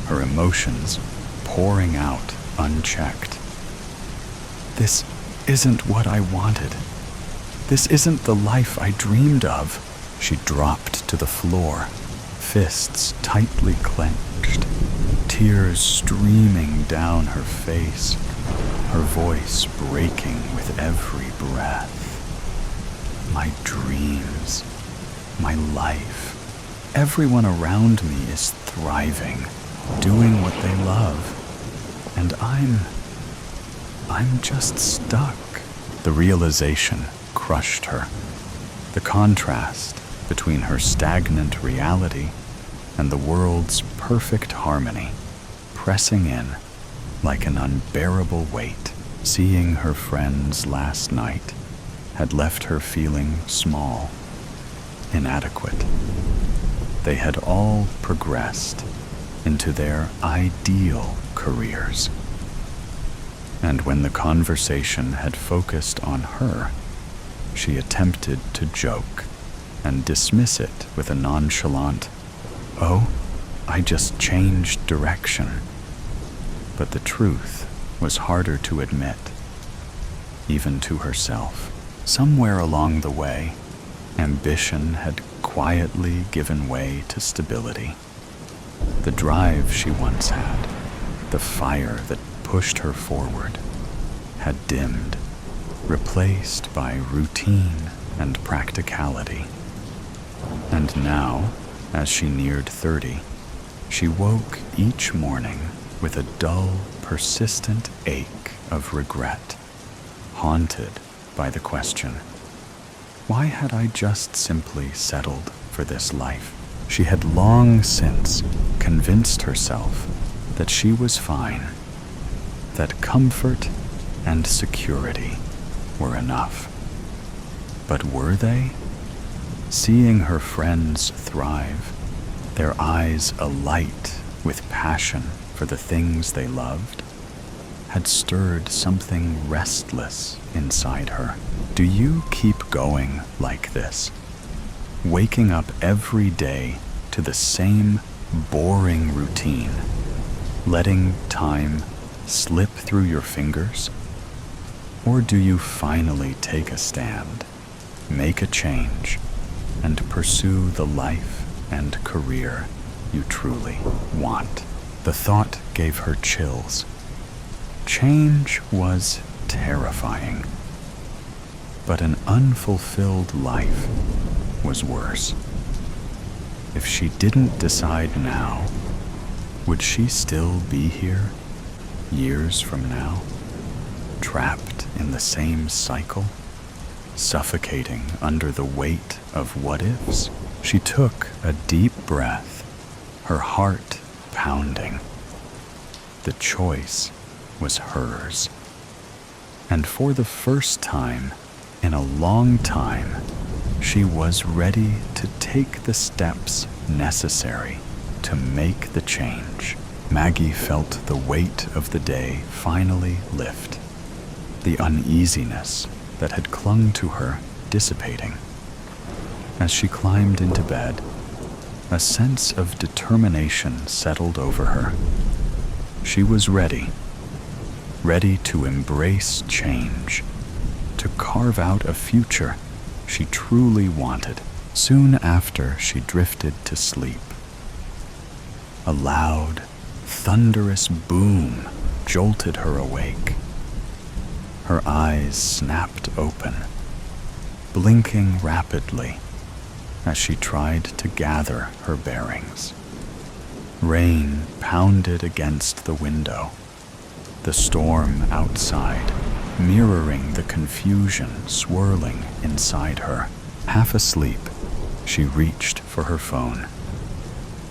her emotions pouring out unchecked. This isn't what I wanted. This isn't the life I dreamed of. She dropped to the floor, fists tightly clenched, tears streaming down her face, her voice breaking with every breath. My dreams, my life, everyone around me is thriving, doing what they love, and I'm just stuck. The realization crushed her. The contrast between her stagnant reality and the world's perfect harmony pressing in like an unbearable weight. Seeing her friends last night had left her feeling small, inadequate. They had all progressed into their ideal careers. And when the conversation had focused on her, she attempted to joke and dismiss it with a nonchalant, "Oh, I just changed direction." But the truth was harder to admit, even to herself. Somewhere along the way, ambition had quietly given way to stability. The drive she once had, the fire that pushed her forward, had dimmed, replaced by routine and practicality. And now, as she neared 30, she woke each morning with a dull, persistent ache of regret, haunted by the question, why had I just simply settled for this life? She had long since convinced herself that she was fine, that comfort and security were enough. But were they? Seeing her friends thrive, their eyes alight with passion for the things they loved, had stirred something restless inside her. Do you keep going like this? Waking up every day to the same boring routine, letting time slip through your fingers? Or do you finally take a stand, make a change, and pursue the life and career you truly want? The thought gave her chills. Change was terrifying, but an unfulfilled life was worse. If she didn't decide now, would she still be here years from now, trapped in the same cycle, suffocating under the weight of what-ifs? She took a deep breath, her heart pounding. The choice was hers. And for the first time in a long time, she was ready to take the steps necessary to make the change. Maggie felt the weight of the day finally lift, the uneasiness that had clung to her dissipating. As she climbed into bed, a sense of determination settled over her. She was ready to embrace change, to carve out a future she truly wanted soon after she drifted to sleep. A loud, thunderous boom jolted her awake. Her eyes snapped open, blinking rapidly as she tried to gather her bearings. Rain pounded against the window, the storm outside mirroring the confusion swirling inside her. Half asleep, she reached for her phone.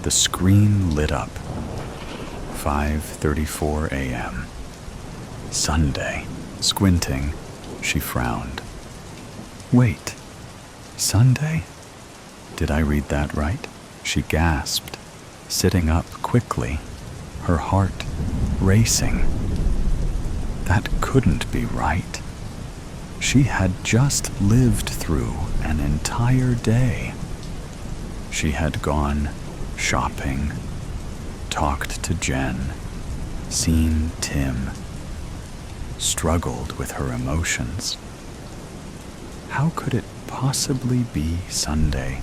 The screen lit up. 5:34 a.m. Sunday. Squinting, she frowned. Wait, Sunday? Did I read that right? She gasped, sitting up quickly, her heart racing. That couldn't be right. She had just lived through an entire day. She had gone shopping, talked to Jen, seen Tim, struggled with her emotions. How could it possibly be Sunday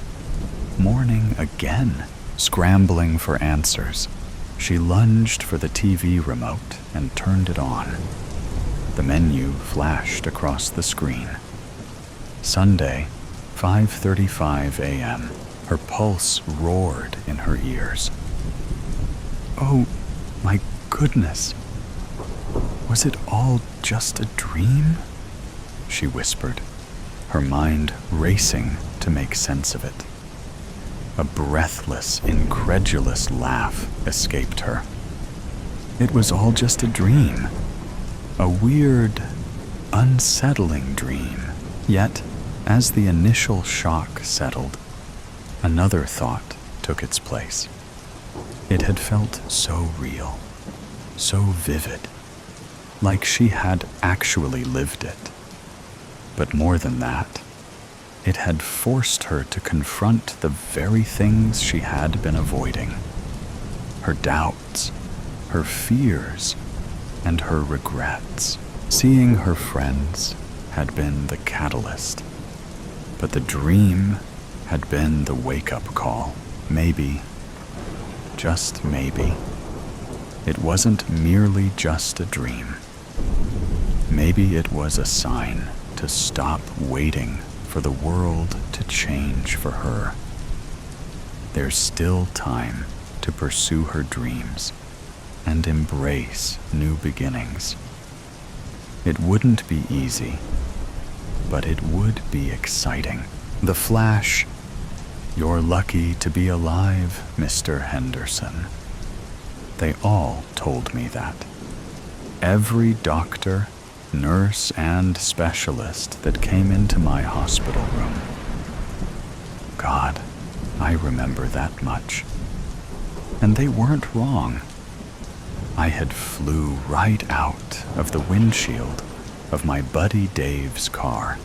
morning again? Scrambling for answers, she lunged for the TV remote and turned it on. The menu flashed across the screen. Sunday, 5:35 a.m. Her pulse roared in her ears. Oh, my goodness. Was it all just a dream? She whispered, her mind racing to make sense of it. A breathless, incredulous laugh escaped her. It was all just a dream. A weird, unsettling dream. Yet, as the initial shock settled, another thought took its place. It had felt so real, so vivid, like she had actually lived it. But more than that, it had forced her to confront the very things she had been avoiding. Her doubts, her fears, and her regrets. Seeing her friends had been the catalyst, but the dream had been the wake-up call. Maybe, just maybe, it wasn't merely just a dream. Maybe it was a sign to stop waiting for the world to change for her. There's still time to pursue her dreams and embrace new beginnings. It wouldn't be easy, but it would be exciting. The flash, "You're lucky to be alive, Mr. Henderson." They all told me that. Every doctor, nurse, and specialist that came into my hospital room. God, I remember that much. And they weren't wrong. I had flew right out of the windshield of my buddy Dave's car.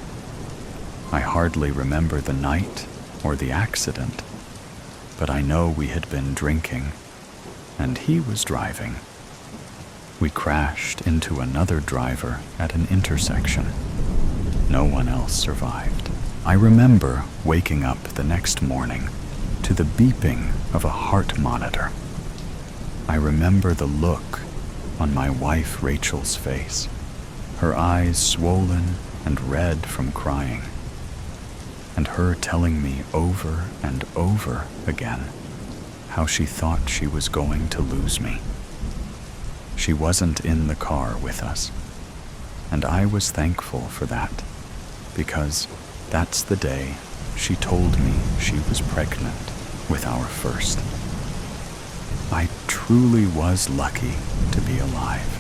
I hardly remember the night or the accident, but I know we had been drinking, and he was driving. We crashed into another driver at an intersection. No one else survived. I remember waking up the next morning to the beeping of a heart monitor. I remember the look on my wife Rachel's face, her eyes swollen and red from crying, and her telling me over and over again how she thought she was going to lose me. She wasn't in the car with us, and I was thankful for that, because that's the day she told me she was pregnant with our first. I truly was lucky to be alive,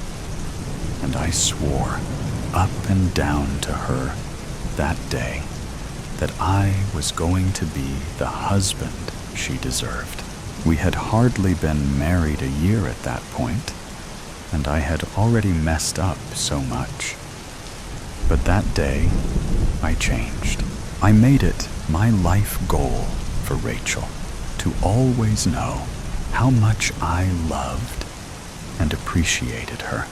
and I swore up and down to her that day that I was going to be the husband she deserved. We had hardly been married a year at that point, and I had already messed up so much. But that day, I changed. I made it my life goal for Rachel to always know how much I loved and appreciated her.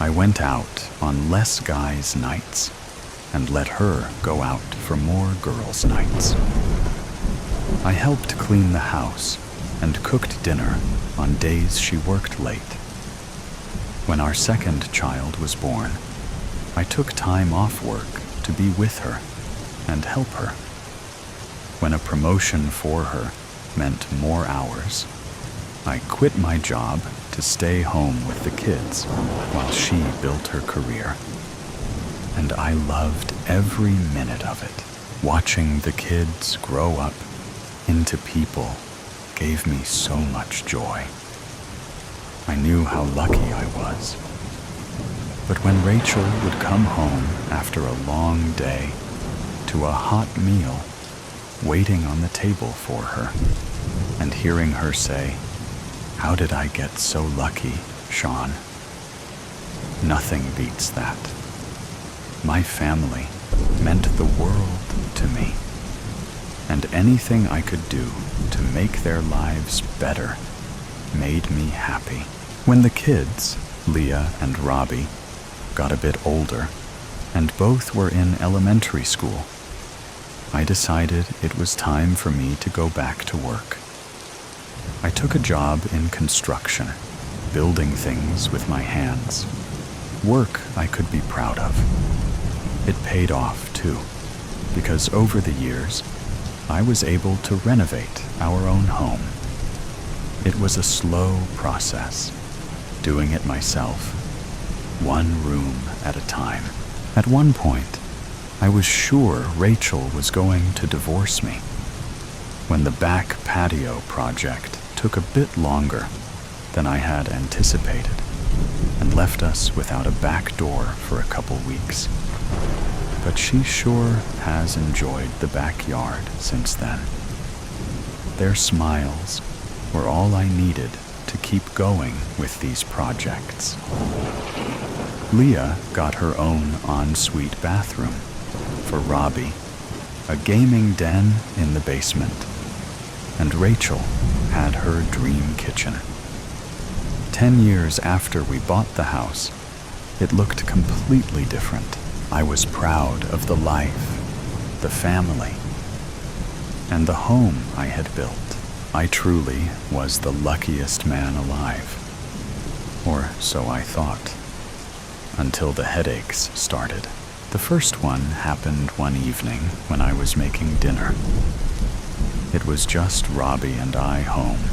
I went out on less guys' nights and let her go out for more girls' nights. I helped clean the house and cooked dinner on days she worked late. When our second child was born, I took time off work to be with her and help her. When a promotion for her meant more hours, I quit my job to stay home with the kids while she built her career. And I loved every minute of it. Watching the kids grow up into people gave me so much joy. I knew how lucky I was. But when Rachel would come home after a long day to a hot meal waiting on the table for her, and hearing her say, "How did I get so lucky, Sean?" Nothing beats that. My family meant the world to me, and anything I could do to make their lives better made me happy. When the kids, Leah and Robbie, got a bit older, and both were in elementary school, I decided it was time for me to go back to work. I took a job in construction, building things with my hands. Work I could be proud of. It paid off, too, because over the years, I was able to renovate our own home. It was a slow process, doing it myself, one room at a time. At one point, I was sure Rachel was going to divorce me. When the back patio project took a bit longer than I had anticipated and left us without a back door for a couple weeks. But she sure has enjoyed the backyard since then. Their smiles were all I needed to keep going with these projects. Leah got her own ensuite bathroom for Robbie, a gaming den in the basement, and Rachel had her dream kitchen. 10 years after we bought the house, it looked completely different. I was proud of the life, the family, and the home I had built. I truly was the luckiest man alive, or so I thought, until the headaches started. The first one happened one evening when I was making dinner. It was just Robbie and I home.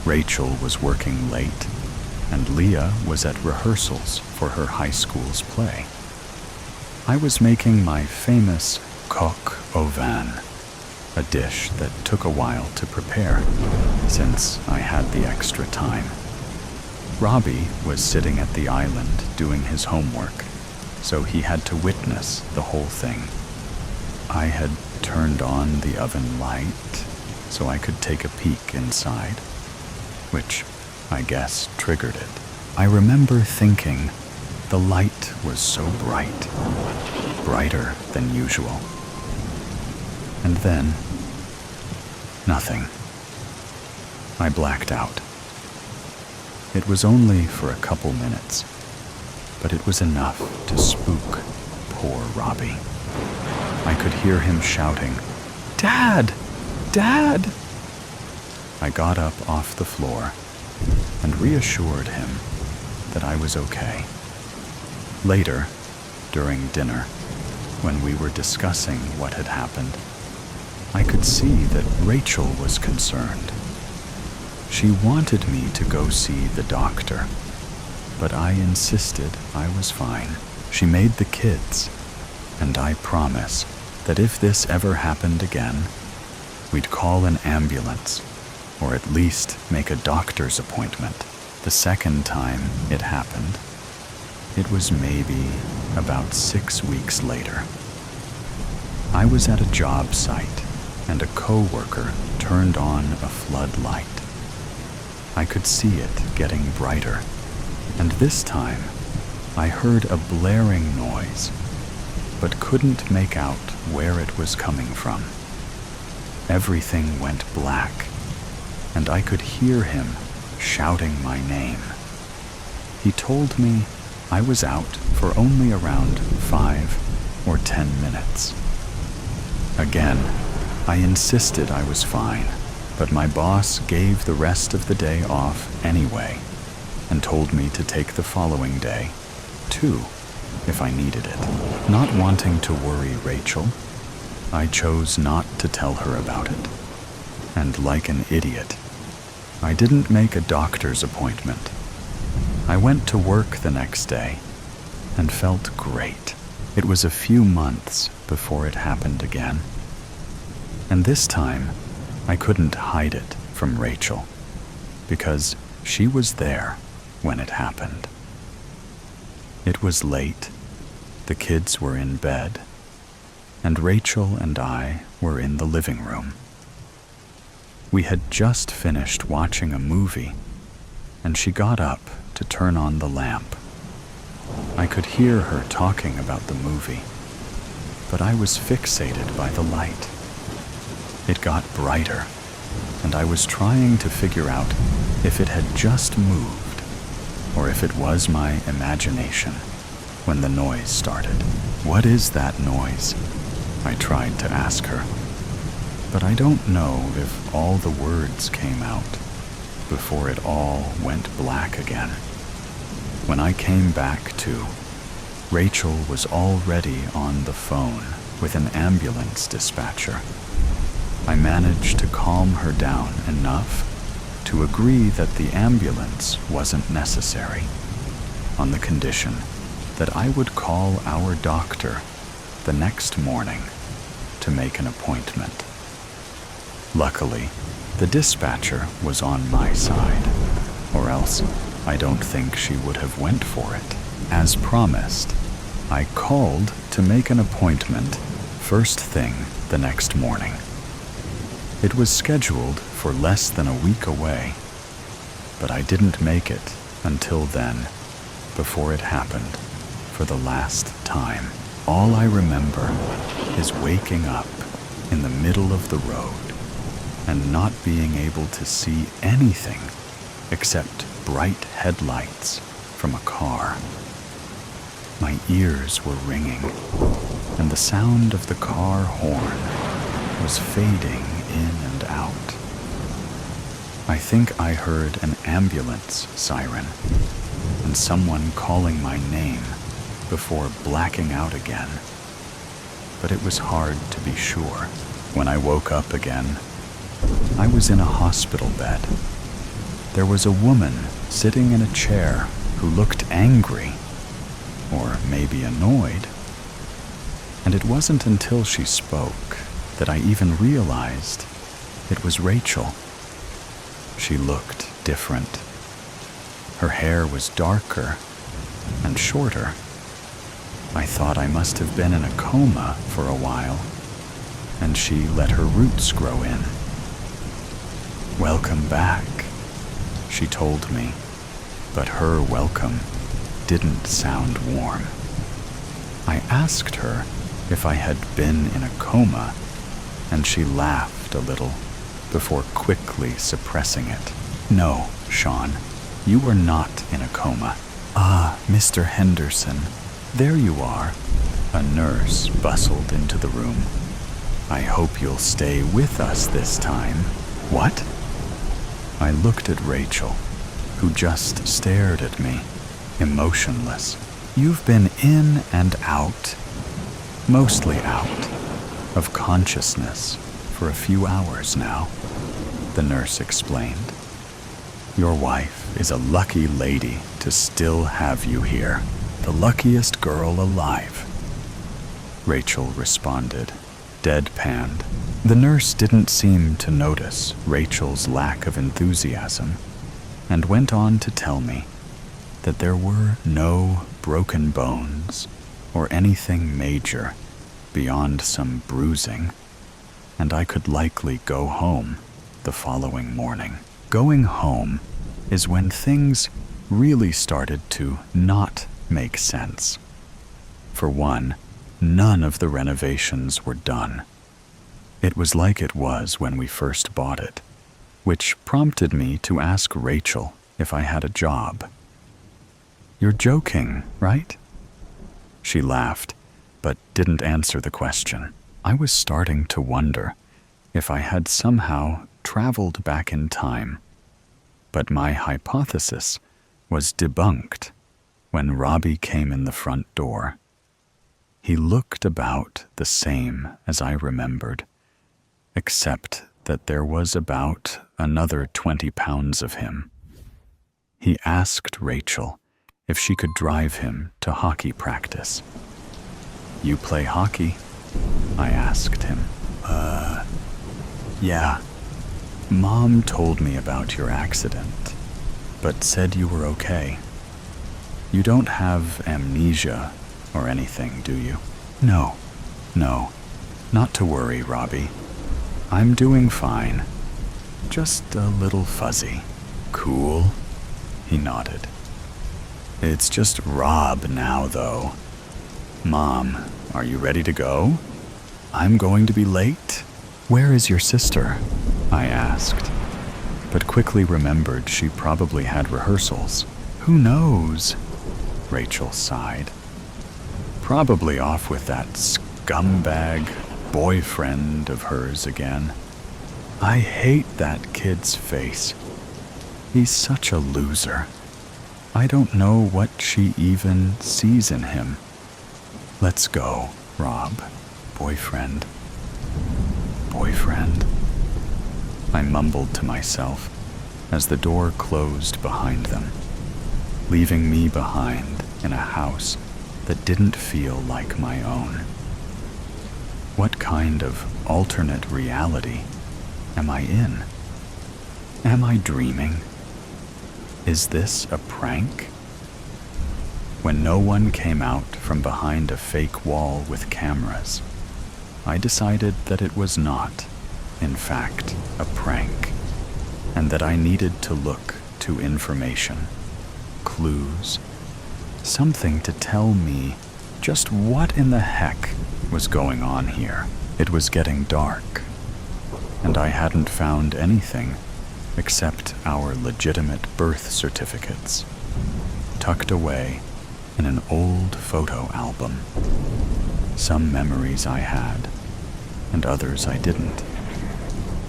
Rachel was working late, and Leah was at rehearsals for her high school's play. I was making my famous coq au vin, a dish that took a while to prepare, since I had the extra time. Robbie was sitting at the island doing his homework, so he had to witness the whole thing. I had turned on the oven light so I could take a peek inside, which I guess triggered it. I remember thinking the light was so bright, brighter than usual. And then, nothing. I blacked out. It was only for a couple minutes, but it was enough to spook poor Robbie. I could hear him shouting, "Dad! Dad!" I got up off the floor and reassured him that I was okay. Later, during dinner, when we were discussing what had happened, I could see that Rachel was concerned. She wanted me to go see the doctor, but I insisted I was fine. She made the kids, and I promise that if this ever happened again, we'd call an ambulance, or at least make a doctor's appointment. The second time it happened, it was maybe about 6 weeks later. I was at a job site, and a coworker turned on a floodlight. I could see it getting brighter, and this time I heard a blaring noise, but couldn't make out where it was coming from. Everything went black, and I could hear him shouting my name. He told me I was out for only around 5 or 10 minutes. Again, I insisted I was fine, but my boss gave the rest of the day off anyway and told me to take the following day, too, if I needed it. Not wanting to worry Rachel, I chose not to tell her about it. And like an idiot, I didn't make a doctor's appointment. I went to work the next day and felt great. It was a few months before it happened again. And this time, I couldn't hide it from Rachel because she was there when it happened. It was late, the kids were in bed, and Rachel and I were in the living room. We had just finished watching a movie, and she got up to turn on the lamp. I could hear her talking about the movie, but I was fixated by the light. It got brighter, and I was trying to figure out if it had just moved, or if it was my imagination when the noise started. "What is that noise?" I tried to ask her, but I don't know if all the words came out before it all went black again. When I came back to, Rachel was already on the phone with an ambulance dispatcher. I managed to calm her down enough to agree that the ambulance wasn't necessary, on the condition that I would call our doctor the next morning to make an appointment. Luckily, the dispatcher was on my side, or else I don't think she would have went for it. As promised, I called to make an appointment first thing the next morning. It was scheduled for less than a week away, but I didn't make it until then, before it happened for the last time. All I remember is waking up in the middle of the road and not being able to see anything except bright headlights from a car. My ears were ringing, and the sound of the car horn was fading in and out. I think I heard an ambulance siren and someone calling my name before blacking out again, but it was hard to be sure. When I woke up again, I was in a hospital bed. There was a woman sitting in a chair who looked angry, or maybe annoyed, and it wasn't until she spoke that I even realized it was Rachel. She looked different. Her hair was darker and shorter. I thought I must have been in a coma for a while, and she let her roots grow in. "Welcome back," she told me, but her welcome didn't sound warm. I asked her if I had been in a coma, and she laughed a little before quickly suppressing it. "No, Sean, you were not in a coma." "Ah, Mr. Henderson, there you are." A nurse bustled into the room. "I hope you'll stay with us this time." "What?" I looked at Rachel, who just stared at me, emotionless. "You've been in and out, mostly out, of consciousness for a few hours now," the nurse explained. "Your wife is a lucky lady to still have you here, the luckiest girl alive," Rachel responded, deadpanned. The nurse didn't seem to notice Rachel's lack of enthusiasm and went on to tell me that there were no broken bones or anything major beyond some bruising, and I could likely go home the following morning. Going home is when things really started to not make sense. For one, none of the renovations were done. It was like it was when we first bought it, which prompted me to ask Rachel if I had a job. "You're joking, right?" She laughed but didn't answer the question. I was starting to wonder if I had somehow traveled back in time. But my hypothesis was debunked when Robbie came in the front door. He looked about the same as I remembered, except that there was about another 20 pounds of him. He asked Rachel if she could drive him to hockey practice. "You play hockey?" I asked him. Yeah. Mom told me about your accident, but said you were okay. You don't have amnesia or anything, do you?" No, not to worry, Robbie. I'm doing fine. Just a little fuzzy." "Cool," he nodded. "It's just Rob now, though. Mom, are you ready to go? I'm going to be late." "Where is your sister?" I asked, but quickly remembered she probably had rehearsals. "Who knows?" Rachel sighed. "Probably off with that scumbag boyfriend of hers again. I hate that kid's face. He's such a loser. I don't know what she even sees in him. Let's go, Rob. Boyfriend. I mumbled to myself as the door closed behind them, leaving me behind in a house that didn't feel like my own. What kind of alternate reality am I in? Am I dreaming? Is this a prank? When no one came out from behind a fake wall with cameras, I decided that it was not, in fact, a prank, and that I needed to look to information, clues, something to tell me just what in the heck was going on here. It was getting dark, and I hadn't found anything except our legitimate birth certificates, tucked away in an old photo album. Some memories I had, and others I didn't.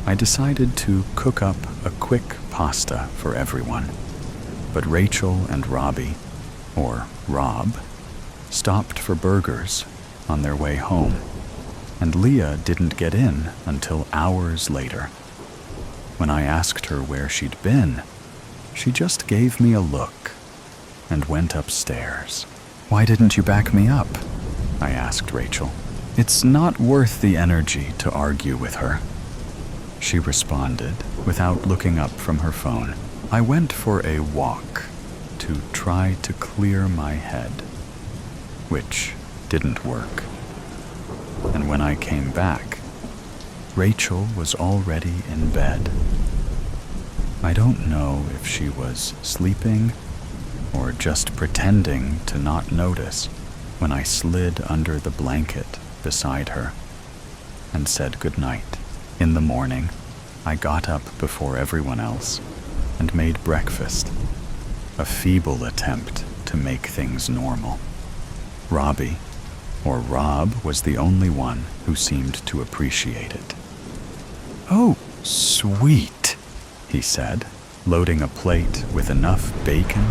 I decided to cook up a quick pasta for everyone, but Rachel and Robbie, or Rob, stopped for burgers on their way home, and Leah didn't get in until hours later. When I asked her where she'd been, she just gave me a look and went upstairs. "Why didn't you back me up?" I asked Rachel. "It's not worth the energy to argue with her," she responded without looking up from her phone. "I went for a walk to try to clear my head, which didn't work. And when I came back, Rachel was already in bed. I don't know if she was sleeping or just pretending to not notice when I slid under the blanket beside her and said goodnight. In the morning, I got up before everyone else and made breakfast, a feeble attempt to make things normal. Robbie, or Rob, was the only one who seemed to appreciate it. "Oh, sweet," he said, loading a plate with enough bacon,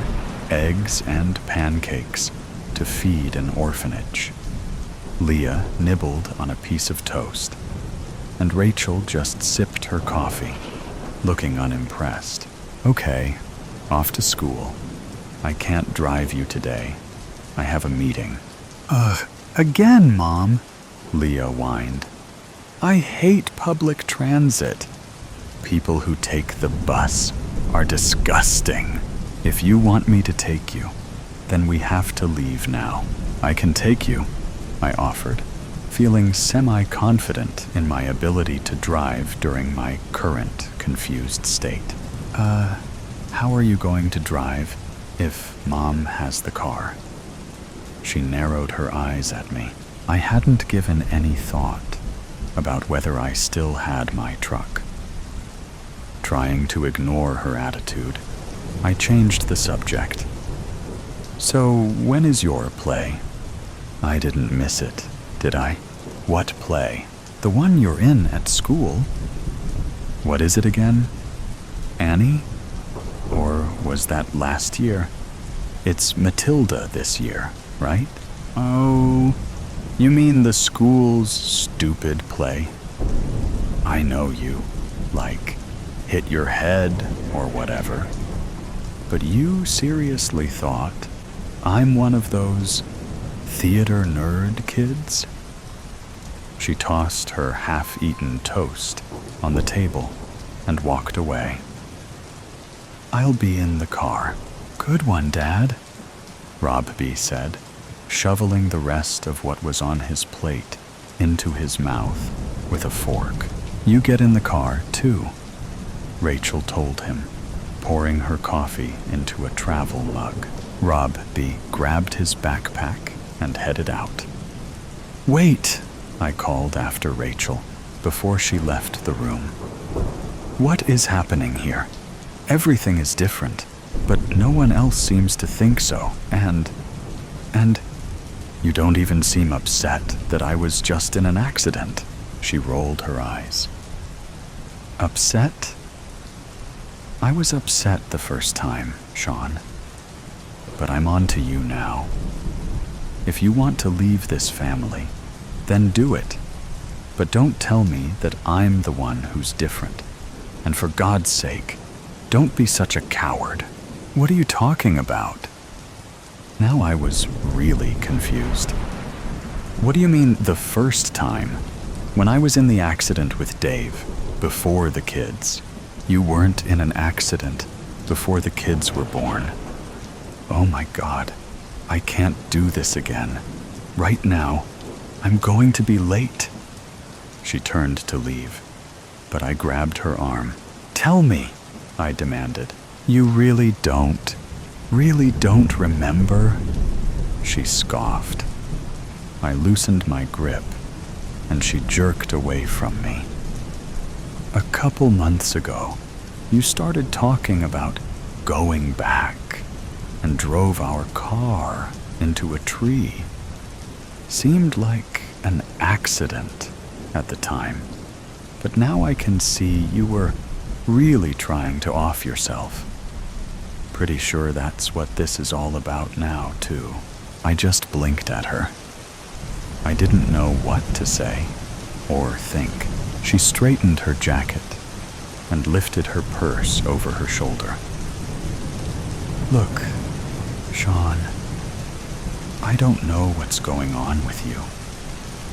eggs, and pancakes to feed an orphanage. Leah nibbled on a piece of toast, and Rachel just sipped her coffee, looking unimpressed. "Okay, off to school. I can't drive you today. I have a meeting." Again, Mom," Leah whined. "I hate public transit. People who take the bus are disgusting. If you want me to take you, then we have to leave now." "I can take you," I offered, feeling semi-confident in my ability to drive during my current confused state. How are you going to drive if Mom has the car?" She narrowed her eyes at me. I hadn't given any thought about whether I still had my truck. Trying to ignore her attitude, I changed the subject. "So when is your play?" I didn't miss it, did I? What play? The one you're in at school? What is it again? Annie? Or was that last year? It's Matilda this year, right? Oh, you mean the school's stupid play? I know you. Like, hit your head or whatever. But you seriously thought I'm one of those theater nerd kids? She tossed her half-eaten toast on the table and walked away. I'll be in the car. Good one, Dad, Robbie said, shoveling the rest of what was on his plate into his mouth with a fork. You get in the car, too, Rachel told him, pouring her coffee into a travel mug. Robbie grabbed his backpack and headed out. Wait, I called after Rachel before she left the room. What is happening here? Everything is different, but no one else seems to think so, and you don't even seem upset that I was just in an accident. She rolled her eyes. Upset? I was upset the first time, Sean. But I'm on to you now. If you want to leave this family, then do it. But don't tell me that I'm the one who's different. And for God's sake, don't be such a coward. What are you talking about? Now I was really confused. What do you mean the first time? When I was in the accident with Dave, before the kids. You weren't in an accident before the kids were born. Oh my God, I can't do this again. Right now, I'm going to be late. She turned to leave, but I grabbed her arm. Tell me, I demanded. You really don't remember? She scoffed. I loosened my grip, and she jerked away from me. A couple months ago, you started talking about going back and drove our car into a tree. Seemed like an accident at the time, but now I can see you were really trying to off yourself. Pretty sure that's what this is all about now, too. I just blinked at her. I didn't know what to say or think. She straightened her jacket and lifted her purse over her shoulder. Look, Sean, I don't know what's going on with you,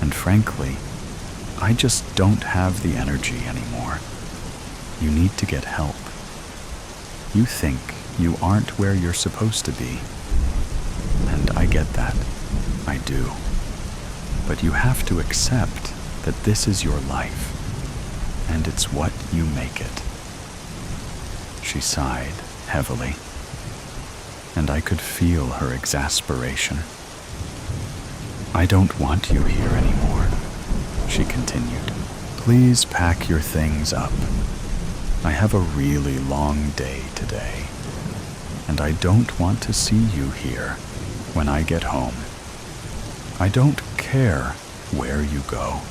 and frankly, I just don't have the energy anymore. You need to get help. You think you aren't where you're supposed to be, and I get that. I do. But you have to accept that this is your life, and it's what you make it. She sighed heavily, and I could feel her exasperation. I don't want you here anymore, she continued. Please pack your things up. I have a really long day today, and I don't want to see you here when I get home. I don't care where you go.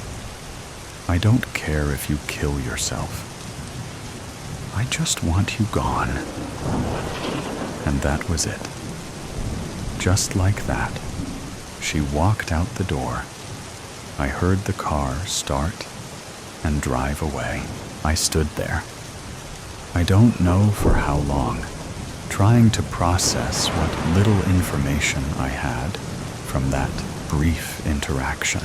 I don't care if you kill yourself. I just want you gone. And that was it. Just like that, she walked out the door. I heard the car start and drive away. I stood there. I don't know for how long, trying to process what little information I had from that brief interaction.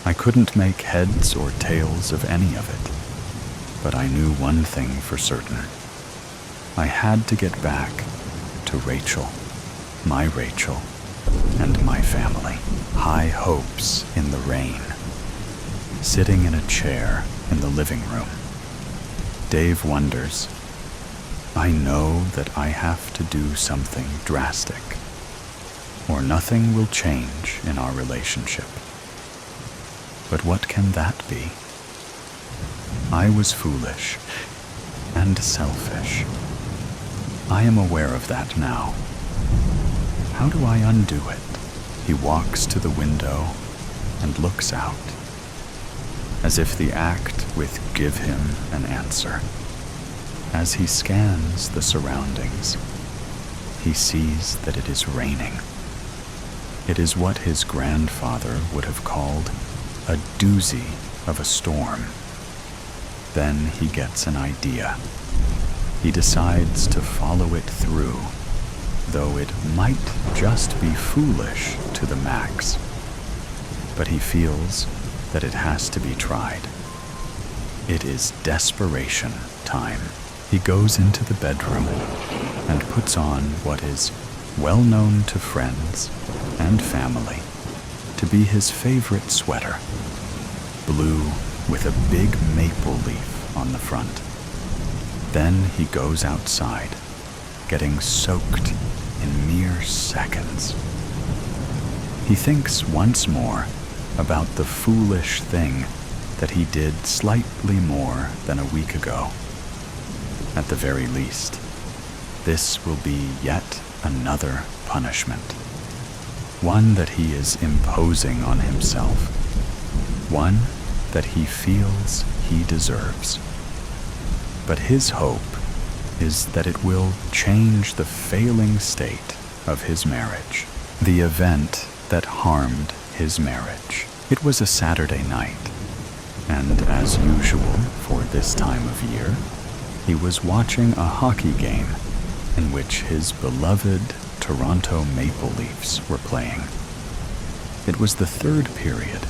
I couldn't make heads or tails of any of it, but I knew one thing for certain. I had to get back to Rachel, and my family. High hopes in the rain. Sitting in a chair in the living room. Dave wonders, I know that I have to do something drastic, or nothing will change in our relationship. But what can that be? I was foolish and selfish. I am aware of that now. How do I undo it? He walks to the window and looks out, as if the act would give him an answer. As he scans the surroundings, he sees that it is raining. It is what his grandfather would have called a doozy of a storm. Then he gets an idea. He decides to follow it through, though it might just be foolish to the max. But he feels that it has to be tried. It is desperation time. He goes into the bedroom and puts on what is well known to friends and family to be his favorite sweater, blue with a big maple leaf on the front. Then he goes outside, getting soaked in mere seconds. He thinks once more about the foolish thing that he did slightly more than a week ago. At the very least, this will be yet another punishment, one that he is imposing on himself, one that he feels he deserves. But his hope is that it will change the failing state of his marriage, the event that harmed his marriage. It was a Saturday night, and as usual for this time of year, he was watching a hockey game in which his beloved Toronto Maple Leafs were playing. It was the third period,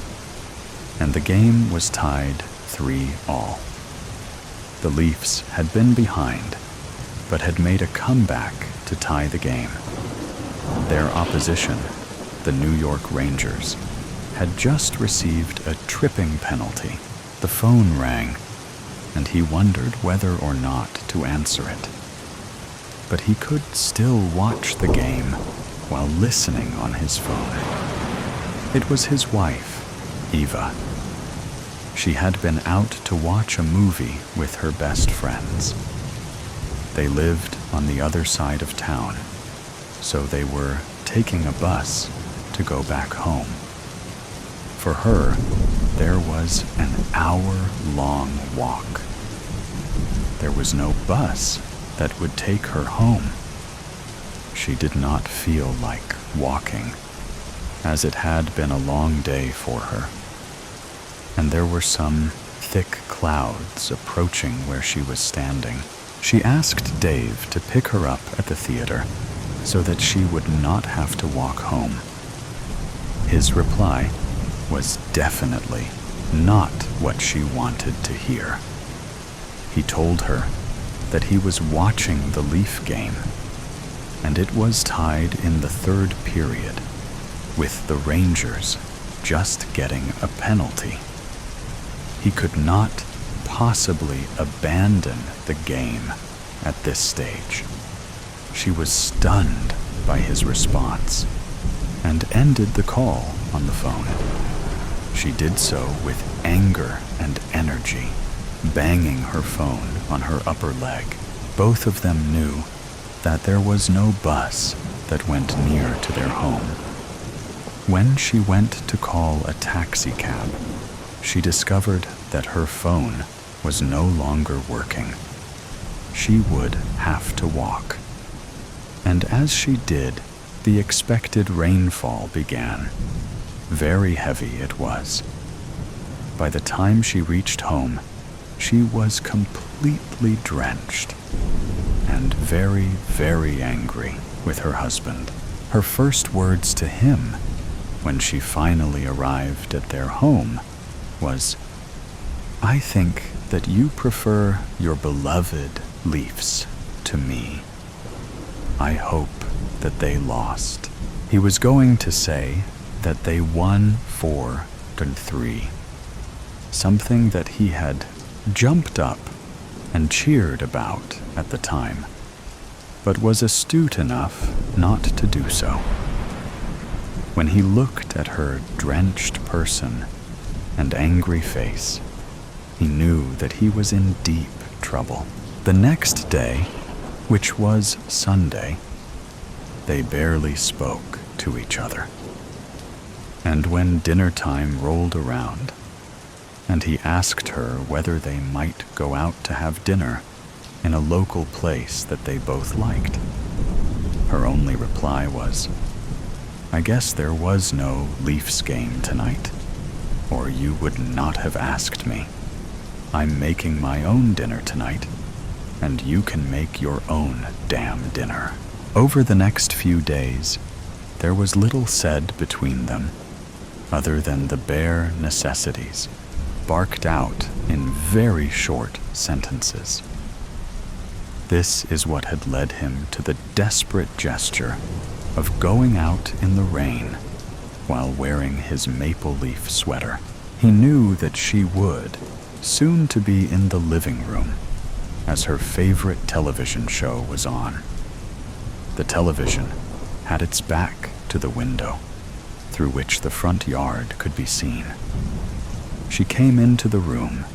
and the game was tied 3-3. The Leafs had been behind, but had made a comeback to tie the game. Their opposition, the New York Rangers, had just received a tripping penalty. The phone rang, and he wondered whether or not to answer it. But he could still watch the game while listening on his phone. It was his wife, Eva. She had been out to watch a movie with her best friends. They lived on the other side of town, so they were taking a bus to go back home. For her, there was an hour-long walk. There was no bus that would take her home. She did not feel like walking, as it had been a long day for her. And there were some thick clouds approaching where she was standing. She asked Dave to pick her up at the theater so that she would not have to walk home. His reply was definitely not what she wanted to hear. He told her that he was watching the Leaf game, and it was tied in the third period, with the Rangers just getting a penalty. He could not possibly abandon the game at this stage. She was stunned by his response and ended the call on the phone. She did so with anger and energy, banging her phone on her upper leg. Both of them knew that there was no bus that went near to their home. When she went to call a taxi cab, she discovered that her phone was no longer working. She would have to walk. And as she did, the expected rainfall began. Very heavy it was. By the time she reached home, she was completely drenched and very, very angry with her husband. Her first words to him when she finally arrived at their home was, "I think that you prefer your beloved Leafs to me. I hope that they lost." He was going to say that they won 4-3, something that he had jumped up and cheered about at the time, but was astute enough not to do so. When he looked at her drenched person and angry face, he knew that he was in deep trouble. The next day, which was Sunday, they barely spoke to each other. And when dinner time rolled around, and he asked her whether they might go out to have dinner in a local place that they both liked, her only reply was, "I guess there was no Leafs game tonight, or you would not have asked me. I'm making my own dinner tonight, and you can make your own damn dinner." Over the next few days, there was little said between them, other than the bare necessities, barked out in very short sentences. This is what had led him to the desperate gesture of going out in the rain while wearing his maple leaf sweater. He knew that she would soon to be in the living room as her favorite television show was on. The television had its back to the window, through which the front yard could be seen. She came into the room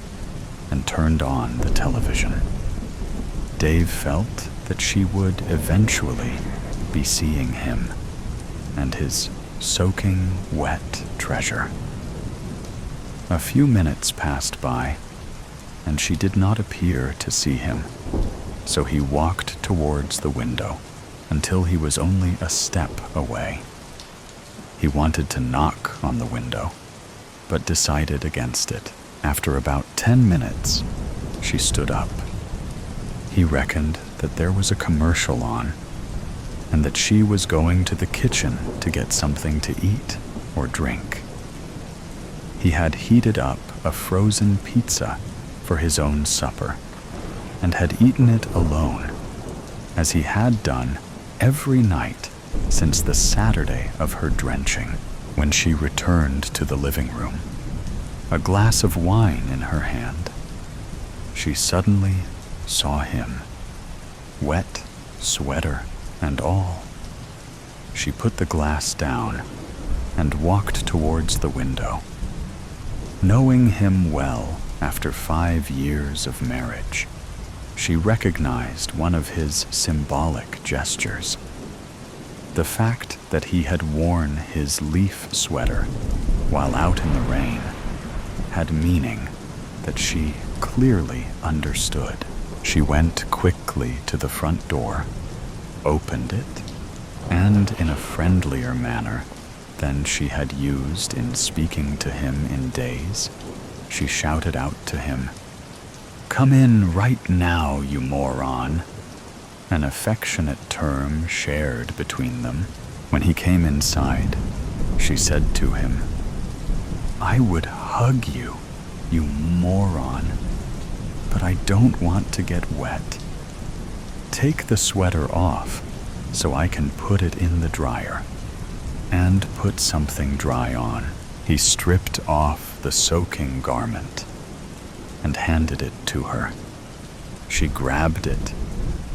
and turned on the television. Dave felt that she would eventually be seeing him and his soaking wet treasure. A few minutes passed by, and she did not appear to see him, so he walked towards the window until he was only a step away. He wanted to knock on the window, but decided against it. After about 10 minutes, she stood up. He reckoned that there was a commercial on, and that she was going to the kitchen to get something to eat or drink. He had heated up a frozen pizza for his own supper, and had eaten it alone, as he had done every night since the Saturday of her drenching. When she returned to the living room, a glass of wine in her hand, she suddenly saw him, wet sweater and all. She put the glass down and walked towards the window. Knowing him well after 5 years of marriage, she recognized one of his symbolic gestures. The fact that he had worn his leaf sweater while out in the rain had meaning that she clearly understood. She went quickly to the front door, opened it, and in a friendlier manner than she had used in speaking to him in days, she shouted out to him, "Come in right now, you moron," an affectionate term shared between them. When he came inside, she said to him, "I would hug you, you moron, but I don't want to get wet. Take the sweater off so I can put it in the dryer, and put something dry on." He stripped off the soaking garment and handed it to her. She grabbed it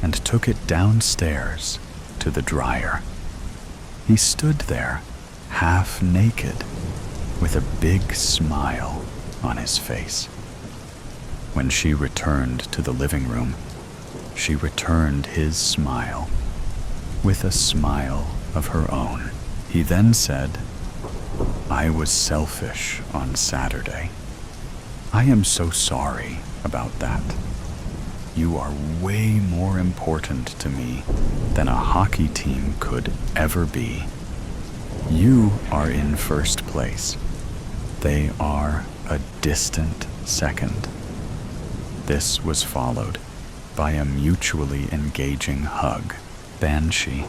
and took it downstairs to the dryer. He stood there, half naked, with a big smile on his face. When she returned to the living room, she returned his smile with a smile of her own. He then said, "I was selfish on Saturday. I am so sorry about that. You are way more important to me than a hockey team could ever be. You are in first place. They are a distant second." This was followed by a mutually engaging hug. Banshee.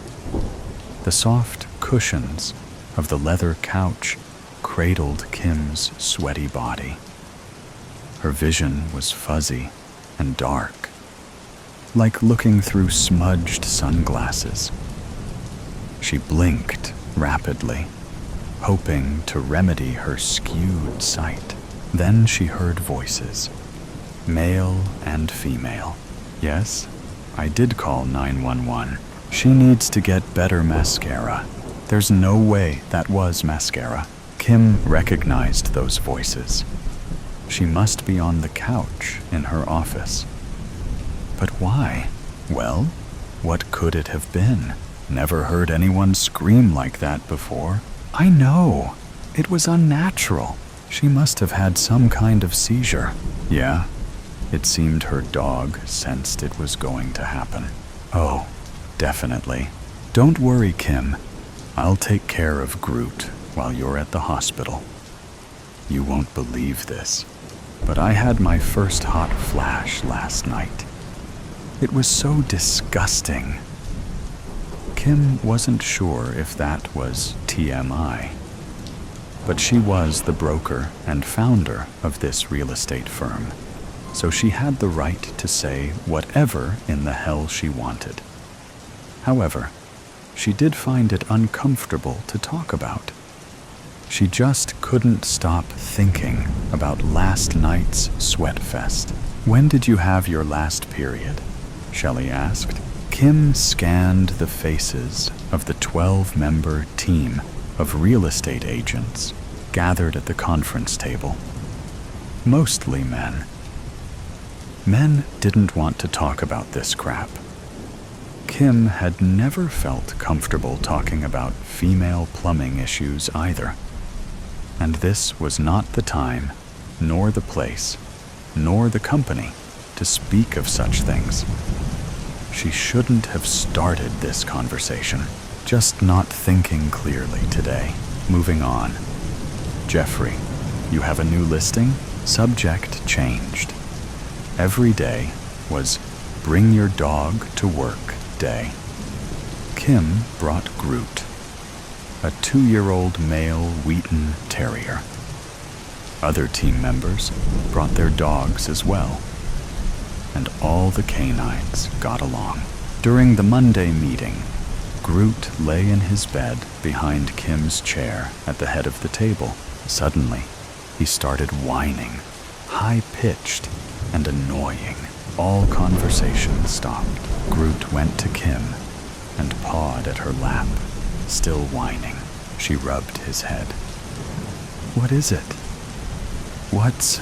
The soft cushions of the leather couch cradled Kim's sweaty body. Her vision was fuzzy and dark, like looking through smudged sunglasses. She blinked rapidly, hoping to remedy her skewed sight. Then she heard voices, male and female. "Yes, I did call 911. She needs to get better mascara. There's no way that was mascara." Kim recognized those voices. She must be on the couch in her office. But why? Well, what could it have been? Never heard anyone scream like that before. "I know. It was unnatural. She must have had some kind of seizure. Yeah, it seemed her dog sensed it was going to happen. Oh, definitely. Don't worry, Kim. I'll take care of Groot while you're at the hospital. You won't believe this, but I had my first hot flash last night. It was so disgusting. Kim wasn't sure if that was TMI, but she was the broker and founder of this real estate firm, so she had the right to say whatever in the hell she wanted. However, she did find it uncomfortable to talk about. She just couldn't stop thinking about last night's sweat fest. When did you have your last period? Shelley asked. Kim scanned the faces of the 12-member team of real estate agents gathered at the conference table. Mostly men. Men didn't want to talk about this crap. Kim had never felt comfortable talking about female plumbing issues either. And this was not the time, nor the place, nor the company to speak of such things. She shouldn't have started this conversation. Just not thinking clearly today. Moving on. Jeffrey, you have a new listing? Subject changed. Every day was bring your dog to work day. Kim brought Groot, a 2-year-old male Wheaton Terrier. Other team members brought their dogs as well, and all the canines got along. During the Monday meeting, Groot lay in his bed behind Kim's chair at the head of the table. Suddenly, he started whining, high-pitched and annoying. All conversation stopped. Groot went to Kim and pawed at her lap, still whining. She rubbed his head. What is it? What's...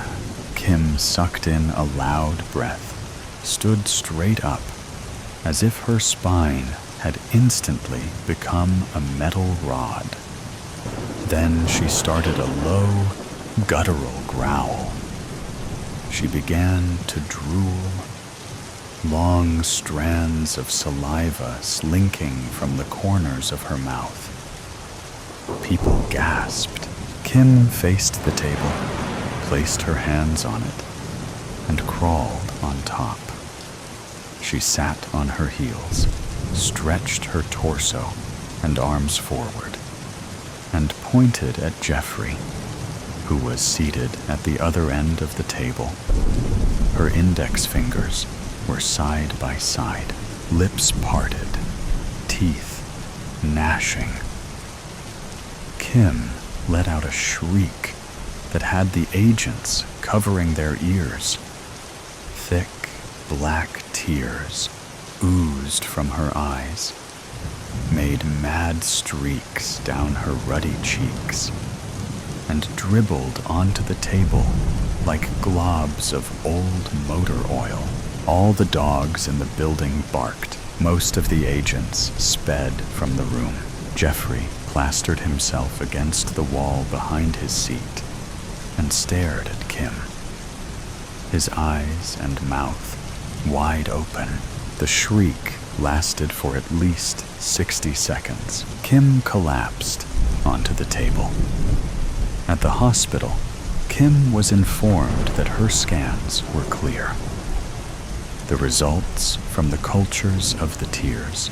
Kim sucked in a loud breath, stood straight up, as if her spine had instantly become a metal rod. Then she started a low, guttural growl. She began to drool, long strands of saliva slinking from the corners of her mouth. People gasped. Kim faced the table, placed her hands on it, and crawled on top. She sat on her heels, stretched her torso and arms forward, and pointed at Jeffrey, who was seated at the other end of the table. Her index fingers were side by side, lips parted, teeth gnashing. Kim let out a shriek that had the agents covering their ears. Thick, black tears oozed from her eyes, made mad streaks down her ruddy cheeks, and dribbled onto the table like globs of old motor oil. All the dogs in the building barked. Most of the agents sped from the room. Jeffrey plastered himself against the wall behind his seat and stared at Kim, his eyes and mouth wide open. The shriek lasted for at least 60 seconds. Kim collapsed onto the table. At the hospital, Kim was informed that her scans were clear. The results from the cultures of the tears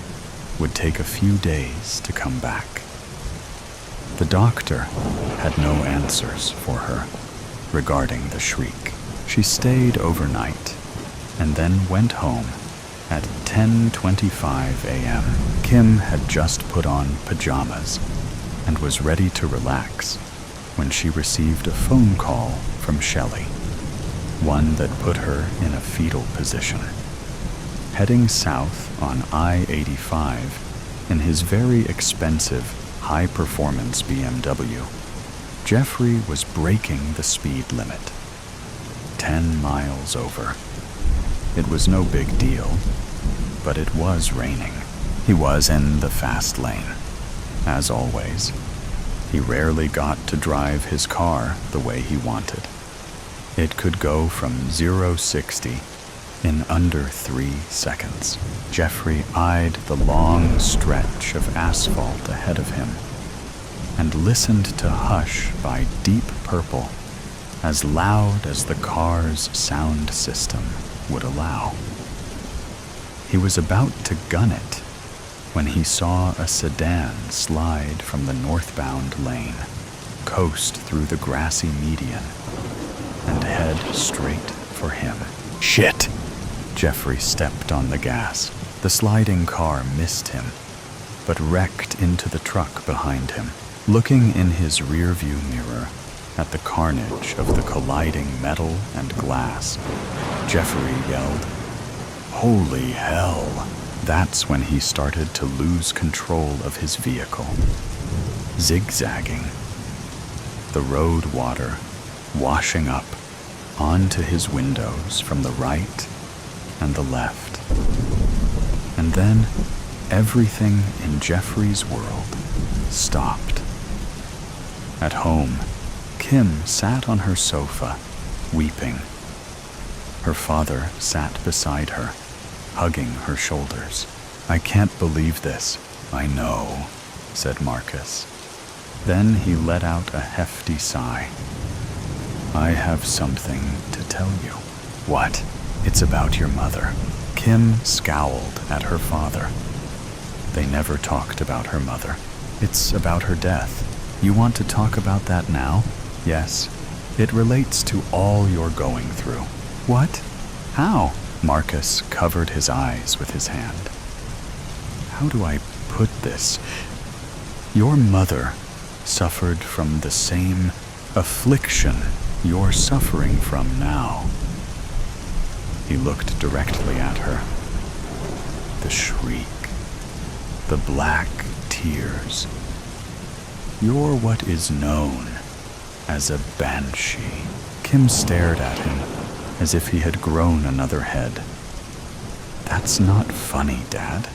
would take a few days to come back. The doctor had no answers for her regarding the shriek. She stayed overnight and then went home at 10:25 a.m. Kim had just put on pajamas and was ready to relax when she received a phone call from Shelley, one that put her in a fetal position. Heading south on I-85 in his very expensive, high-performance BMW, Jeffrey was breaking the speed limit, 10 miles over. It was no big deal, but it was raining. He was in the fast lane, as always, He rarely got to drive his car the way he wanted. It could go from 0-60 in under 3 seconds. Jeffrey eyed the long stretch of asphalt ahead of him and listened to Hush by Deep Purple, as loud as the car's sound system would allow. He was about to gun it when he saw a sedan slide from the northbound lane, coast through the grassy median, and head straight for him. Shit! Jeffrey stepped on the gas. The sliding car missed him, but wrecked into the truck behind him. Looking in his rearview mirror at the carnage of the colliding metal and glass, Jeffrey yelled, "Holy hell!" That's when he started to lose control of his vehicle, zigzagging, the road water washing up onto his windows from the right and the left. And then everything in Jeffrey's world stopped. At home, Kim sat on her sofa, weeping. Her father sat beside her, hugging her shoulders. "I can't believe this." "I know," said Marcus. Then he let out a hefty sigh. "I have something to tell you." "What?" "It's about your mother." Kim scowled at her father. They never talked about her mother. "It's about her death. You want to talk about that now?" "Yes. It relates to all you're going through." "What? How?" Marcus covered his eyes with his hand. "How do I put this? Your mother suffered from the same affliction you're suffering from now." He looked directly at her. The shriek, the black tears. "You're what is known as a banshee." Kim stared at him as if he had grown another head. "That's not funny, Dad.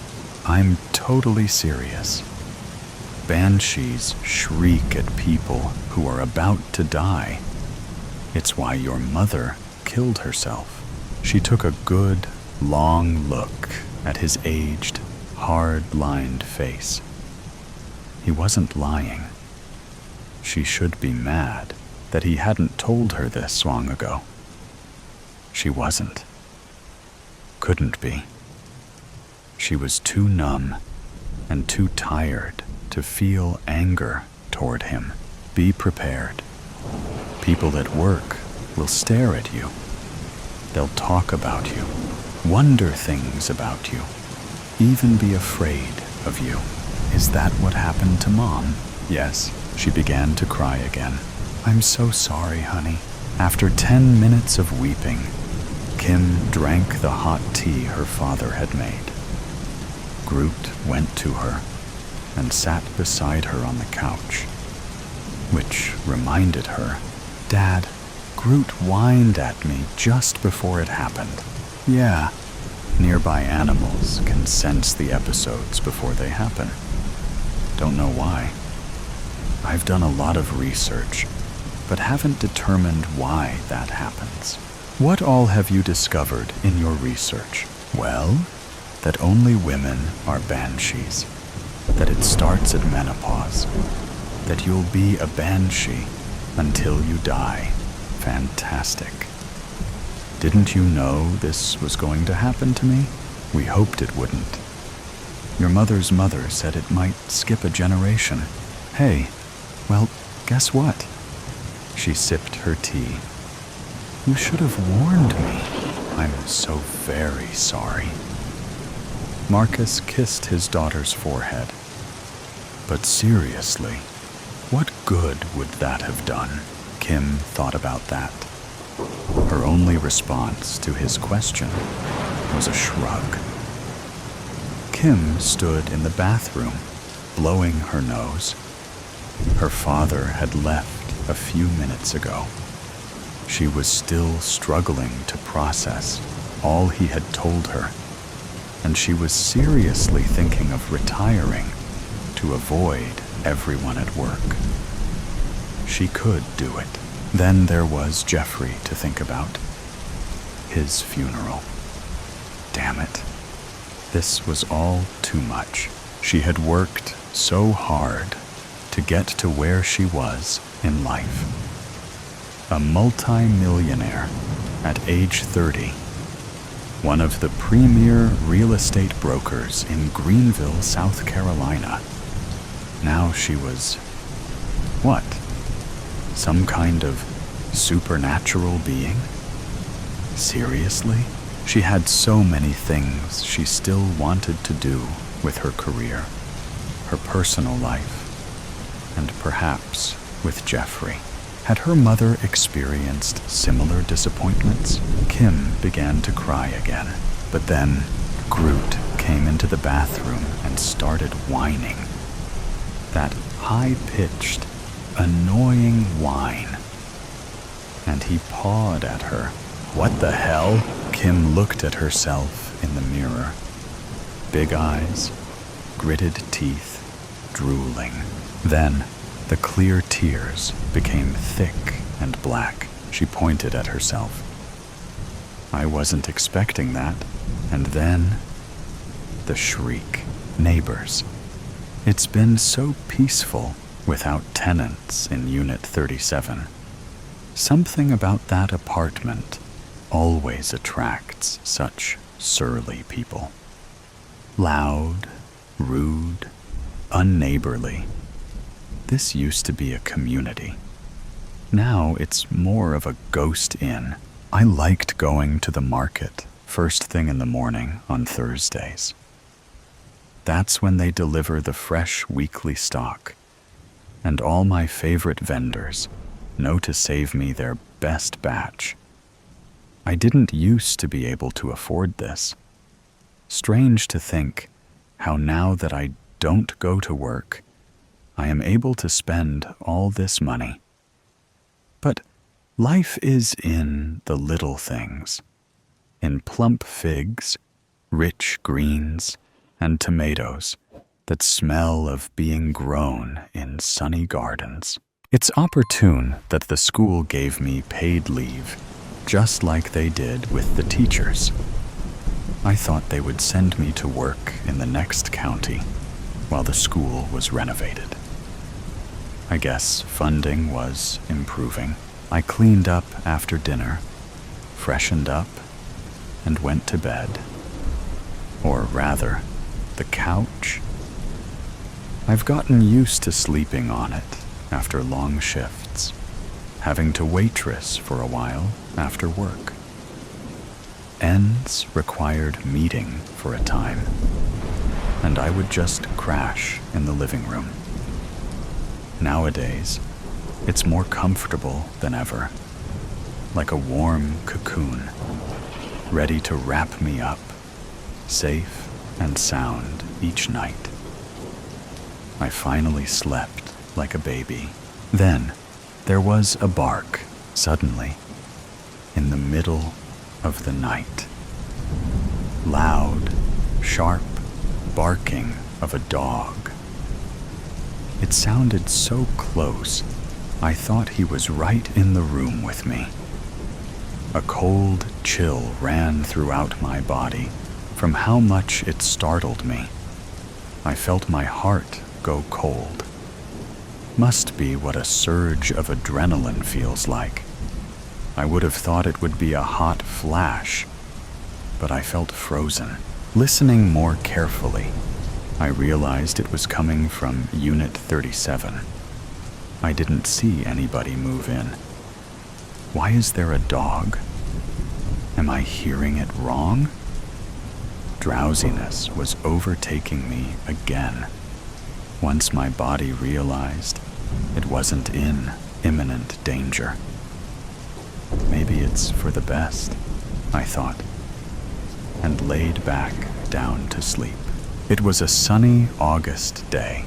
I'm totally serious. Banshees shriek at people who are about to die. It's why your mother killed herself." She took a good, long look at his aged, hard-lined face. He wasn't lying. She should be mad that he hadn't told her this long ago. She wasn't. Couldn't be. She was too numb and too tired to feel anger toward him. Be prepared. People at work will stare at you. They'll talk about you, wonder things about you, even be afraid of you. Is that what happened to Mom? Yes. She began to cry again. "I'm so sorry, honey." After 10 minutes of weeping, Kim drank the hot tea her father had made. Groot went to her and sat beside her on the couch, which reminded her, "Dad, Groot whined at me just before it happened." "Yeah, nearby animals can sense the episodes before they happen. Don't know why. I've done a lot of research, but haven't determined why that happens." "What all have you discovered in your research?" "Well, that only women are banshees, that it starts at menopause, that you'll be a banshee until you die." "Fantastic. Didn't you know this was going to happen to me?" "We hoped it wouldn't. Your mother's mother said it might skip a generation." "Hey, well, guess what?" She sipped her tea. "You should have warned me." "I'm so very sorry." Marcus kissed his daughter's forehead. "But seriously, what good would that have done?" Kim thought about that. Her only response to his question was a shrug. Kim stood in the bathroom, blowing her nose. Her father had left a few minutes ago. She was still struggling to process all he had told her, and she was seriously thinking of retiring to avoid everyone at work. she could do it. Then there was Jeffrey to think about. His funeral. Damn it. This was all too much. She had worked so hard to get to where she was in life. A multi-millionaire at age 30. One of the premier real estate brokers in Greenville, South Carolina. Now she was, what? Some kind of supernatural being? Seriously? She had so many things she still wanted to do with her career, her personal life, and perhaps with Jeffrey. Had her mother experienced similar disappointments? Kim began to cry again, but then Groot came into the bathroom and started whining. That high-pitched, annoying whine. And he pawed at her. What the hell? Kim looked at herself in the mirror. Big eyes, gritted teeth, drooling. Then the clear tears became thick and black. She pointed at herself. I wasn't expecting that. And then the shriek. Neighbors. It's been so peaceful without tenants in Unit 37. Something about that apartment always attracts such surly people. Loud, rude, unneighborly. This used to be a community. Now it's more of a ghost inn. I liked going to the market first thing in the morning on Thursdays. That's when they deliver the fresh weekly stock, and all my favorite vendors know to save me their best batch. I didn't used to be able to afford this. Strange to think how now that I don't go to work, I am able to spend all this money. But life is in the little things, in plump figs, rich greens, and tomatoes that smell of being grown in sunny gardens. It's opportune that the school gave me paid leave, just like they did with the teachers. I thought they would send me to work in the next county while the school was renovated. I guess funding was improving. I cleaned up after dinner, freshened up, and went to bed. Or rather, the couch. I've gotten used to sleeping on it after long shifts, having to waitress for a while after work. Ends required meeting for a time, and I would just crash in the living room. Nowadays, it's more comfortable than ever, like a warm cocoon, ready to wrap me up, safe and sound each night. I finally slept like a baby. Then there was a bark, suddenly, in the middle of the night. Loud, sharp barking of a dog. It sounded so close, I thought he was right in the room with me. A cold chill ran throughout my body from how much it startled me. I felt my heart go cold. Must be what a surge of adrenaline feels like. I would have thought it would be a hot flash, but I felt frozen. Listening more carefully, I realized it was coming from Unit 37. I didn't see anybody move in. Why is there a dog? Am I hearing it wrong? Drowsiness was overtaking me again. Once my body realized it wasn't in imminent danger. Maybe it's for the best, I thought, and laid back down to sleep. It was a sunny August day.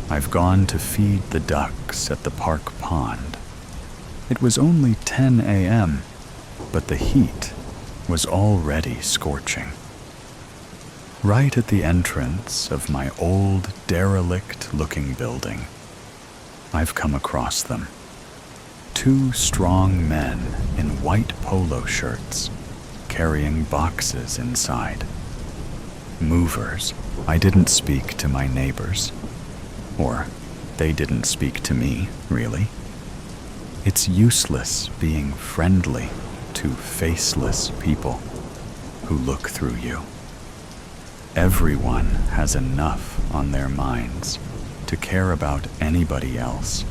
I've gone to feed the ducks at the park pond. It was only 10 a.m., but the heat was already scorching. Right at the entrance of my old derelict-looking building, I've come across them. Two strong men in white polo shirts, carrying boxes inside. Movers. I didn't speak to my neighbors. Or they didn't speak to me, really. It's useless being friendly to faceless people who look through you. Everyone has enough on their minds to care about anybody else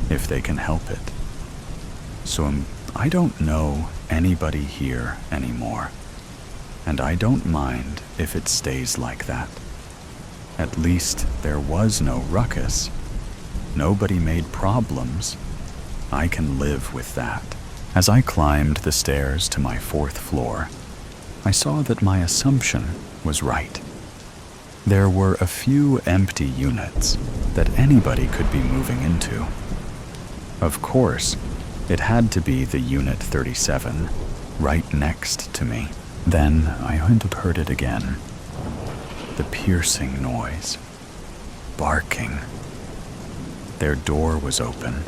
if they can help it. So I don't know anybody here anymore, and I don't mind if it stays like that. At least there was no ruckus. Nobody made problems. I can live with that. As I climbed the stairs to my 4th floor, I saw that my assumption was right. There were a few empty units that anybody could be moving into. Of course, it had to be the Unit 37, right next to me. Then I heard it again. The piercing noise. Barking. Their door was open.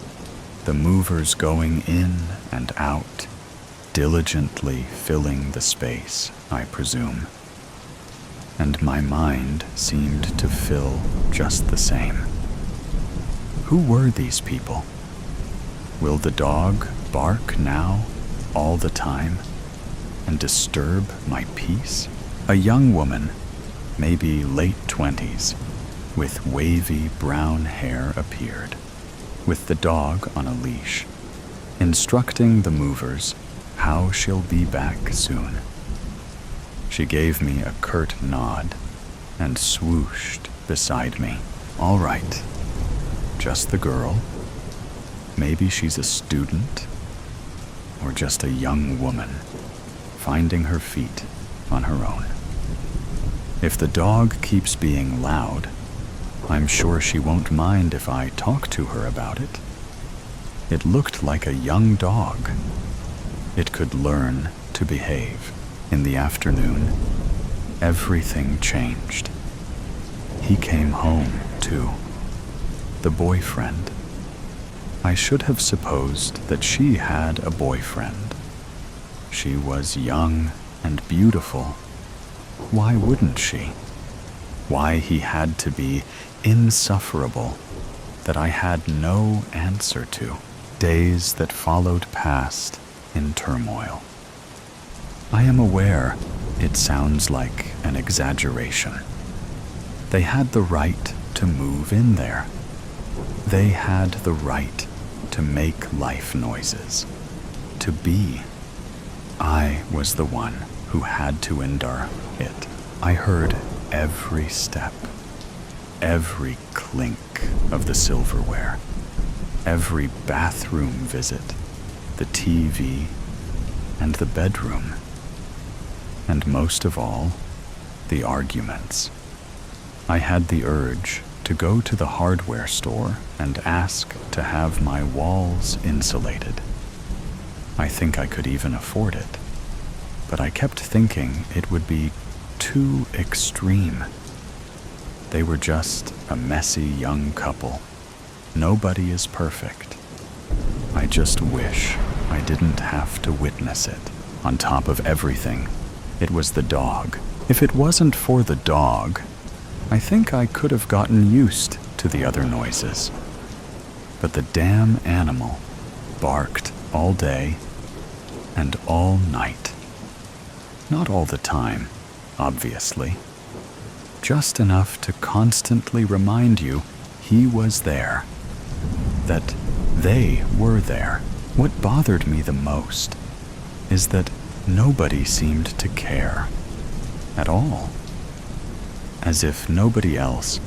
The movers going in and out, diligently filling the space, I presume. And my mind seemed to fill just the same. Who were these people? Will the dog bark now, all the time, and disturb my peace? A young woman, maybe late 20s, with wavy brown hair appeared, with the dog on a leash, instructing the movers how she'll be back soon. She gave me a curt nod and swooshed beside me. All right, just the girl. Maybe she's a student or just a young woman finding her feet on her own. If the dog keeps being loud, I'm sure she won't mind if I talk to her about it. It looked like a young dog. It could learn to behave. In the afternoon, everything changed. He came home, too. The boyfriend. I should have supposed that she had a boyfriend. She was young and beautiful. Why wouldn't she? Why he had to be insufferable that I had no answer to. Days that followed passed in turmoil. I am aware it sounds like an exaggeration. They had the right to move in there. They had the right to make life noises, to be. I was the one who had to endure it. I heard every step, every clink of the silverware, every bathroom visit, the TV, and the bedroom. And most of all, the arguments. I had the urge to go to the hardware store and ask to have my walls insulated. I think I could even afford it, but I kept thinking it would be too extreme. They were just a messy young couple. Nobody is perfect. I just wish I didn't have to witness it. On top of everything, it was the dog. If it wasn't for the dog, I think I could have gotten used to the other noises. But the damn animal barked all day and all night. Not all the time, obviously. Just enough to constantly remind you he was there. That they were there. What bothered me the most is that nobody seemed to care at all. As if nobody else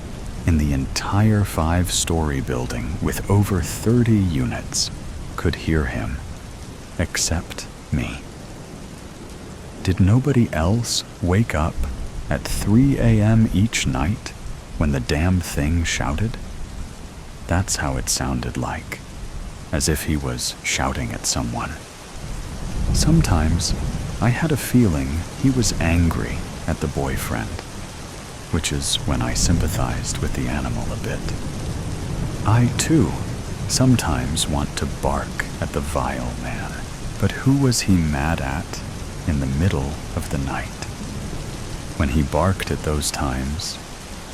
in the entire 5-story building with over 30 units could hear him, except me. Did nobody else wake up at 3 a.m. each night when the damn thing shouted? That's how it sounded like, as if he was shouting at someone. Sometimes I had a feeling he was angry at the boyfriend, which is when I sympathized with the animal a bit. I, too, sometimes want to bark at the vile man. But who was he mad at in the middle of the night? When he barked at those times,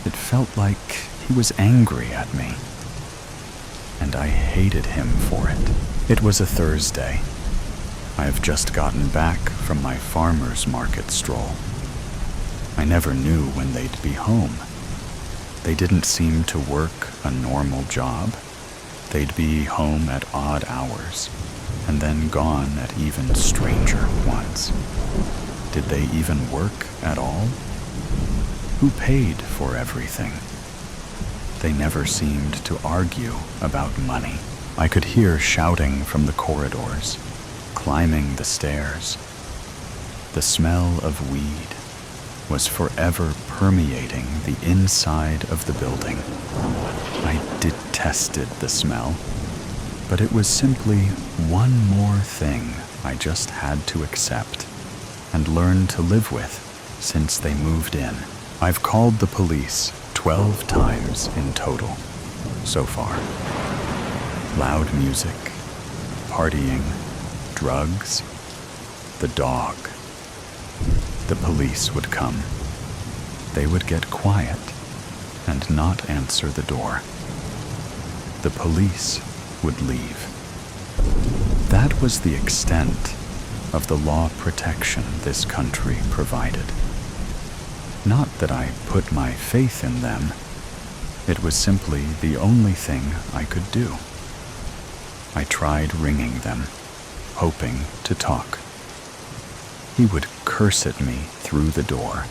it felt like he was angry at me, and I hated him for it. It was a Thursday. I have just gotten back from my farmer's market stroll. I never knew when they'd be home. They didn't seem to work a normal job. They'd be home at odd hours, and then gone at even stranger ones. Did they even work at all? Who paid for everything? They never seemed to argue about money. I could hear shouting from the corridors, climbing the stairs. The smell of weed was forever permeating the inside of the building. I detested the smell, but it was simply one more thing I just had to accept and learn to live with since they moved in. I've called the police 12 times in total so far. Loud music, partying, drugs, the dog. The police would come. They would get quiet and not answer the door. The police would leave. That was the extent of the law protection this country provided. Not that I put my faith in them. It was simply the only thing I could do. I tried ringing them, hoping to talk. He would curse at me through the door,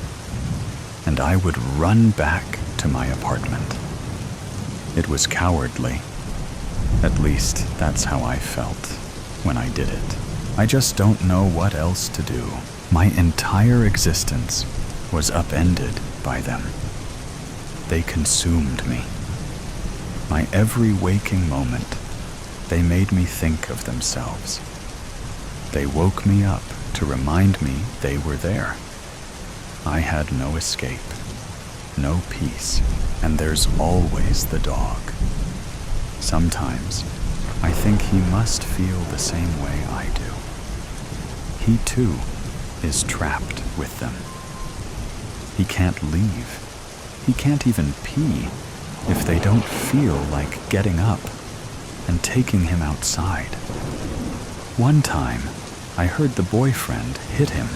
and I would run back to my apartment. It was cowardly. At least that's how I felt when I did it. I just don't know what else to do. My entire existence was upended by them. They consumed me. My every waking moment, they made me think of themselves. They woke me up to remind me they were there. I had no escape, no peace, and there's always the dog. Sometimes I think he must feel the same way I do. He too is trapped with them. He can't leave. He can't even pee if they don't feel like getting up and taking him outside. One time, I heard the boyfriend hit him.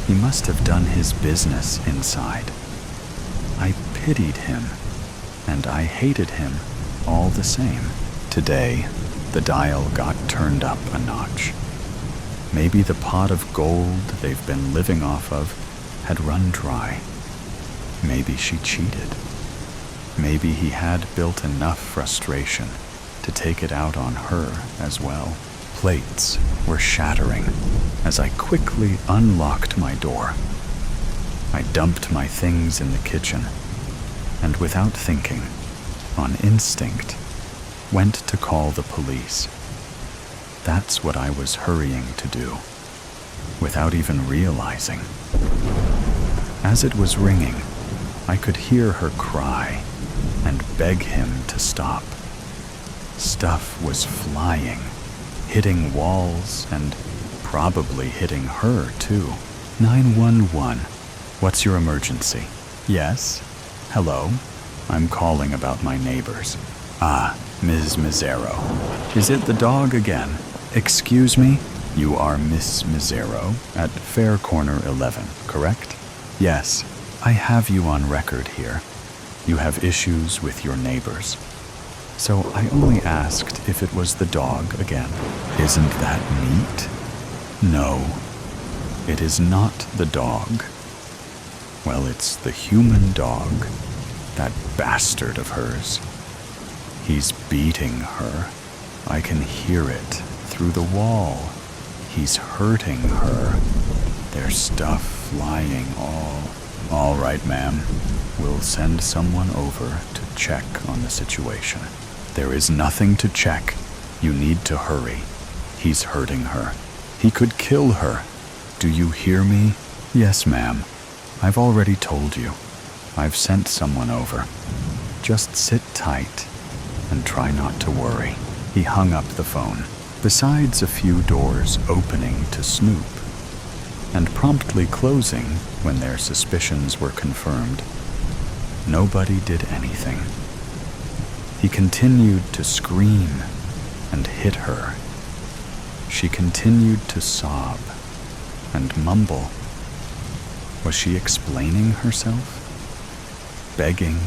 He must have done his business inside. I pitied him, and I hated him all the same. Today, the dial got turned up a notch. Maybe the pot of gold they've been living off of had run dry. Maybe she cheated. Maybe he had built enough frustration to take it out on her as well. Plates were shattering as I quickly unlocked my door. I dumped my things in the kitchen, and without thinking, on instinct, went to call the police. That's what I was hurrying to do, without even realizing. As it was ringing, I could hear her cry and beg him to stop. Stuff was flying, hitting walls and probably hitting her too. 911. What's your emergency? Yes? Hello? I'm calling about my neighbors. Ah, Ms. Mazzaro. Is it the dog again? Excuse me? You are Miss Mazzaro at Fair Corner 11, correct? Yes. I have you on record here. You have issues with your neighbors. So I only asked if it was the dog again. Isn't that neat? No, it is not the dog. Well, it's the human dog, that bastard of hers. He's beating her. I can hear it through the wall. He's hurting her. There's stuff flying all right, ma'am. We'll send someone over to check on the situation. There is nothing to check. You need to hurry. He's hurting her. He could kill her. Do you hear me? Yes, ma'am. I've already told you. I've sent someone over. Just sit tight. and try not to worry. He hung up the phone, besides a few doors opening to snoop, and promptly closing when their suspicions were confirmed. Nobody did anything. He continued to scream and hit her. She continued to sob and mumble. Was she explaining herself? Begging?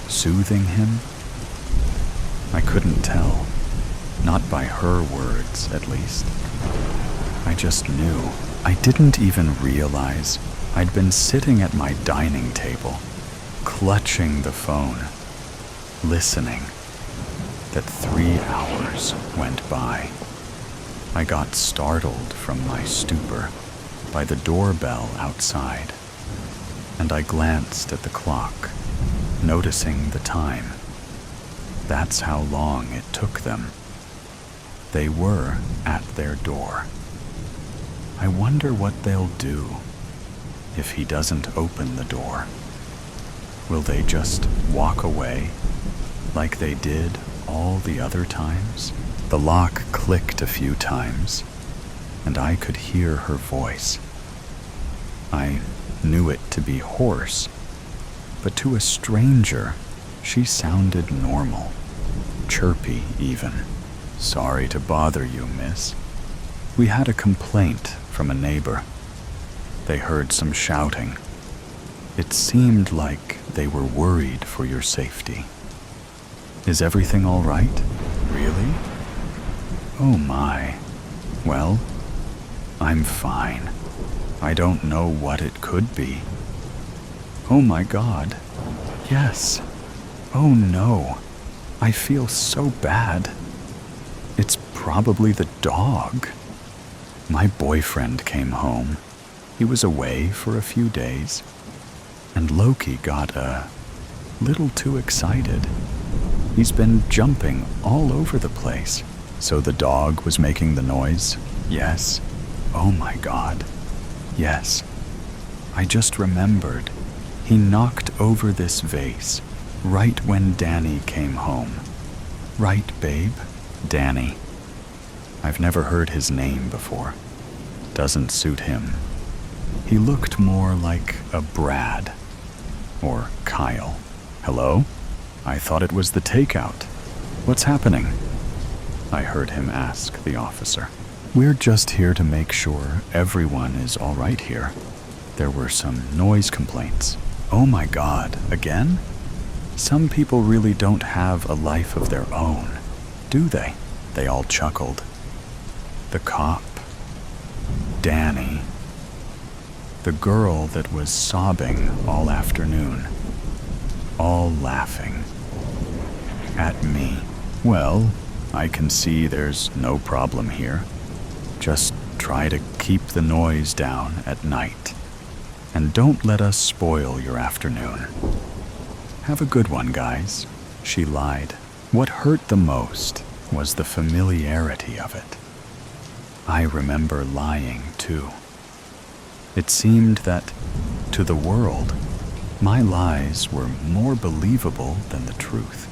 Soothing him? I couldn't tell. Not by her words, at least. I just knew. I didn't even realize I'd been sitting at my dining table, clutching the phone, listening, that 3 hours went by. I got startled from my stupor by the doorbell outside, and I glanced at the clock, noticing the time. That's how long it took them. They were at their door. I wonder what they'll do if he doesn't open the door. Will they just walk away like they did all the other times? The lock clicked a few times, and I could hear her voice. I knew it to be hoarse, but to a stranger, she sounded normal, chirpy even. "Sorry to bother you, miss. We had a complaint from a neighbor. They heard some shouting. It seemed like they were worried for your safety. Is everything all right? Really? Oh my. Well, I'm fine. I don't know what it could be. Oh my God. Yes. Oh no. I feel so bad. It's probably the dog. My boyfriend came home. He was away for a few days, and Loki got a little too excited. He's been jumping all over the place. So the dog was making the noise? Yes. Oh my God. Yes. I just remembered. He knocked over this vase right when Danny came home. Right, babe? Danny. I've never heard his name before. Doesn't suit him. He looked more like a Brad. Or Kyle. Hello? I thought it was the takeout. What's happening? I heard him ask the officer. We're just here to make sure everyone is all right here. There were some noise complaints. Oh my God, again? Some people really don't have a life of their own, do they? They all chuckled. The cop. Danny. The girl that was sobbing all afternoon. All laughing. At me. Well, I can see there's no problem here. Just try to keep the noise down at night. And don't let us spoil your afternoon. Have a good one, guys. She lied. What hurt the most was the familiarity of it. I remember lying, too. It seemed that, to the world, my lies were more believable than the truth.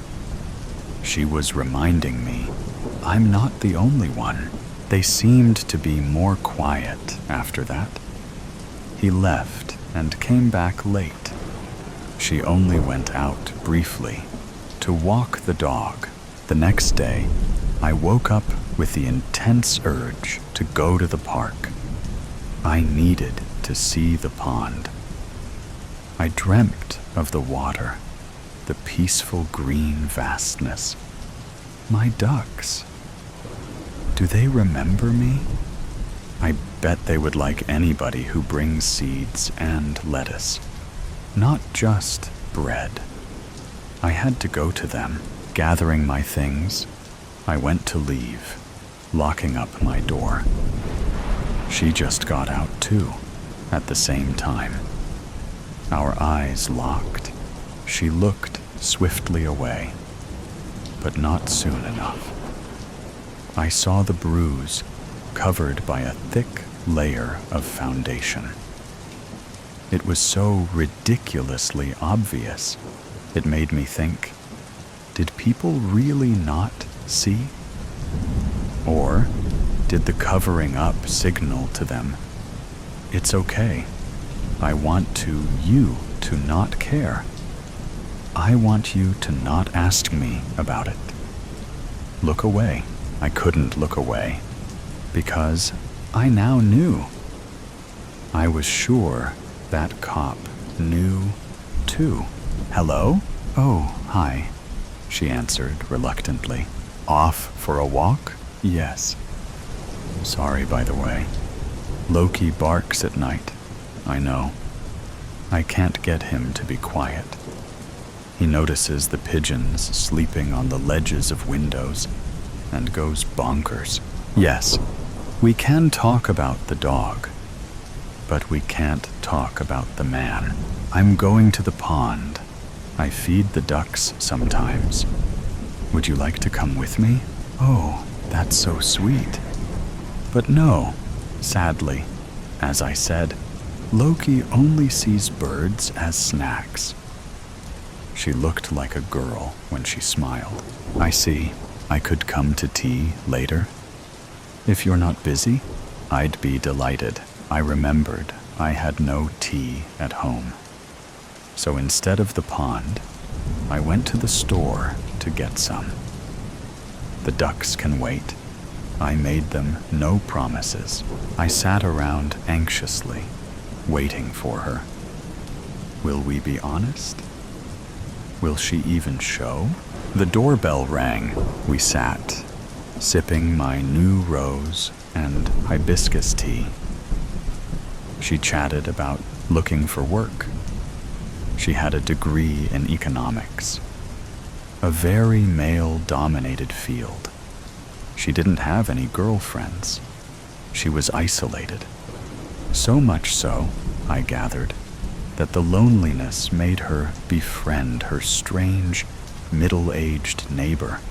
She was reminding me, I'm not the only one. They seemed to be more quiet after that. He left and came back late. She only went out briefly to walk the dog. The next day, I woke up with the intense urge to go to the park. I needed to see the pond. I dreamt of the water, the peaceful green vastness. My ducks. Do they remember me? I bet they would like anybody who brings seeds and lettuce, not just bread. I had to go to them. Gathering my things, I went to leave, locking up my door. She just got out too, at the same time. Our eyes locked. She looked swiftly away, but not soon enough. I saw the bruise covered by a thick layer of foundation. It was so ridiculously obvious, it made me think, Did people really not see? Or did the covering up signal to them, it's okay. I want you to not care. I want you to not ask me about it. Look away. I couldn't look away because I now knew. I was sure that cop knew too. Hello? Oh, hi, she answered reluctantly. Off for a walk? Yes. Sorry, by the way. Loki barks at night. I know. I can't get him to be quiet. He notices the pigeons sleeping on the ledges of windows and goes bonkers. Yes, we can talk about the dog, but we can't talk about the man. I'm going to the pond. I feed the ducks sometimes. Would you like to come with me? Oh, that's so sweet. But no, sadly, as I said, Loki only sees birds as snacks. She looked like a girl when she smiled. I see. I could come to tea later. If you're not busy, I'd be delighted. I remembered I had no tea at home. So instead of the pond, I went to the store to get some. The ducks can wait. I made them no promises. I sat around anxiously, waiting for her. Will we be honest? Will she even show? The doorbell rang. We sat, sipping my new rose and hibiscus tea. She chatted about looking for work. She had a degree in economics, a very male-dominated field. She didn't have any girlfriends. She was isolated. So much so, I gathered, that the loneliness made her befriend her strange, middle-aged neighbor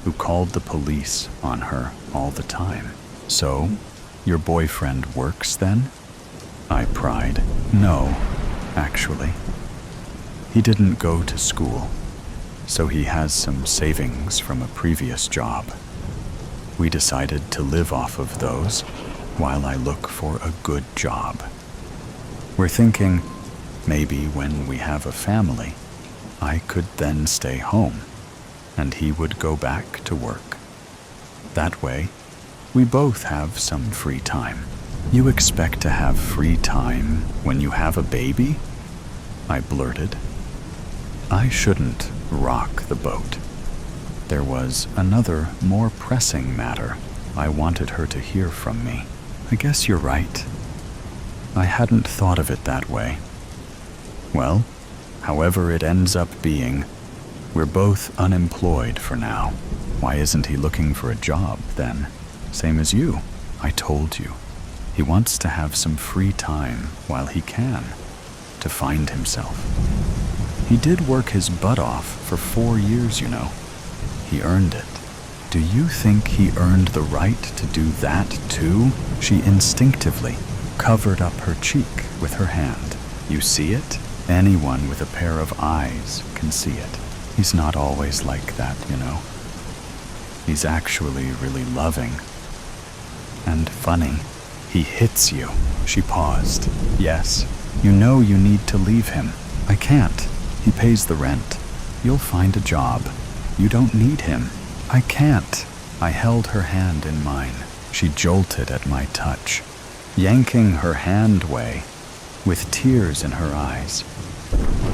who called the police on her all the time. So, your boyfriend works then? I pried. No, actually. He didn't go to school, so he has some savings from a previous job. We decided to live off of those while I look for a good job. We're thinking maybe when we have a family, I could then stay home and he would go back to work. That way, we both have some free time. You expect to have free time when you have a baby? I blurted. I shouldn't rock the boat. There was another, more pressing matter I wanted her to hear from me. I guess you're right. I hadn't thought of it that way. Well, however it ends up being, we're both unemployed for now. Why isn't he looking for a job, then? Same as you. I told you. He wants to have some free time while he can, to find himself. He did work his butt off for 4 years, you know. He earned it. Do you think he earned the right to do that too? She instinctively covered up her cheek with her hand. You see it? Anyone with a pair of eyes can see it. He's not always like that, you know. He's actually really loving. And funny. He hits you. She paused. Yes, you know you need to leave him. I can't. He pays the rent. You'll find a job. You don't need him. I can't. I held her hand in mine. She jolted at my touch, yanking her hand away, with tears in her eyes,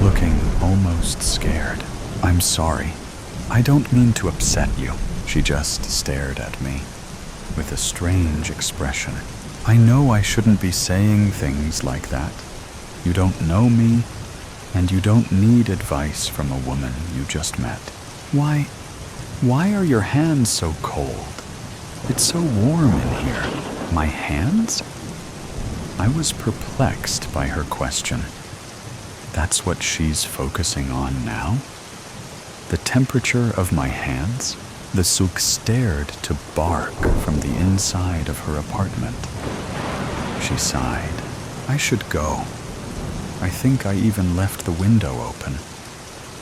looking almost scared. I'm sorry. I don't mean to upset you. She just stared at me with a strange expression. I know I shouldn't be saying things like that. You don't know me, and you don't need advice from a woman you just met. Why are your hands so cold? It's so warm in here. My hands? I was perplexed by her question. That's what she's focusing on now? The temperature of my hands? The souk stared to bark from the inside of her apartment. She sighed. I should go. I think I even left the window open.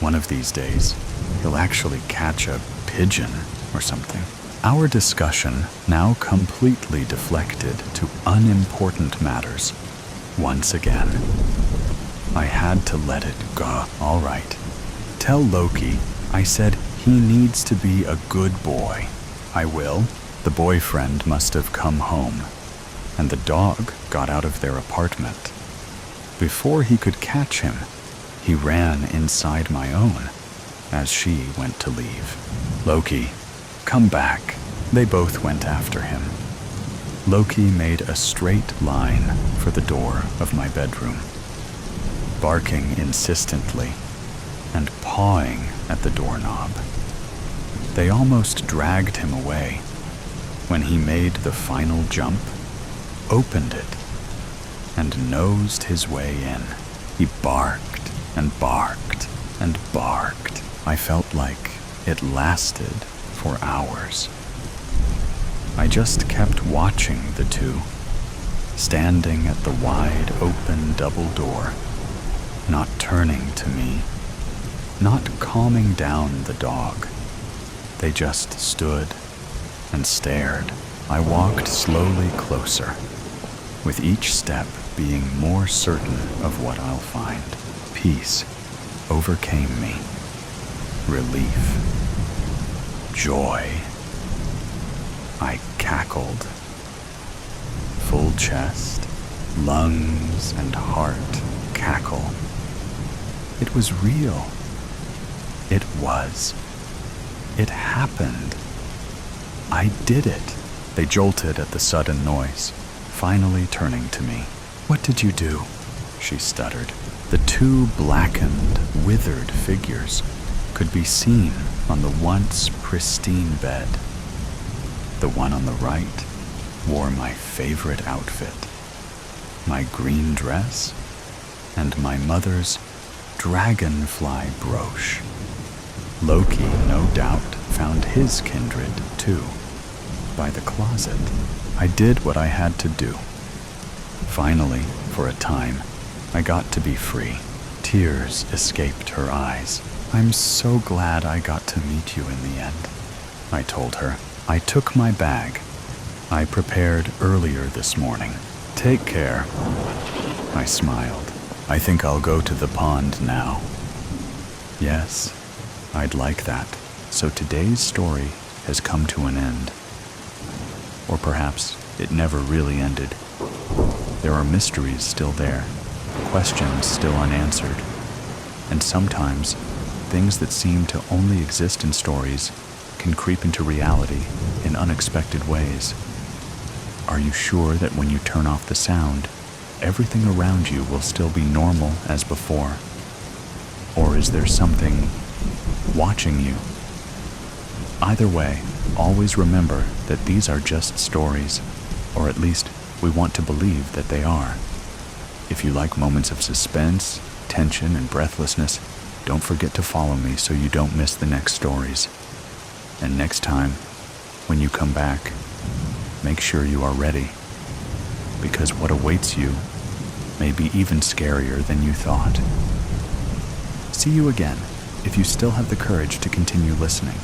One of these days, he'll actually catch a pigeon or something. Our discussion now completely deflected to unimportant matters. Once again, I had to let it go. All right. Tell Loki I said he needs to be a good boy. I will. The boyfriend must have come home, and the dog got out of their apartment. Before he could catch him, he ran inside my own as she went to leave. Loki, come back. They both went after him. Loki made a straight line for the door of my bedroom, barking insistently and pawing at the doorknob. They almost dragged him away when he made the final jump, opened it, and nosed his way in. He barked and barked and barked. I felt like it lasted for hours. I just kept watching the two, standing at the wide open double door, not turning to me, not calming down the dog. They just stood and stared. I walked slowly closer, with each step being more certain of what I'll find. Peace overcame me. Relief. Joy. I cackled. Full chest, lungs, and heart cackle. It was real. It was. It happened. I did it. They jolted at the sudden noise, finally turning to me. What did you do? She stuttered. The two blackened, withered figures could be seen on the once pristine bed. The one on the right wore my favorite outfit, my green dress, and my mother's dragonfly brooch. Loki, no doubt, found his kindred, too, by the closet. I did what I had to do. Finally, for a time, I got to be free. Tears escaped her eyes. I'm so glad I got to meet you in the end, I told her. I took my bag. I prepared earlier this morning. Take care. I smiled. I think I'll go to the pond now. Yes, I'd like that. So today's story has come to an end. Or perhaps it never really ended. There are mysteries still there, questions still unanswered, and sometimes things that seem to only exist in stories can creep into reality in unexpected ways. Are you sure that when you turn off the sound, everything around you will still be normal as before? Or is there something watching you? Either way, always remember that these are just stories, or at least we want to believe that they are. If you like moments of suspense, tension, and breathlessness, don't forget to follow me so you don't miss the next stories. And next time, when you come back, make sure you are ready, because what awaits you may be even scarier than you thought. See you again, if you still have the courage to continue listening.